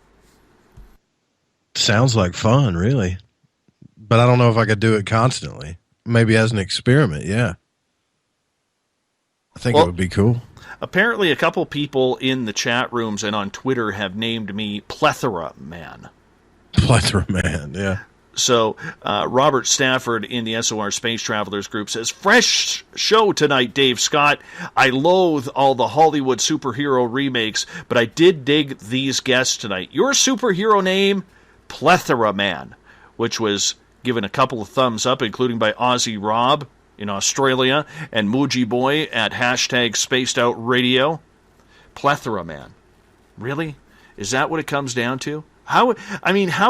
Sounds like fun, really. But I don't know if I could do it constantly. Maybe as an experiment, yeah. I think it would be cool. Apparently a couple people in the chat rooms and on Twitter have named me Plethora Man. Plethora Man, yeah. So Robert Stafford in the SOR Space Travelers group says, fresh show tonight, Dave Scott. I loathe all the Hollywood superhero remakes, but I did dig these guests tonight. Your superhero name, Plethora Man, which was given a couple of thumbs up, including by Aussie Rob in Australia and Muji Boy at hashtag Spaced Out Radio. Plethora Man. Really? Is that what it comes down to? How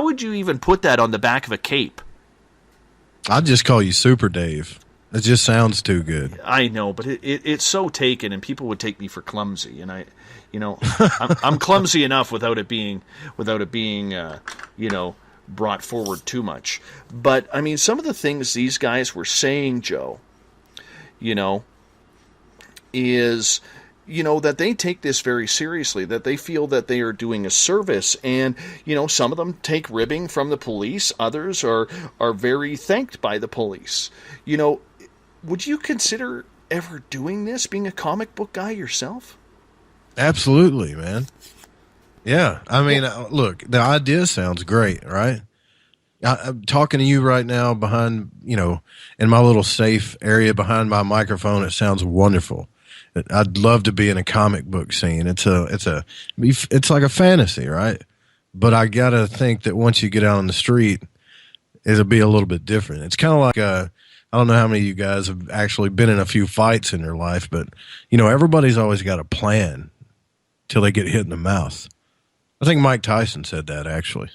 would you even put that on the back of a cape? I'd just call you Super Dave. It just sounds too good. I know, but it's so taken, and people would take me for clumsy, and I'm clumsy enough without it being brought forward too much. But some of the things these guys were saying, Joe, is that they take this very seriously, that they feel that they are doing a service. And, some of them take ribbing from the police. Others are very thanked by the police. Would you consider ever doing this, being a comic book guy yourself? Absolutely, man. Yeah. Look, the idea sounds great, right? I'm talking to you right now behind, in my little safe area behind my microphone. It sounds wonderful. I'd love to be in a comic book scene. It's like a fantasy, right? But I gotta think that once you get out on the street, it'll be a little bit different. It's kind of like I don't know how many of you guys have actually been in a few fights in your life, but everybody's always got a plan till they get hit in the mouth. I think Mike Tyson said that actually.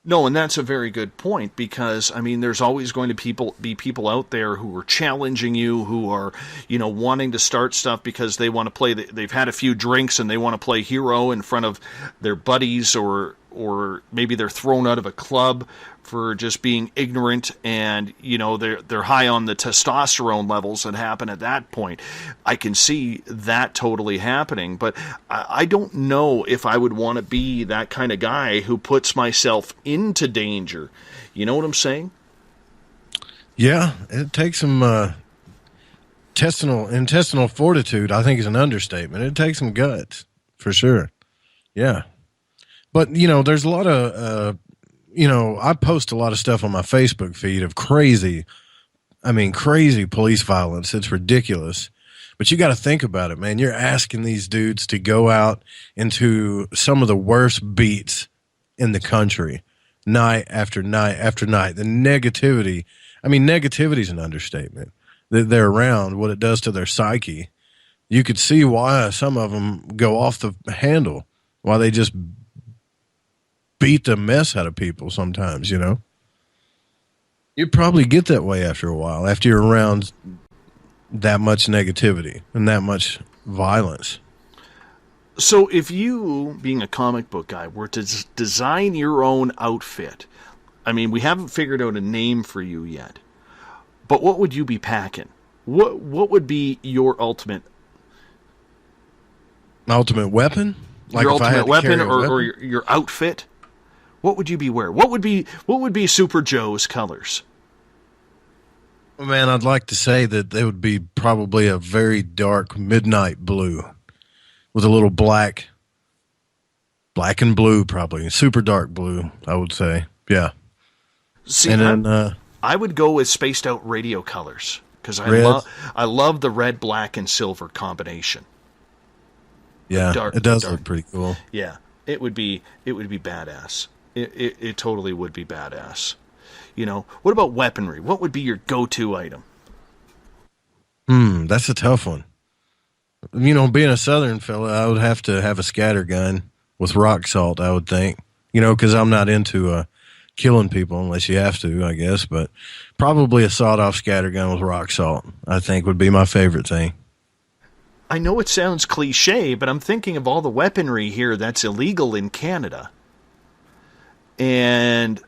No, and that's a very good point, because there's always going to be people out there who are challenging you, who are wanting to start stuff because they want to play. They've had a few drinks and they want to play hero in front of their buddies or or maybe they're thrown out of a club for just being ignorant, and they're high on the testosterone levels that happen at that point. I can see that totally happening, but I don't know if I would want to be that kind of guy who puts myself into danger. You know what I'm saying? Yeah, it takes some intestinal fortitude, I think, is an understatement. It takes some guts, for sure. Yeah. But, there's a lot of, I post a lot of stuff on my Facebook feed of crazy police violence. It's ridiculous. But you got to think about it, man. You're asking these dudes to go out into some of the worst beats in the country, night after night after night. The negativity is an understatement. They're around, what it does to their psyche. You could see why some of them go off the handle, why they just beat the mess out of people sometimes, You'd probably get that way after a while, after you're around that much negativity and that much violence. So if you, being a comic book guy, were to design your own outfit, we haven't figured out a name for you yet, but what would you be packing? What would be your ultimate weapon? Like your if I had ultimate to carry weapon, a or weapon? your outfit? What would you be wearing? What would be Super Joe's colors? Well, man, I'd like to say that they would be probably a very dark midnight blue with a little black and blue, probably super dark blue, I would say. Yeah. See, and then I would go with Spaced Out Radio colors, because I love the red, black, and silver combination. Yeah, it does look pretty cool. Yeah, it would be badass. It totally would be badass. What about weaponry? What would be your go-to item? That's a tough one. Being a Southern fella, I would have to have a scatter gun with rock salt, I would think. Because I'm not into killing people unless you have to, I guess. But probably a sawed-off scatter gun with rock salt, I think, would be my favorite thing. I know it sounds cliche, but I'm thinking of all the weaponry here that's illegal in Canada. And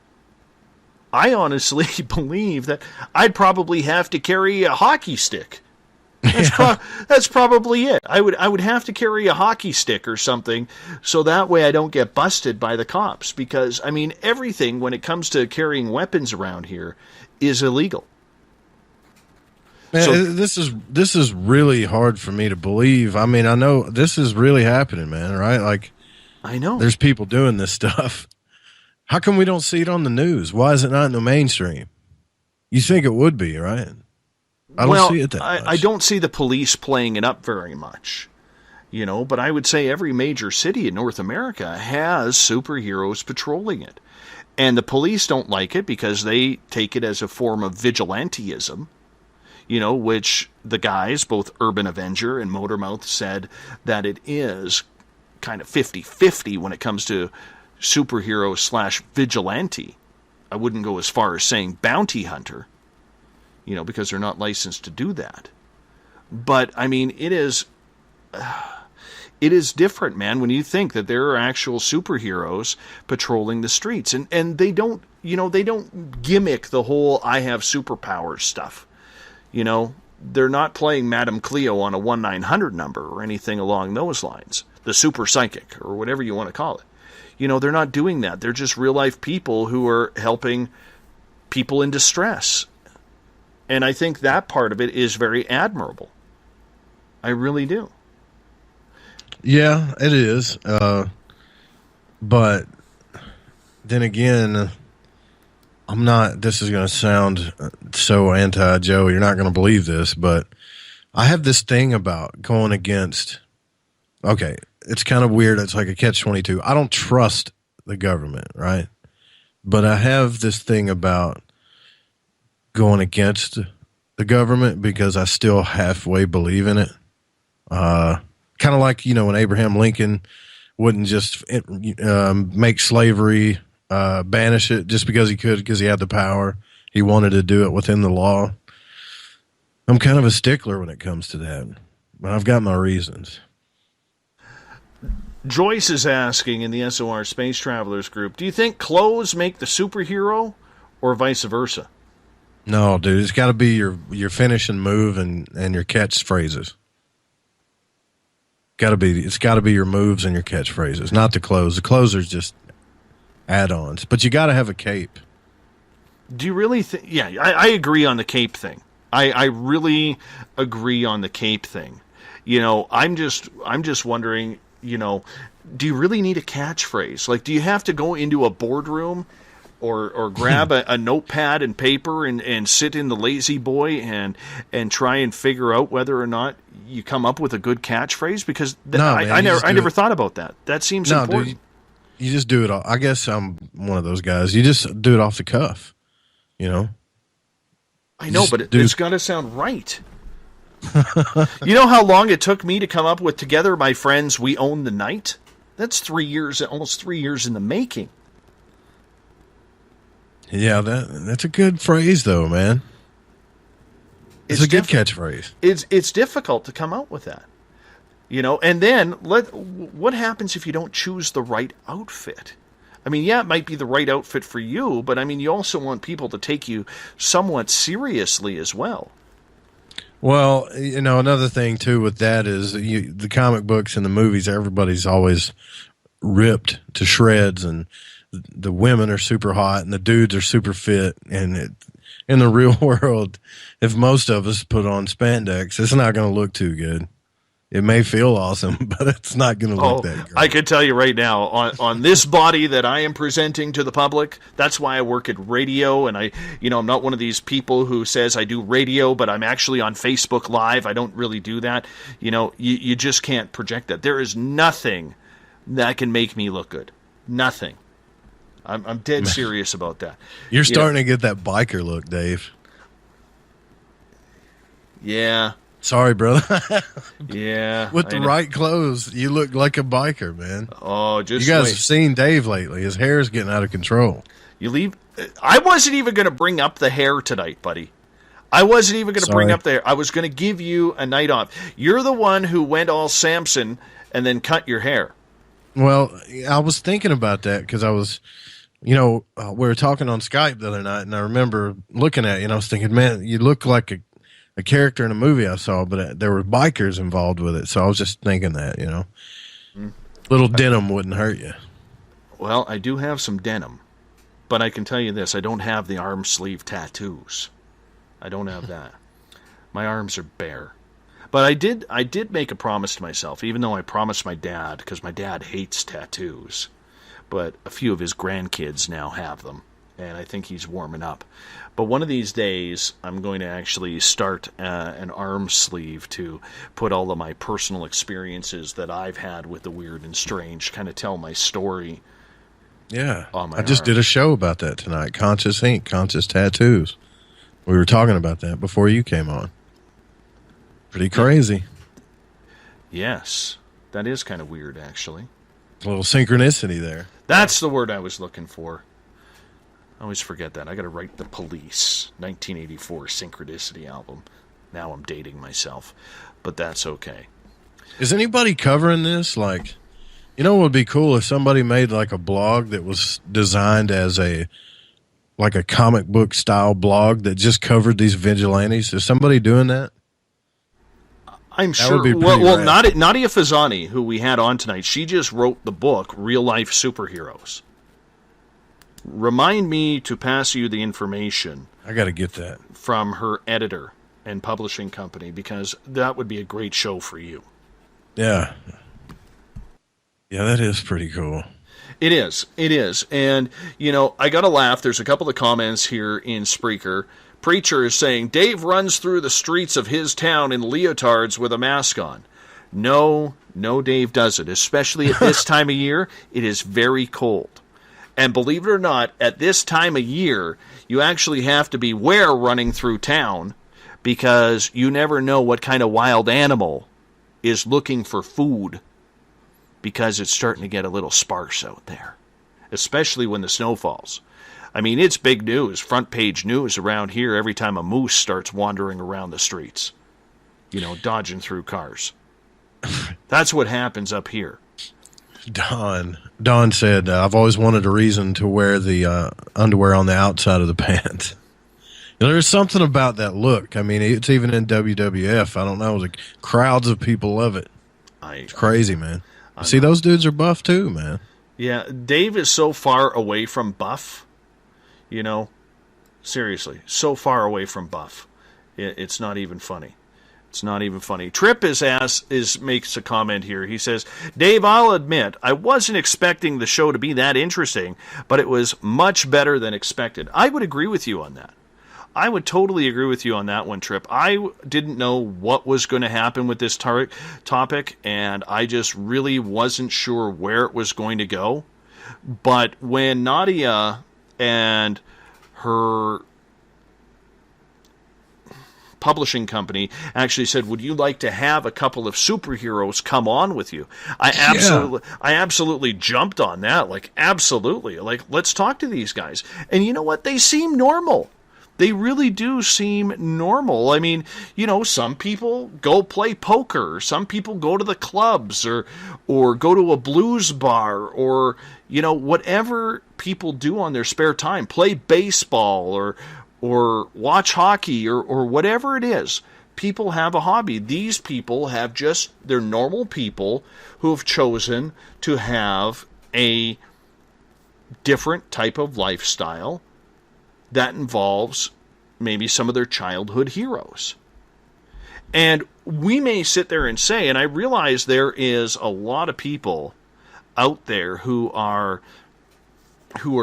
I honestly believe that I'd probably have to carry a hockey stick. That's probably it. I would have to carry a hockey stick or something, so that way I don't get busted by the cops. Because everything when it comes to carrying weapons around here is illegal. Man, so, this is really hard for me to believe. I know this is really happening, man. Right? Like, I know there's people doing this stuff. How come we don't see it on the news? Why is it not in the mainstream? You think it would be, right? I don't see it that much. I don't see the police playing it up very much, but I would say every major city in North America has superheroes patrolling it. And the police don't like it because they take it as a form of vigilantism, which the guys, both Urban Avenger and Motormouth, said that it is kind of 50-50 when it comes to superhero / vigilante. I wouldn't go as far as saying bounty hunter, because they're not licensed to do that. But it is different, man, when you think that there are actual superheroes patrolling the streets, and they don't gimmick the whole I have superpowers stuff. They're not playing Madame Cleo on a 1-900 number or anything along those lines. The super psychic or whatever you want to call it. They're not doing that. They're just real-life people who are helping people in distress. And I think that part of it is very admirable. I really do. Yeah, it is. But then again, I'm not, this is going to sound so anti-Joe, you're not going to believe this, but I have this thing about going against, okay, it's kind of weird. It's like a catch-22. I don't trust the government, right? But I have this thing about going against the government because I still halfway believe in it. Kind of like, when Abraham Lincoln wouldn't just make slavery, banish it just because he could, because he had the power. He wanted to do it within the law. I'm kind of a stickler when it comes to that, but I've got my reasons. Joyce is asking in the SOR Space Travelers group, do you think clothes make the superhero or vice versa? No, dude, it's got to be your finishing move and your catchphrases. It's got to be your moves and your catchphrases, not the clothes. The clothes are just add-ons, but you got to have a cape. Do you really think? Yeah, I agree on the cape thing. I really agree on the cape thing. You know, I'm just wondering, you know, do you really need a catchphrase? Like, do you have to go into a boardroom or grab a notepad and paper and sit in the lazy boy and try and figure out whether or not you come up with a good catchphrase? Because I never thought about that. That seems important. Dude, you just do it all. I guess I'm one of those guys. You just do it off the cuff, you know? I know, but it's got to sound right. You know how long it took me to come up with "Together, my friends, we own the night"? That's 3 years, almost 3 years in the making. Yeah, that's a good phrase, though, man. It's a good catchphrase. It's difficult to come out with that, you know. And then what happens if you don't choose the right outfit? I mean, yeah, it might be the right outfit for you, but I mean, you also want people to take you somewhat seriously as well. Well, you know, another thing too with that is the comic books and the movies, everybody's always ripped to shreds, and the women are super hot and the dudes are super fit. And in the real world, if most of us put on spandex, it's not going to look too good. It may feel awesome, but it's not going to look that great. I can tell you right now, on this body that I am presenting to the public, that's why I work at radio, and I'm not one of these people who says I do radio, but I'm actually on Facebook Live. I don't really do that. You know, you just can't project that. There is nothing that can make me look good. Nothing. I'm dead serious about that. You're starting to get that biker look, Dave. Yeah. Sorry, brother. Yeah. With the right clothes, you look like a biker, man. Oh, you guys have seen Dave lately. His hair is getting out of control. I wasn't even going to bring up the hair tonight, buddy. I wasn't even going to bring up the hair. I was going to give you a night off. You're the one who went all Samson and then cut your hair. Well, I was thinking about that because I was, we were talking on Skype the other night, and I remember looking at you, and I was thinking, man, you look like a character in a movie I saw, but there were bikers involved with it. So I was just thinking that, little denim wouldn't hurt you. Well, I do have some denim, but I can tell you this, I don't have the arm sleeve tattoos. I don't have that. My arms are bare. But I did make a promise to myself, even though I promised my dad, because my dad hates tattoos. But a few of his grandkids now have them, and I think he's warming up. But one of these days, I'm going to actually start an arm sleeve to put all of my personal experiences that I've had with the weird and strange, kind of tell my story. Yeah, I just did a show about that tonight, Conscious Ink, Conscious Tattoos. We were talking about that before you came on. Pretty crazy. Yes, that is kind of weird, actually. A little synchronicity there. That's the word I was looking for. I always forget that. I got to write The Police, 1984 Synchronicity album. Now I'm dating myself, but that's okay. Is anybody covering this? Like, what would be cool if somebody made like a blog that was designed as a comic book style blog that just covered these vigilantes? Is somebody doing that? I'm sure. Well, Nadia Fezzani, who we had on tonight, she just wrote the book Real Life Superheroes. Remind me to pass you the information. I got to get that from her editor and publishing company, because that would be a great show for you. Yeah. Yeah, that is pretty cool. It is. And, I got to laugh. There's a couple of comments here in Spreaker. Preacher is saying, Dave runs through the streets of his town in leotards with a mask on. No, Dave doesn't, especially at this time of year. It is very cold. And believe it or not, at this time of year, you actually have to beware running through town, because you never know what kind of wild animal is looking for food, because it's starting to get a little sparse out there, especially when the snow falls. I mean, it's big news, front page news around here every time a moose starts wandering around the streets, dodging through cars. That's what happens up here. Don said, I've always wanted a reason to wear the underwear on the outside of the pants. There's something about that look. I mean, it's even in WWF. I don't know. Like, crowds of people love it. It's crazy, man. See, those dudes are buff too, man. Yeah, Dave is so far away from buff. Seriously, so far away from buff. It's not even funny. It's not even funny. Trip makes a comment here. He says, Dave, I'll admit, I wasn't expecting the show to be that interesting, but it was much better than expected. I would agree with you on that. I would totally agree with you on that one, Trip. I didn't know what was going to happen with this topic, and I just really wasn't sure where it was going to go. But when Nadia and her publishing company actually said, would you like to have a couple of superheroes come on with you? I absolutely jumped on that. Like, absolutely. Like, let's talk to these guys. And you know what? They seem normal. They really do seem normal. I mean, some people go play poker. Some people go to the clubs or go to a blues bar or, whatever people do on their spare time. Play baseball or watch hockey or whatever it is. People have a hobby. These people they're normal people who have chosen to have a different type of lifestyle that involves maybe some of their childhood heroes. And we may sit there and say, and I realize there is a lot of people out there who are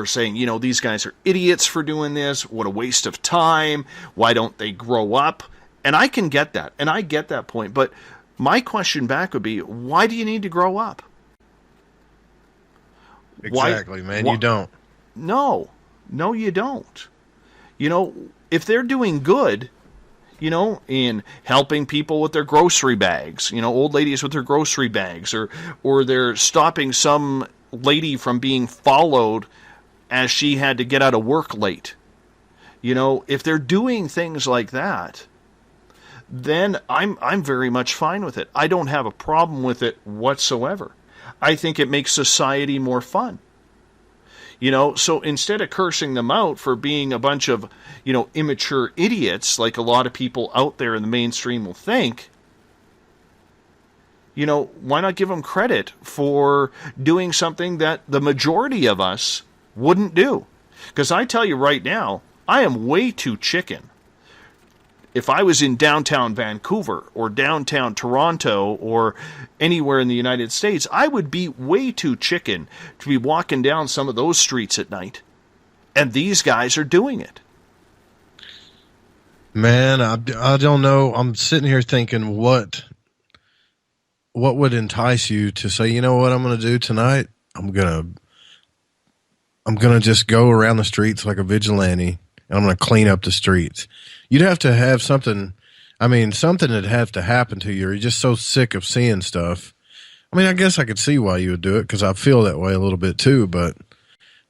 saying, these guys are idiots for doing this. What a waste of time. Why don't they grow up? And I can get that. And I get that point. But my question back would be, why do you need to grow up? Exactly, man. You don't. No, you don't. If they're doing good, in helping people with their grocery bags, old ladies with their grocery bags, or they're stopping some lady from being followed as she had to get out of work late. If they're doing things like that, then I'm very much fine with it. I don't have a problem with it whatsoever. I think it makes society more fun. So instead of cursing them out for being a bunch of, immature idiots, like a lot of people out there in the mainstream will think, why not give them credit for doing something that the majority of us wouldn't do? Because I tell you right now, I am way too chicken. If I was in downtown Vancouver or downtown Toronto or anywhere in the United States, I would be way too chicken to be walking down some of those streets at night. And these guys are doing it. Man, I don't know. I'm sitting here thinking, what would entice you to say, you know what I'm going to do tonight? I'm going to just go around the streets like a vigilante, and I'm going to clean up the streets. You'd have to have something. I mean, something would have to happen to you. Or you're just so sick of seeing stuff. I mean, I guess I could see why you would do it, because I feel that way a little bit too, but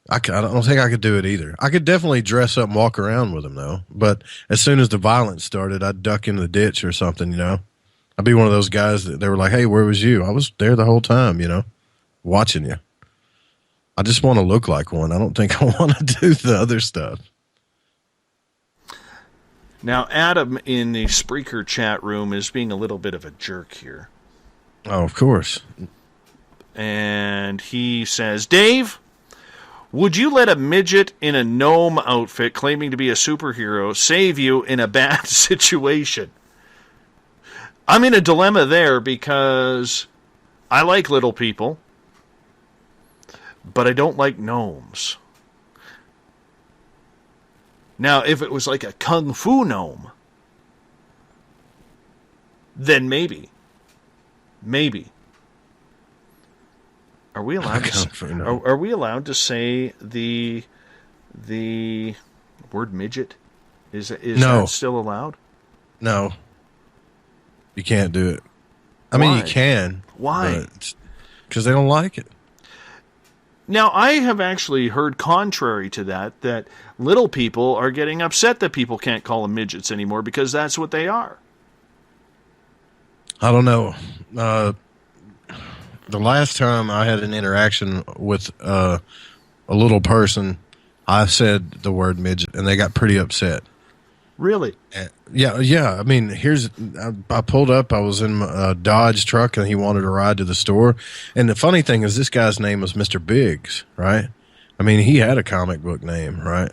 I don't think I could do it either. I could definitely dress up and walk around with them, though. But as soon as the violence started, I'd duck in the ditch or something, I'd be one of those guys that they were like, hey, where was you? I was there the whole time, watching you. I just want to look like one. I don't think I want to do the other stuff. Now, Adam in the Spreaker chat room is being a little bit of a jerk here. Oh, of course. And he says, Dave, would you let a midget in a gnome outfit claiming to be a superhero save you in a bad situation? I'm in a dilemma there because I like little people, but I don't like gnomes. Now, if it was like a kung fu gnome, then maybe. Are we allowed are we allowed to say the word midget? Is no. That still allowed? No. You can't do it. I mean, you can. Why? Because they don't like it. Now, I have actually heard contrary to that little people are getting upset that people can't call them midgets anymore because that's what they are. I don't know. the last time I had an interaction with a little person, I said the word midget, and they got pretty upset. Really? Yeah. I mean, I pulled up. I was in a Dodge truck, and he wanted a ride to the store. And the funny thing is, this guy's name was Mr. Biggs, right? I mean, he had a comic book name, right?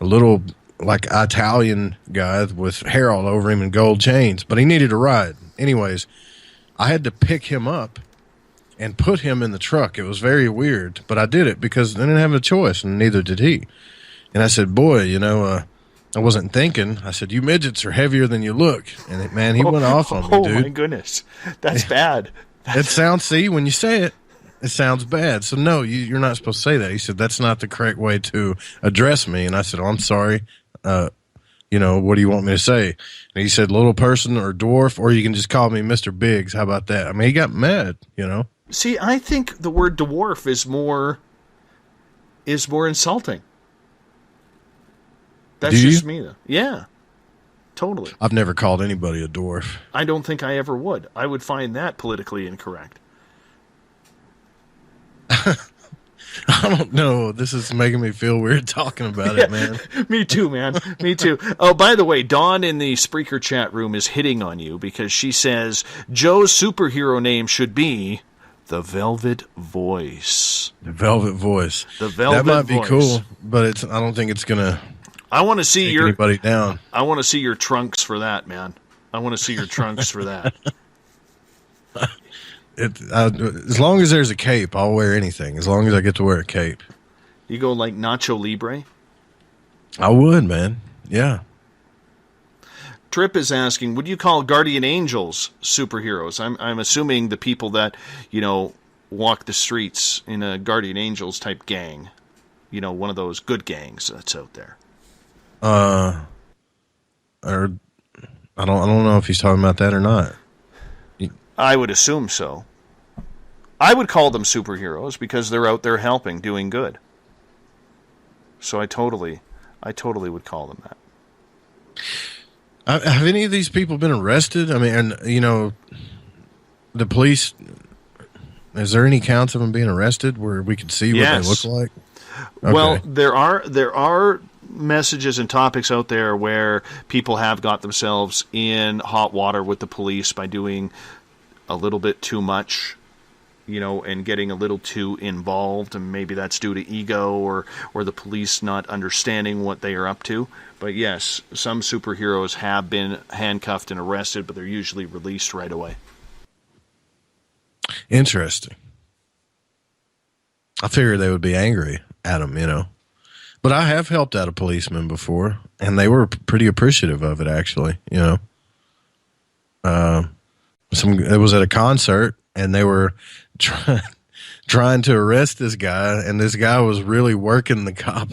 A little, like, Italian guy with hair all over him and gold chains, but he needed a ride. Anyways, I had to pick him up and put him in the truck. It was very weird, but I did it because I didn't have a choice, and neither did he. And I said, boy, I wasn't thinking. I said, you midgets are heavier than you look. And, man, he went off on me, dude. Oh, my goodness. That's bad. It sounds, see, when you say it, it sounds bad. So, no, you're not supposed to say that. He said, that's not the correct way to address me. And I said, oh, I'm sorry. What do you want me to say? And he said, little person or dwarf, or you can just call me Mr. Biggs. How about that? I mean, he got mad, See, I think the word dwarf is more insulting. That's just me, though. Yeah, totally. I've never called anybody a dwarf. I don't think I ever would. I would find that politically incorrect. I don't know. This is making me feel weird talking about it, man. Me too, man. Me too. Oh, by the way, Dawn in the Spreaker chat room is hitting on you because she says Joe's superhero name should be the Velvet Voice. The Velvet Voice. The Velvet Voice. That might be cool, but I don't think it's gonna. I want to see anybody down. I want to see your trunks for that, man. I want to see your trunks for that. As long as there's a cape, I'll wear anything. As long as I get to wear a cape. You go like Nacho Libre? I would, man. Yeah. Trip is asking, would you call guardian angels superheroes? I'm assuming the people that, walk the streets in a guardian angels type gang. One of those good gangs that's out there. Or I don't know if he's talking about that or not. I would assume so. I would call them superheroes because they're out there helping, doing good. So I totally would call them that. Have any of these people been arrested? I mean, the police. Is there any counts of them being arrested where we could see what they look like? Okay. Well, there are messages and topics out there where people have got themselves in hot water with the police by doing a little bit too much, and getting a little too involved, and maybe that's due to ego or the police not understanding what they are up to. But yes, some superheroes have been handcuffed and arrested, but they're usually released right away. Interesting. I figured they would be angry at him, But I have helped out a policeman before, and they were pretty appreciative of it, actually, It was at a concert, and they were trying to arrest this guy, and this guy was really working the cop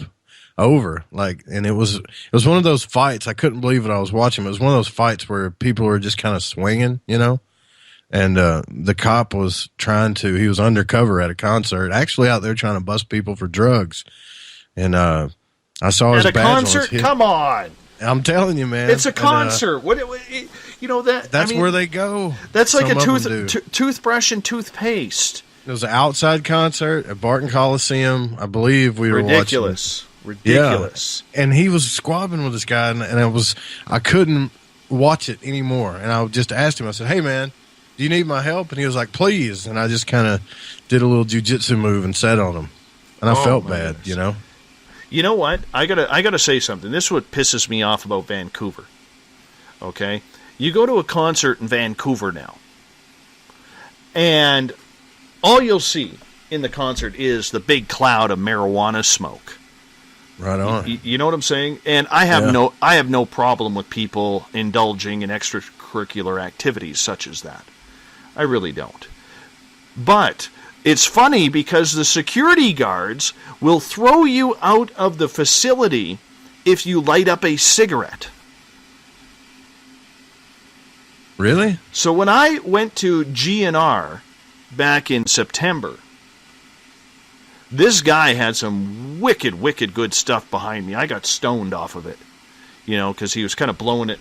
over. And it was one of those fights. I couldn't believe what I was watching. It was one of those fights where people were just kind of swinging, And the cop was he was undercover at a concert, actually out there trying to bust people for drugs. And I saw his badge at a concert. Come on, I'm telling you, man, it's a concert. That's where they go. That's like a toothbrush and toothpaste. It was an outside concert at Barton Coliseum. I believe we were ridiculous. Ridiculous. Yeah. And he was squabbling with this guy, and I couldn't watch it anymore. And I just asked him. I said, "Hey, man, do you need my help?" And he was like, "Please." And I just kind of did a little jiu-jitsu move and sat on him. And I felt bad, You know what? I gotta say something. This is what pisses me off about Vancouver. Okay? You go to a concert in Vancouver now, and all you'll see in the concert is the big cloud of marijuana smoke. Right on. You know what I'm saying? And I have no problem with people indulging in extracurricular activities such as that. I really don't. But it's funny because the security guards will throw you out of the facility if you light up a cigarette. Really? So when I went to GNR back in September, this guy had some wicked, wicked good stuff behind me. I got stoned off of it, because he was kind of blowing it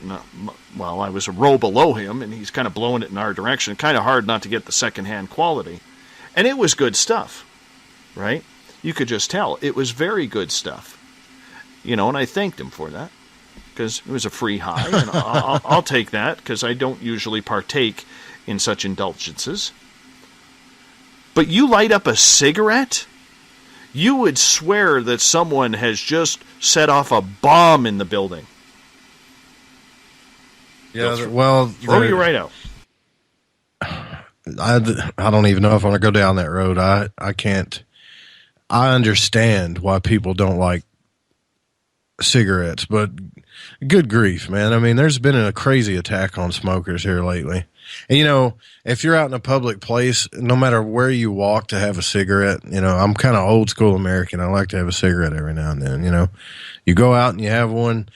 I was a row below him, and he's kind of blowing it in our direction. Kind of hard not to get the secondhand quality. And it was good stuff, right? You could just tell. It was very good stuff. You know, and I thanked him for that because it was a free high, and I'll take that because I don't usually partake in such indulgences. But you light up a cigarette, you would swear that someone has just set off a bomb in the building. Yeah, well, throw you right out. I don't even know if I want to go down that road. I can't. I understand why people don't like cigarettes, but good grief, man. I mean, there's been a crazy attack on smokers here lately. And, you know, if you're out in a public place, no matter where you walk to have a cigarette, you know, I'm kind of old school American. I like to have a cigarette every now and then, you know. You go out and you have one,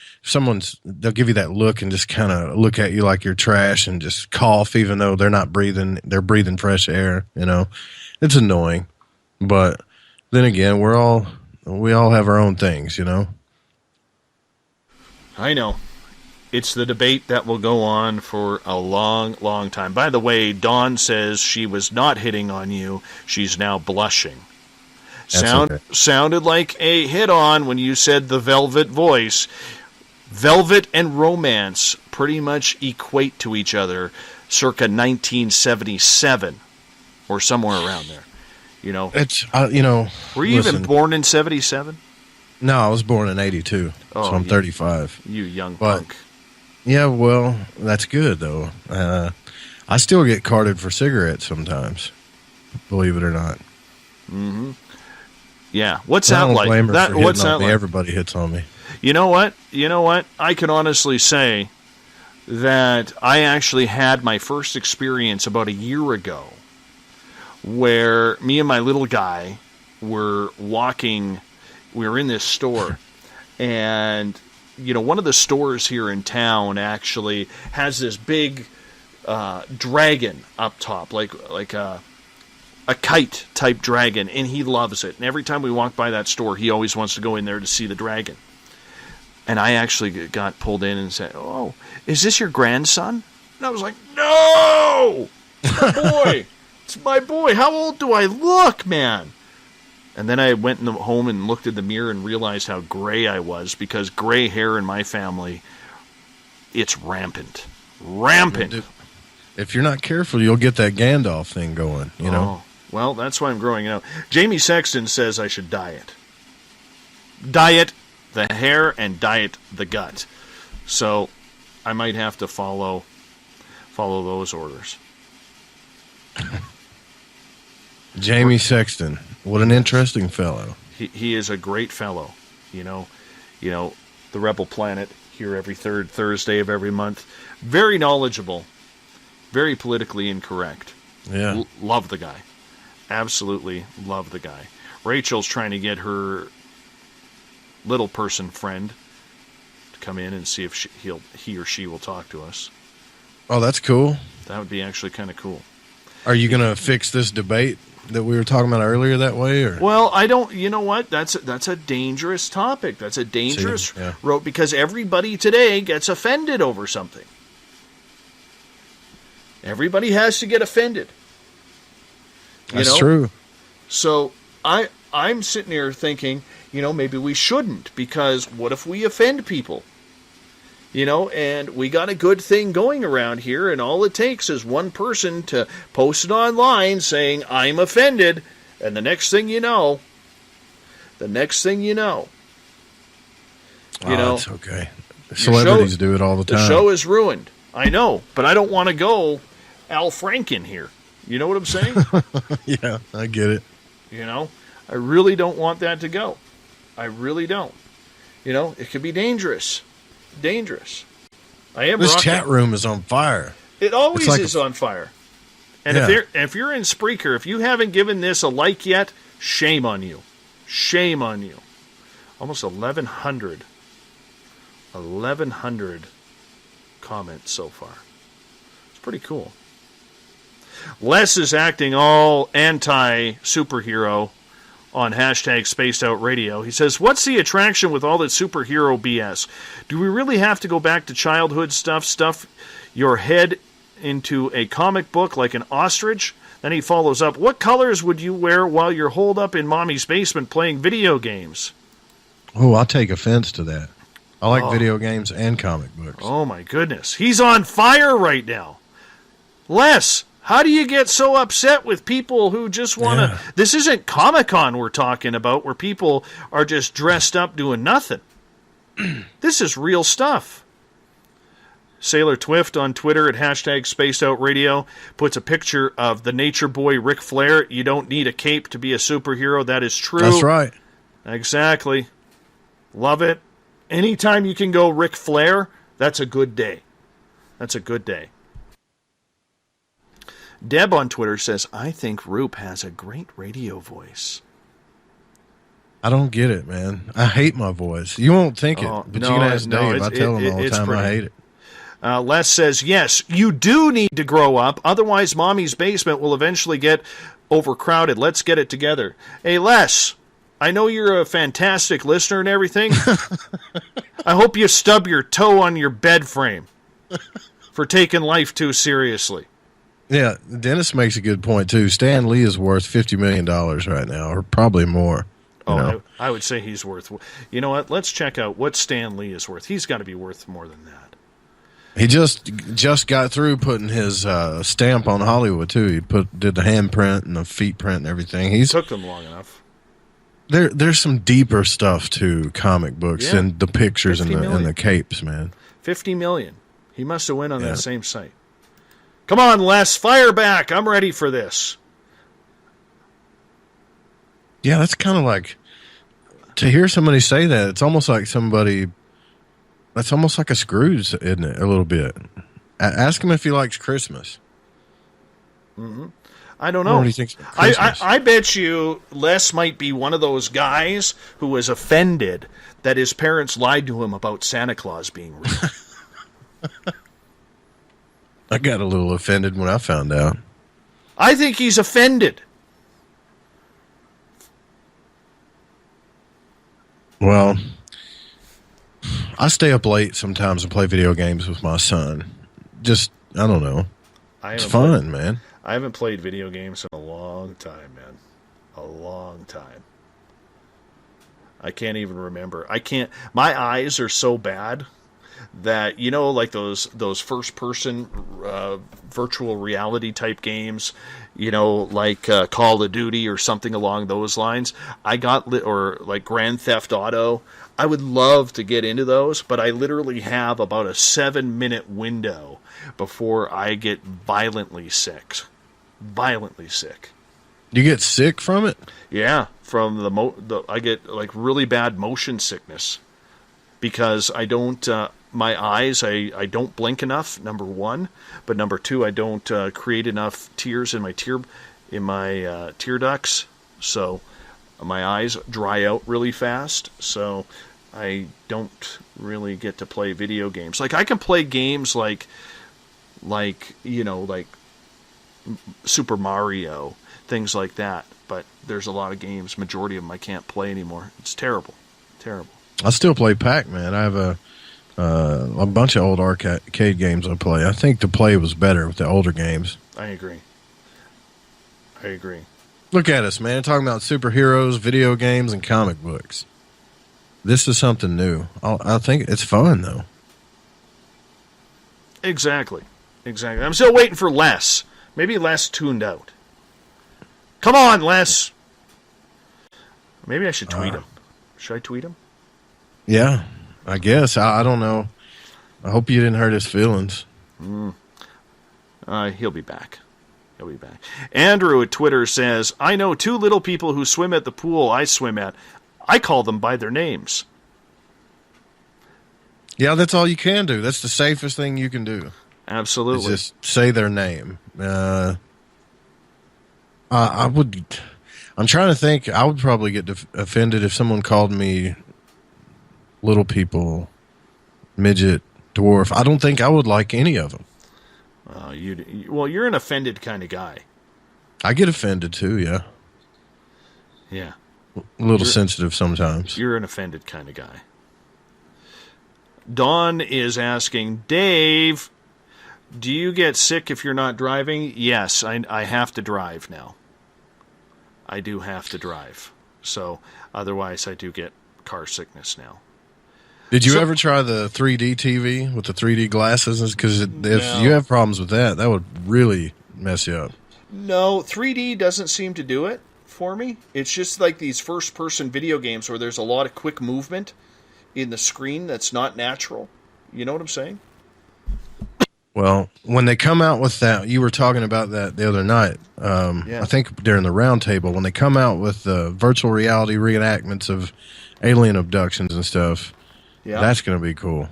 they'll give you that look and just kind of look at you like you're trash and just cough, even though they're not breathing, they're breathing fresh air, you know. It's annoying. But then again, we all have our own things, you know. I know. It's the debate that will go on for a long, long time. By the way, Dawn says she was not hitting on you. She's now blushing. Sounded like a hit-on when you said the velvet voice. Velvet and romance pretty much equate to each other circa 1977 or somewhere around there. You know, it's you know. Were you even born in 77? No, I was born in 82, so I'm 35. You young punk. Yeah, well, that's good, though. I still get carded for cigarettes sometimes, believe it or not. Mm-hmm. Yeah, what's that like? What's that like? Everybody hits on me. You know what? I can honestly say that I actually had my first experience about a year ago where me and my little guy were walking. We were in this store, and you know, one of the stores here in town actually has this big dragon up top, like a kite type dragon, and he loves it. And every time we walk by that store, he always wants to go in there to see the dragon. And I actually got pulled in and said, "Oh, is this your grandson?" And I was like, "No, it's my boy. It's my boy. How old do I look, man?" And then I went home and looked at the mirror and realized how gray I was, because gray hair in my family, it's rampant. Rampant. If you're not careful, you'll get that Gandalf thing going, you know. Well, that's why I'm growing out. Jamie Sexton says I should diet. Diet the hair and diet the gut. So I might have to follow those orders. Jamie Sexton. What an interesting fellow. He is a great fellow. You know, the Rebel Planet here every third Thursday of every month. Very knowledgeable. Very politically incorrect. Yeah. Love the guy. Absolutely love the guy. Rachel's trying to get her little person friend to come in and see if he or she will talk to us. Oh, that's cool. That would be actually kind of cool. Are you going to fix this debate that we were talking about earlier that way? Or? Well, I don't. You know what? That's a dangerous topic. That's a dangerous road, because everybody today gets offended over something. Everybody has to get offended. That's true. So I'm sitting here thinking, maybe we shouldn't, because what if we offend people? And we got a good thing going around here, and all it takes is one person to post it online saying, "I'm offended," and the next thing you know, it's okay. Celebrities do it all the time. The show is ruined. I know, but I don't want to go Al Franken here. You know what I'm saying? Yeah, I get it. I really don't want that to go. I really don't. It could be dangerous. Dangerous. This chat room is on fire. It always is on fire. And if you're in Spreaker, if you haven't given this a like yet, shame on you. Shame on you. Almost 1,100 comments so far. It's pretty cool. Les is acting all anti-superhero on hashtag Spaced Out Radio. He says, "What's the attraction with all that superhero BS? Do we really have to go back to childhood stuff your head into a comic book like an ostrich? Then he follows up, what colors would you wear while you're holed up in mommy's basement playing video games? Oh, I'll take offense to that. I like video games and comic books. Oh, my goodness. He's on fire right now. Les, how do you get so upset with people who just want to... Yeah. This isn't Comic-Con we're talking about, where people are just dressed up doing nothing. This is real stuff. Sailor Twift on Twitter at #SpacedOutRadio puts a picture of the nature boy Ric Flair. You don't need a cape to be a superhero. That is true. That's right. Exactly. Love it. Anytime you can go Ric Flair, that's a good day. That's a good day. Deb on Twitter says, I think Roop has a great radio voice. I don't get it, man. I hate my voice. You won't think it, but you can ask Dave. I tell him all the time I hate it. Les says, yes, you do need to grow up. Otherwise, mommy's basement will eventually get overcrowded. Let's get it together. Hey, Les, I know you're a fantastic listener and everything. I hope you stub your toe on your bed frame for taking life too seriously. Yeah, Dennis makes a good point, too. Stan Lee is worth $50 million right now, or probably more. I would say he's worth... You know what? Let's check out what Stan Lee is worth. He's got to be worth more than that. He just got through putting his stamp on Hollywood, too. He did the handprint and the feet print and everything. Took them long enough. There's some deeper stuff to comic books than the pictures and the capes, man. $50 million. He must have went on that same site. Come on, Les, fire back. I'm ready for this. Yeah, that's kind of like, to hear somebody say that, it's almost like somebody, that's almost like a Scrooge, isn't it, a little bit? Ask him if he likes Christmas. Mm-hmm. I don't know. What do you think about Christmas? I bet you Les might be one of those guys who was offended that his parents lied to him about Santa Claus being real. I got a little offended when I found out. I think he's offended. Well, I stay up late sometimes and play video games with my son. Just, I don't know. It's fun, man. I haven't played video games in a long time, man. A long time. I can't even remember. My eyes are so bad that, you know, like those first-person virtual reality type games, you know, like Call of Duty or something along those lines. Or like Grand Theft Auto. I would love to get into those, but I literally have about a 7-minute window before I get violently sick. Violently sick. You get sick from it? Yeah, from I get like really bad motion sickness because I don't. My eyes, I don't blink enough. Number one, but number two, I don't create enough tears in my tear ducts, so my eyes dry out really fast. So I don't really get to play video games. Like I can play games like you know, like Super Mario, things like that. But there's a lot of games. Majority of them I can't play anymore. It's terrible, terrible. I still play Pac-Man. I have a bunch of old arcade games I play. I think the play was better with the older games. I agree. Look at us, man. Talking about superheroes, video games, and comic books. This is something new. I think it's fun, though. Exactly. I'm still waiting for Les. Maybe Les tuned out. Come on, Les. Maybe I should tweet him. Should I tweet him? Yeah, I guess. I don't know. I hope you didn't hurt his feelings. He'll be back. Andrew at Twitter says, I know 2 little people who swim at the pool I swim at. I call them by their names. Yeah, that's all you can do. That's the safest thing you can do. Absolutely. Just say their name. I'm trying to think. I would probably get offended if someone called me little people, midget, dwarf. I don't think I would like any of them. You're an offended kind of guy. I get offended too, yeah. Yeah. A little sensitive sometimes. You're an offended kind of guy. Dawn is asking, Dave, Do you get sick if you're not driving? Yes, I have to drive now. I do have to drive. So otherwise I do get car sickness now. Did you ever try the 3D TV with the 3D glasses? Because if you have problems with that, that would really mess you up. No, 3D doesn't seem to do it for me. It's just like these first-person video games where there's a lot of quick movement in the screen that's not natural. You know what I'm saying? Well, when they come out with that, you were talking about that the other night. I think during the round table, when they come out with the virtual reality reenactments of alien abductions and stuff, that's going to be cool.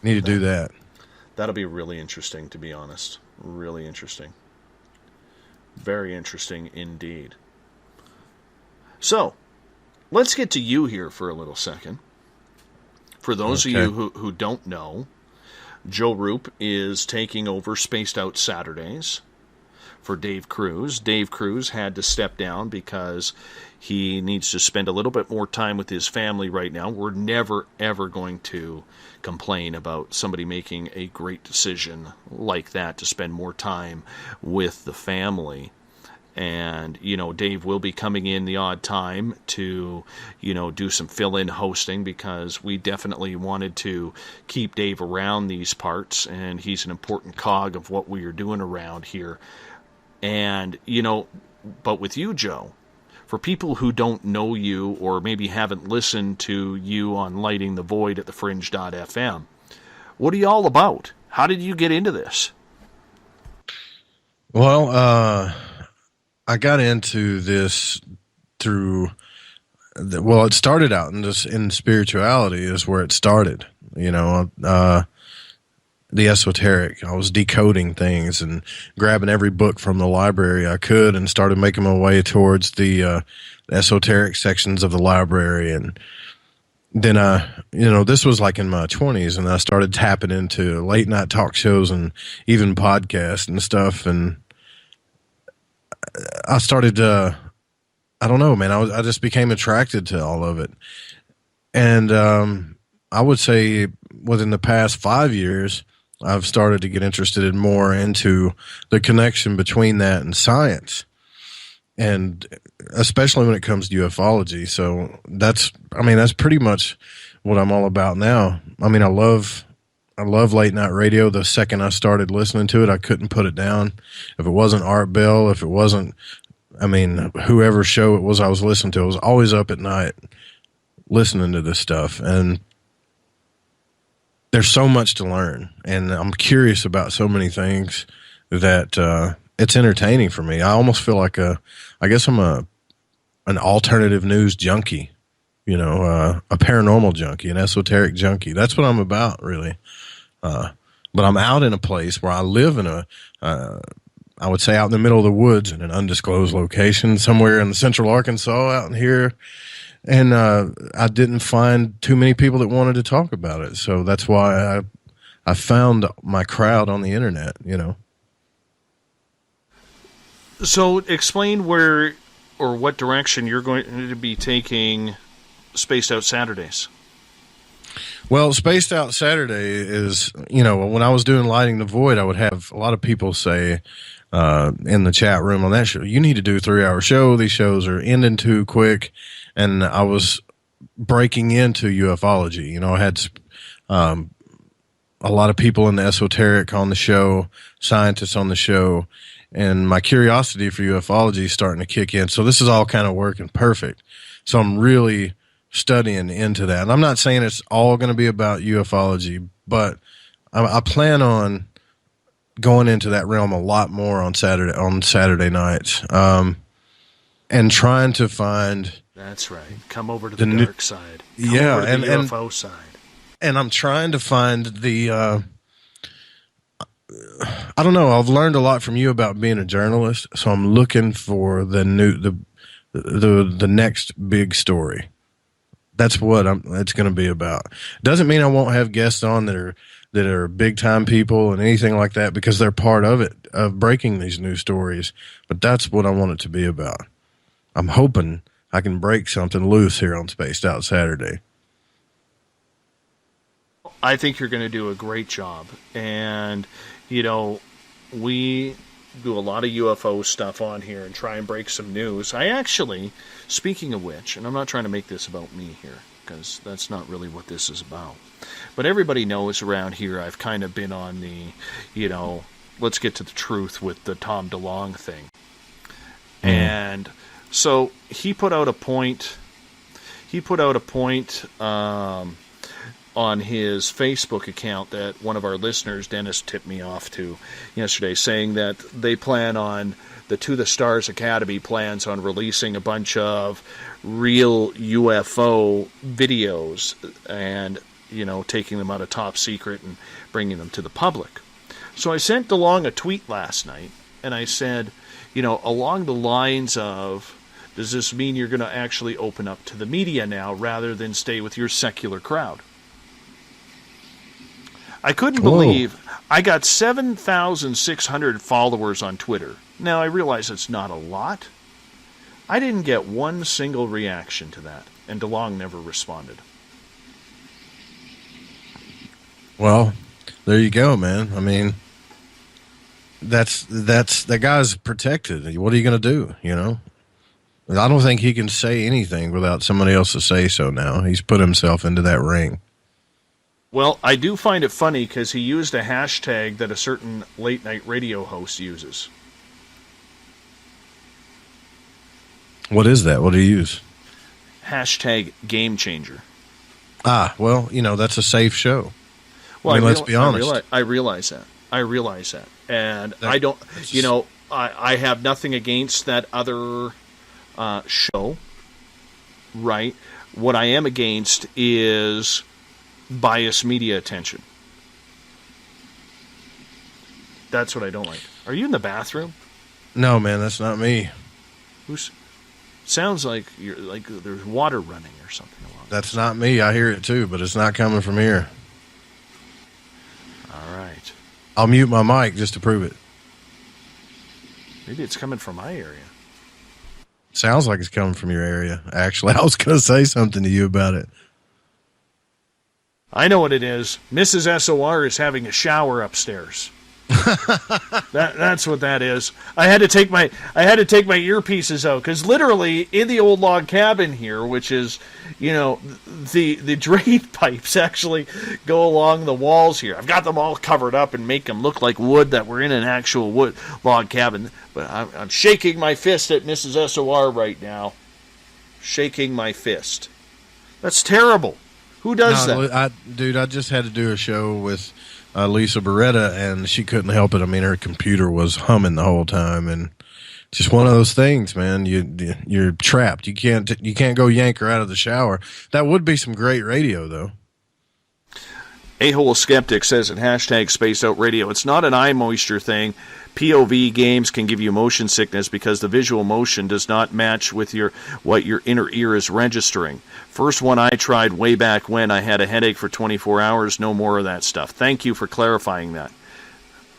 Need to do that. That'll be really interesting, to be honest. Really interesting. Very interesting indeed. So, let's get to you here for a little second. For those of you who don't know, Joe Roop is taking over Spaced Out Saturdays for Dave Cruz. Dave Cruz had to step down because he needs to spend a little bit more time with his family right now. We're never, ever going to complain about somebody making a great decision like that to spend more time with the family. And, Dave will be coming in the odd time to, do some fill-in hosting because we definitely wanted to keep Dave around these parts, and he's an important cog of what we are doing around here. And, but with you, Joe, for people who don't know you or maybe haven't listened to you on Lighting the Void at thefringe.fm, what are you all about? How did you get into this? Well, I got into this through, it started out in spirituality is where it started, the esoteric. I was decoding things and grabbing every book from the library I could and started making my way towards the esoteric sections of the library. And then this was like in my 20s, and I started tapping into late night talk shows and even podcasts and stuff. And I started I don't know, man. I just became attracted to all of it. And I would say within the past 5 years, I've started to get interested more into the connection between that and science. And especially when it comes to ufology. So that's pretty much what I'm all about now. I mean, I love late night radio. The second I started listening to it, I couldn't put it down. If it wasn't Art Bell, if it wasn't, whoever show it was I was listening to, I was always up at night listening to this stuff. And there's so much to learn. And I'm curious about so many things that it's entertaining for me. I almost feel like I'm an alternative news junkie, a paranormal junkie, an esoteric junkie. That's what I'm about, really. But I'm out in a place where I live in I would say out in the middle of the woods in an undisclosed location somewhere in the central Arkansas out in here. And I didn't find too many people that wanted to talk about it. So that's why I found my crowd on the internet, So explain where or what direction you're going to be taking Spaced Out Saturdays. Well, Spaced Out Saturday is, when I was doing Lighting the Void, I would have a lot of people say in the chat room on that show, you need to do a 3-hour show. These shows are ending too quick. And I was breaking into ufology. I had a lot of people in the esoteric on the show, scientists on the show, and my curiosity for ufology is starting to kick in. So this is all kind of working perfect. So I'm really studying into that. And I'm not saying it's all going to be about ufology, but I plan on going into that realm a lot more on Saturday nights, and trying to find. That's right. Come over to the dark side. Come over to the UFO side. And I'm trying to find the. I don't know. I've learned a lot from you about being a journalist, so I'm looking for the next big story. That's what it's going to be about. Doesn't mean I won't have guests on that are big time people and anything like that, because they're part of it, of breaking these new stories. But that's what I want it to be about. I'm hoping I can break something loose here on Spaced Out Saturday. I think you're going to do a great job. And, we do a lot of UFO stuff on here and try and break some news. I actually, speaking of which, and I'm not trying to make this about me here, because that's not really what this is about, but everybody knows around here I've kind of been on the, let's get to the truth with the Tom DeLonge thing. And so he put out a point on his Facebook account that one of our listeners, Dennis, tipped me off to yesterday, saying that they plan on, the To the Stars Academy plans on releasing a bunch of real UFO videos and, taking them out of top secret and bringing them to the public. So I sent DeLonge a tweet last night, and I said, along the lines of, does this mean you're going to actually open up to the media now rather than stay with your secular crowd? I couldn't believe I got 7,600 followers on Twitter. Now, I realize it's not a lot. I didn't get one single reaction to that, and DeLonge never responded. Well, there you go, man. I mean, that's the guy's protected. What are you going to do, I don't think he can say anything without somebody else to say so now. He's put himself into that ring. Well, I do find it funny because he used a hashtag that a certain late-night radio host uses. What is that? What do you use? Hashtag Game Changer. Well, that's a safe show. Well, let's be honest. I realize that. And I don't, I have nothing against that other show, right? What I am against is biased media attention. That's what I don't like. Are you in the bathroom? No, man, that's not me. Sounds like you're like there's water running or something along. That's not me. I hear it too, but it's not coming from here. All right. I'll mute my mic just to prove it. Maybe it's coming from my area. Sounds like it's coming from your area. Actually, I was going to say something to you about it. I know what it is. Mrs. SOR is having a shower upstairs. That's what that is. I had to take my earpieces out because literally in the old log cabin here, which is, the drain pipes actually go along the walls here. I've got them all covered up and make them look like wood that we're in an actual wood log cabin. But I'm shaking my fist at Mrs. SOR right now. Shaking my fist. That's terrible. Who does that? I just had to do a show with Lisa Beretta, and she couldn't help it. I mean, her computer was humming the whole time, and just one of those things, man. You're trapped. You can't go yank her out of the shower. That would be some great radio, though. A-Hole Skeptic says at hashtag Spaced Out Radio, it's not an eye moisture thing. POV games can give you motion sickness because the visual motion does not match with what your inner ear is registering. First one I tried way back when, I had a headache for 24 hours. No more of that stuff. Thank you for clarifying that.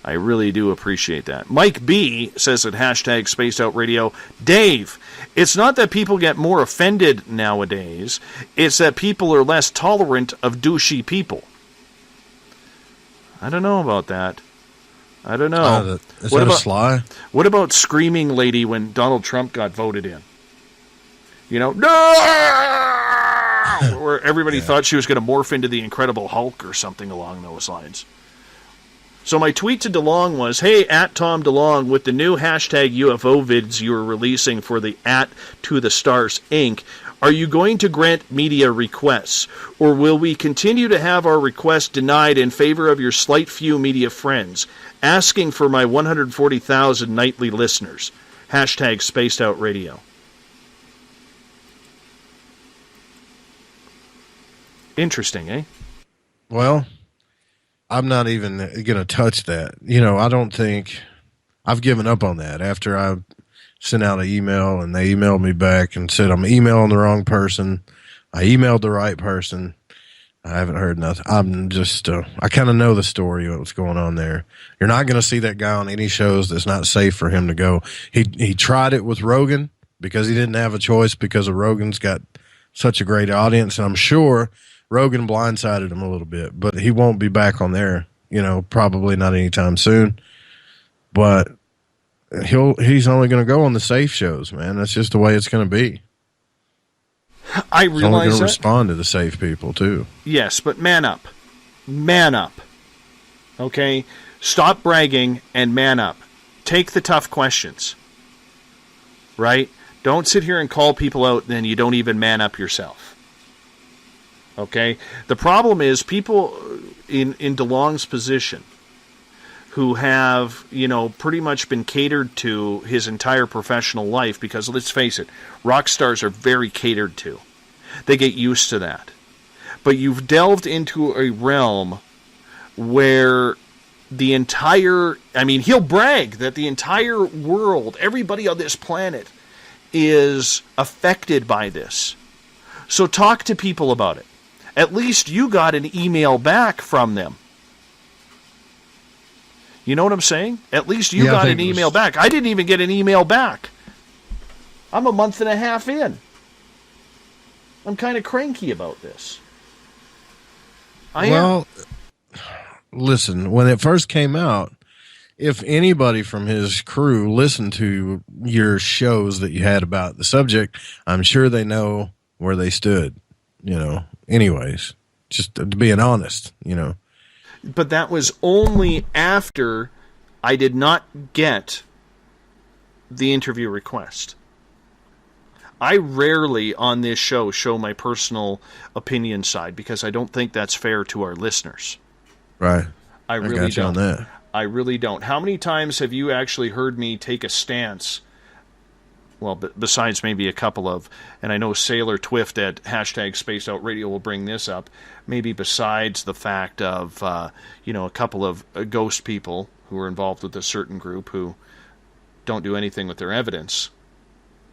I really do appreciate that. Mike B says at hashtag Spaced Out Radio, Dave, it's not that people get more offended nowadays. It's that people are less tolerant of douchey people. I don't know about that. I don't know. Is that a sly? What about Screaming Lady when Donald Trump got voted in? No! Where everybody thought she was going to morph into the Incredible Hulk or something along those lines. So my tweet to DeLonge was, hey, at Tom DeLonge, with the new hashtag UFO vids you are releasing for the at To The Stars Inc., are you going to grant media requests, or will we continue to have our requests denied in favor of your slight few media friends? Asking for my 140,000 nightly listeners. Hashtag Spaced Out Radio. Interesting, eh? Well, I'm not even going to touch that. I don't think I've given up on that after I sent out an email and they emailed me back and said I'm emailing the wrong person. I emailed the right person. I haven't heard nothing. I'm just, I kind of know the story of what's going on there. You're not going to see that guy on any shows that's not safe for him to go. He tried it with Rogan because he didn't have a choice because of Rogan's got such a great audience. And I'm sure Rogan blindsided him a little bit, but he won't be back on there probably not anytime soon. But he's only going to go on the safe shows, man. That's just the way it's going to be. I He's only realize going to that. respond to the safe people too. Yes, but man up. Man up. Okay? Stop bragging and man up. Take the tough questions. Right? Don't sit here and call people out and then you don't even man up yourself. Okay? The problem is people in DeLong's position who have, pretty much been catered to his entire professional life, because let's face it, rock stars are very catered to. They get used to that. But you've delved into a realm where the entire, he'll brag that the entire world, everybody on this planet, is affected by this. So talk to people about it. At least you got an email back from them. You know what I'm saying? At least you got an email back. I didn't even get an email back. I'm a month and a half in. I'm kind of cranky about this. Listen, when it first came out, if anybody from his crew listened to your shows that you had about the subject, I'm sure they know where they stood, anyways, just being honest, But that was only after I did not get the interview request. I rarely on this show my personal opinion side because I don't think that's fair to our listeners. Right. I really got you don't. on that. I really don't. How many times have you actually heard me take a stance? Well, besides maybe a couple of, and I know Sailor Twift at #SpaceOutRadio will bring this up, maybe besides the fact of, a couple of ghost people who are involved with a certain group who don't do anything with their evidence.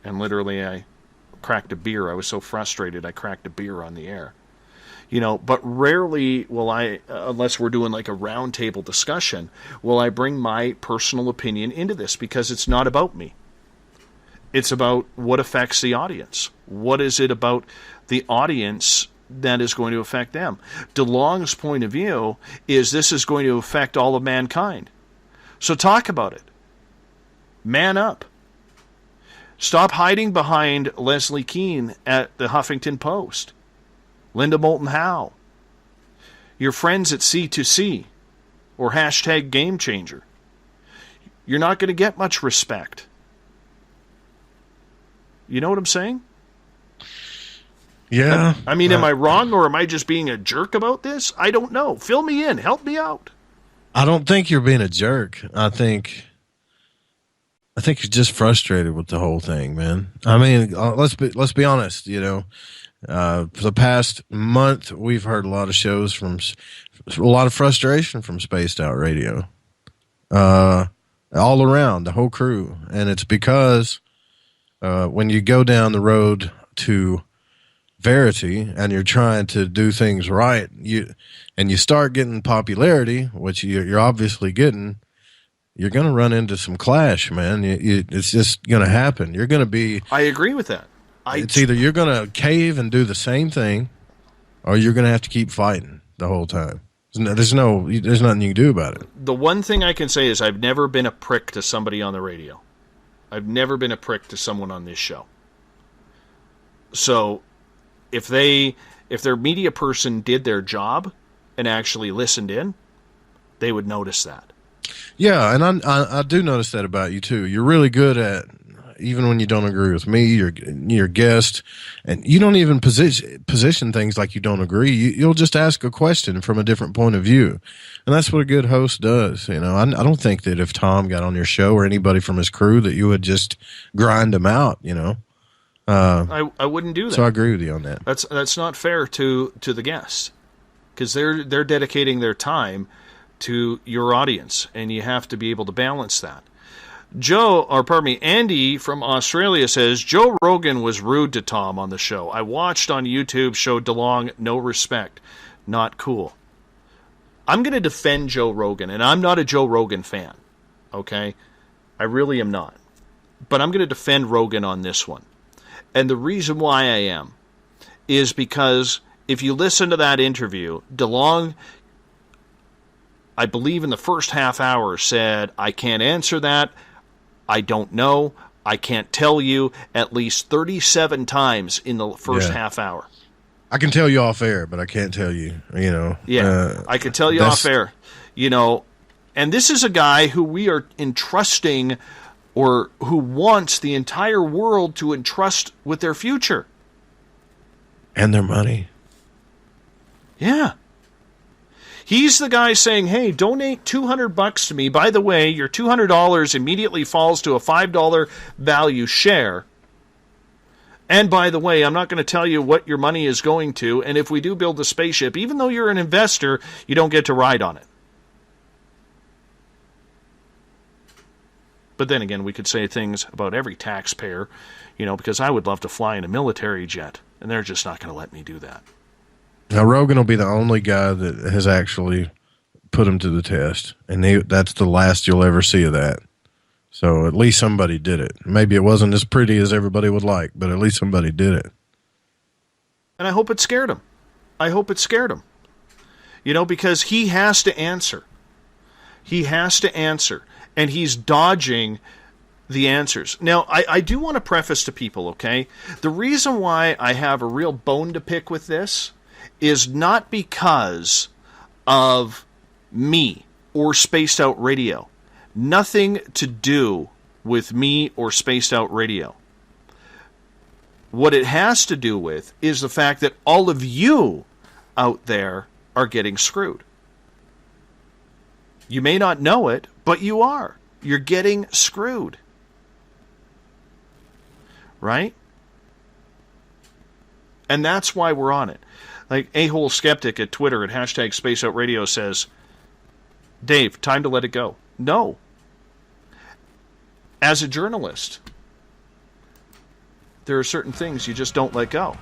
And literally I cracked a beer. I was so frustrated I cracked a beer on the air. But rarely will I, unless we're doing like a roundtable discussion, will I bring my personal opinion into this because it's not about me. It's about what affects the audience. What is it about the audience that is going to affect them? DeLong's point of view is this is going to affect all of mankind. So talk about it. Man up. Stop hiding behind Leslie Keane at the Huffington Post. Linda Moulton Howe. Your friends at C2C or #Game Changer. You're not going to get much respect. You know what I'm saying? Yeah. Am I wrong or am I just being a jerk about this? I don't know. Fill me in. Help me out. I don't think you're being a jerk. I think you're just frustrated with the whole thing, man. Let's be honest, for the past month, we've heard a lot of shows from a lot of frustration from Spaced Out Radio, all around the whole crew. And it's because, when you go down the road to verity and you're trying to do things right, you start getting popularity, which you're obviously getting, you're going to run into some clash, man. It's just going to happen. You're going to be... I agree with that. It's either you're going to cave and do the same thing, or you're going to have to keep fighting the whole time. There's nothing you can do about it. The one thing I can say is I've never been a prick to somebody on the radio. I've never been a prick to someone on this show. So if their media person did their job and actually listened in, they would notice that. Yeah, and I do notice that about you too. You're really good at, even when you don't agree with me, your guest, and you don't even position things like you don't agree. You'll just ask a question from a different point of view, and that's what a good host does. I don't think that if Tom got on your show or anybody from his crew that you would just grind them out. I wouldn't do that. So I agree with you on that. That's not fair to the guest because they're dedicating their time to your audience, and you have to be able to balance that. Andy from Australia says, Joe Rogan was rude to Tom on the show. I watched on YouTube, showed DeLong no respect. Not cool. I'm going to defend Joe Rogan, and I'm not a Joe Rogan fan, okay? I really am not. But I'm going to defend Rogan on this one. And the reason why I am is because if you listen to that interview, DeLong I believe in the first half hour, said, I can't answer that. I don't know. I can't tell you, at least 37 times in the first half hour. I can tell you off air, but I can't tell you, Yeah, I could tell you off air, and this is a guy who we are entrusting, or who wants the entire world to entrust with their future. And their money. Yeah. He's the guy saying, hey, donate $200 to me. By the way, your $200 immediately falls to a $5 value share. And by the way, I'm not going to tell you what your money is going to. And if we do build a spaceship, even though you're an investor, you don't get to ride on it. But then again, we could say things about every taxpayer, because I would love to fly in a military jet. And they're just not going to let me do that. Now, Rogan will be the only guy that has actually put him to the test. And that's the last you'll ever see of that. So at least somebody did it. Maybe it wasn't as pretty as everybody would like, but at least somebody did it. And I hope it scared him. Because he has to answer. And he's dodging the answers. Now, I do want to preface to people, okay? The reason why I have a real bone to pick with this is not because of me or Spaced Out Radio. Nothing to do with me or Spaced Out Radio. What it has to do with is the fact that all of you out there are getting screwed. You may not know it, but you are. You're getting screwed. Right? And that's why we're on it. Like A-hole skeptic at Twitter at hashtag SpaceOutRadio says, Dave, time to let it go. No. As a journalist, there are certain things you just don't let go.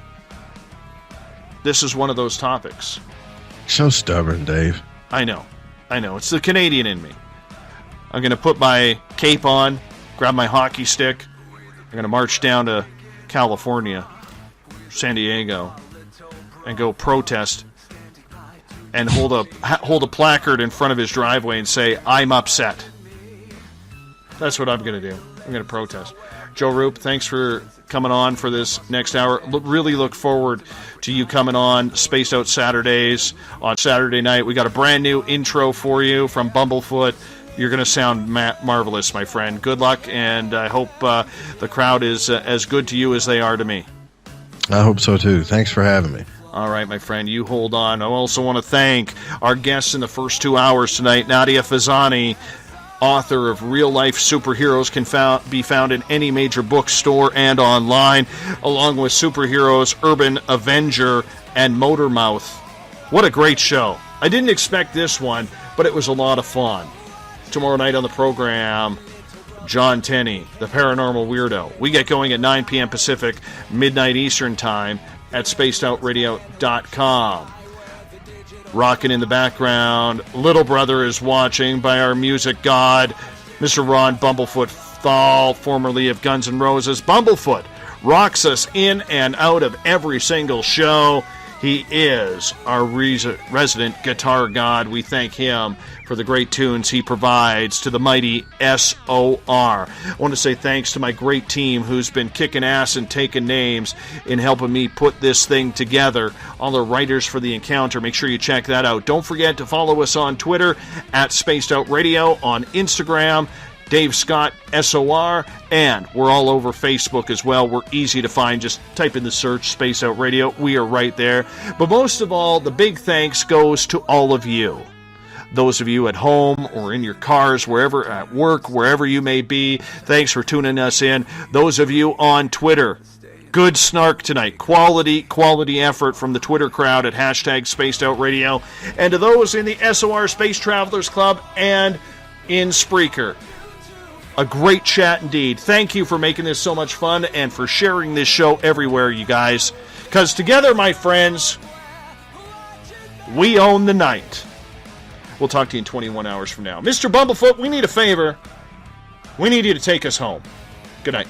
This is one of those topics. So stubborn, Dave. I know. It's the Canadian in me. I'm going to put my cape on, grab my hockey stick. I'm going to march down to California, San Diego, and go protest and hold a placard in front of his driveway and say, I'm upset. That's what I'm going to do. I'm going to protest. Joe Roop, thanks for coming on for this next hour. Really look forward to you coming on Spaced Out Saturdays on Saturday night. We got a brand new intro for you from Bumblefoot. You're going to sound marvelous, my friend. Good luck, and I hope the crowd is as good to you as they are to me. I hope so, too. Thanks for having me. All right, my friend, you hold on. I also want to thank our guests in the first 2 hours tonight, Nadia Fezzani, author of Real Life Superheroes, can be found in any major bookstore and online, along with Superheroes, Urban Avenger, and Motormouth. What a great show. I didn't expect this one, but it was a lot of fun. Tomorrow night on the program, John Tenney, the Paranormal Weirdo. We get going at 9 p.m. Pacific, midnight Eastern Time at spacedoutradio.com. Rocking in the background, Little Brother is watching by our music god, Mr. Ron Bumblefoot Thal, formerly of Guns N' Roses. Bumblefoot rocks us in and out of every single show. He is our resident guitar god. We thank him for the great tunes he provides to the mighty SOR. I want to say thanks to my great team who's been kicking ass and taking names in helping me put this thing together. All the writers for The Encounter, make sure you check that out. Don't forget to follow us on Twitter at Spaced Out Radio, on Instagram, Dave Scott SOR, and we're all over Facebook as well. We're easy to find. Just type in the search Space Out Radio. We are right there. But most of all, the big thanks goes to all of you. Those of you at home or in your cars, wherever, at work, wherever you may be, thanks for tuning us in. Those of you on Twitter, good snark tonight. Quality effort from the Twitter crowd at hashtag Spaced Out Radio. And to those in the SOR Space Travelers Club and in Spreaker, a great chat indeed. Thank you for making this so much fun and for sharing this show everywhere, you guys. Because together, my friends, we own the night. We'll talk to you in 21 hours from now. Mr. Bumblefoot, we need a favor. We need you to take us home. Good night.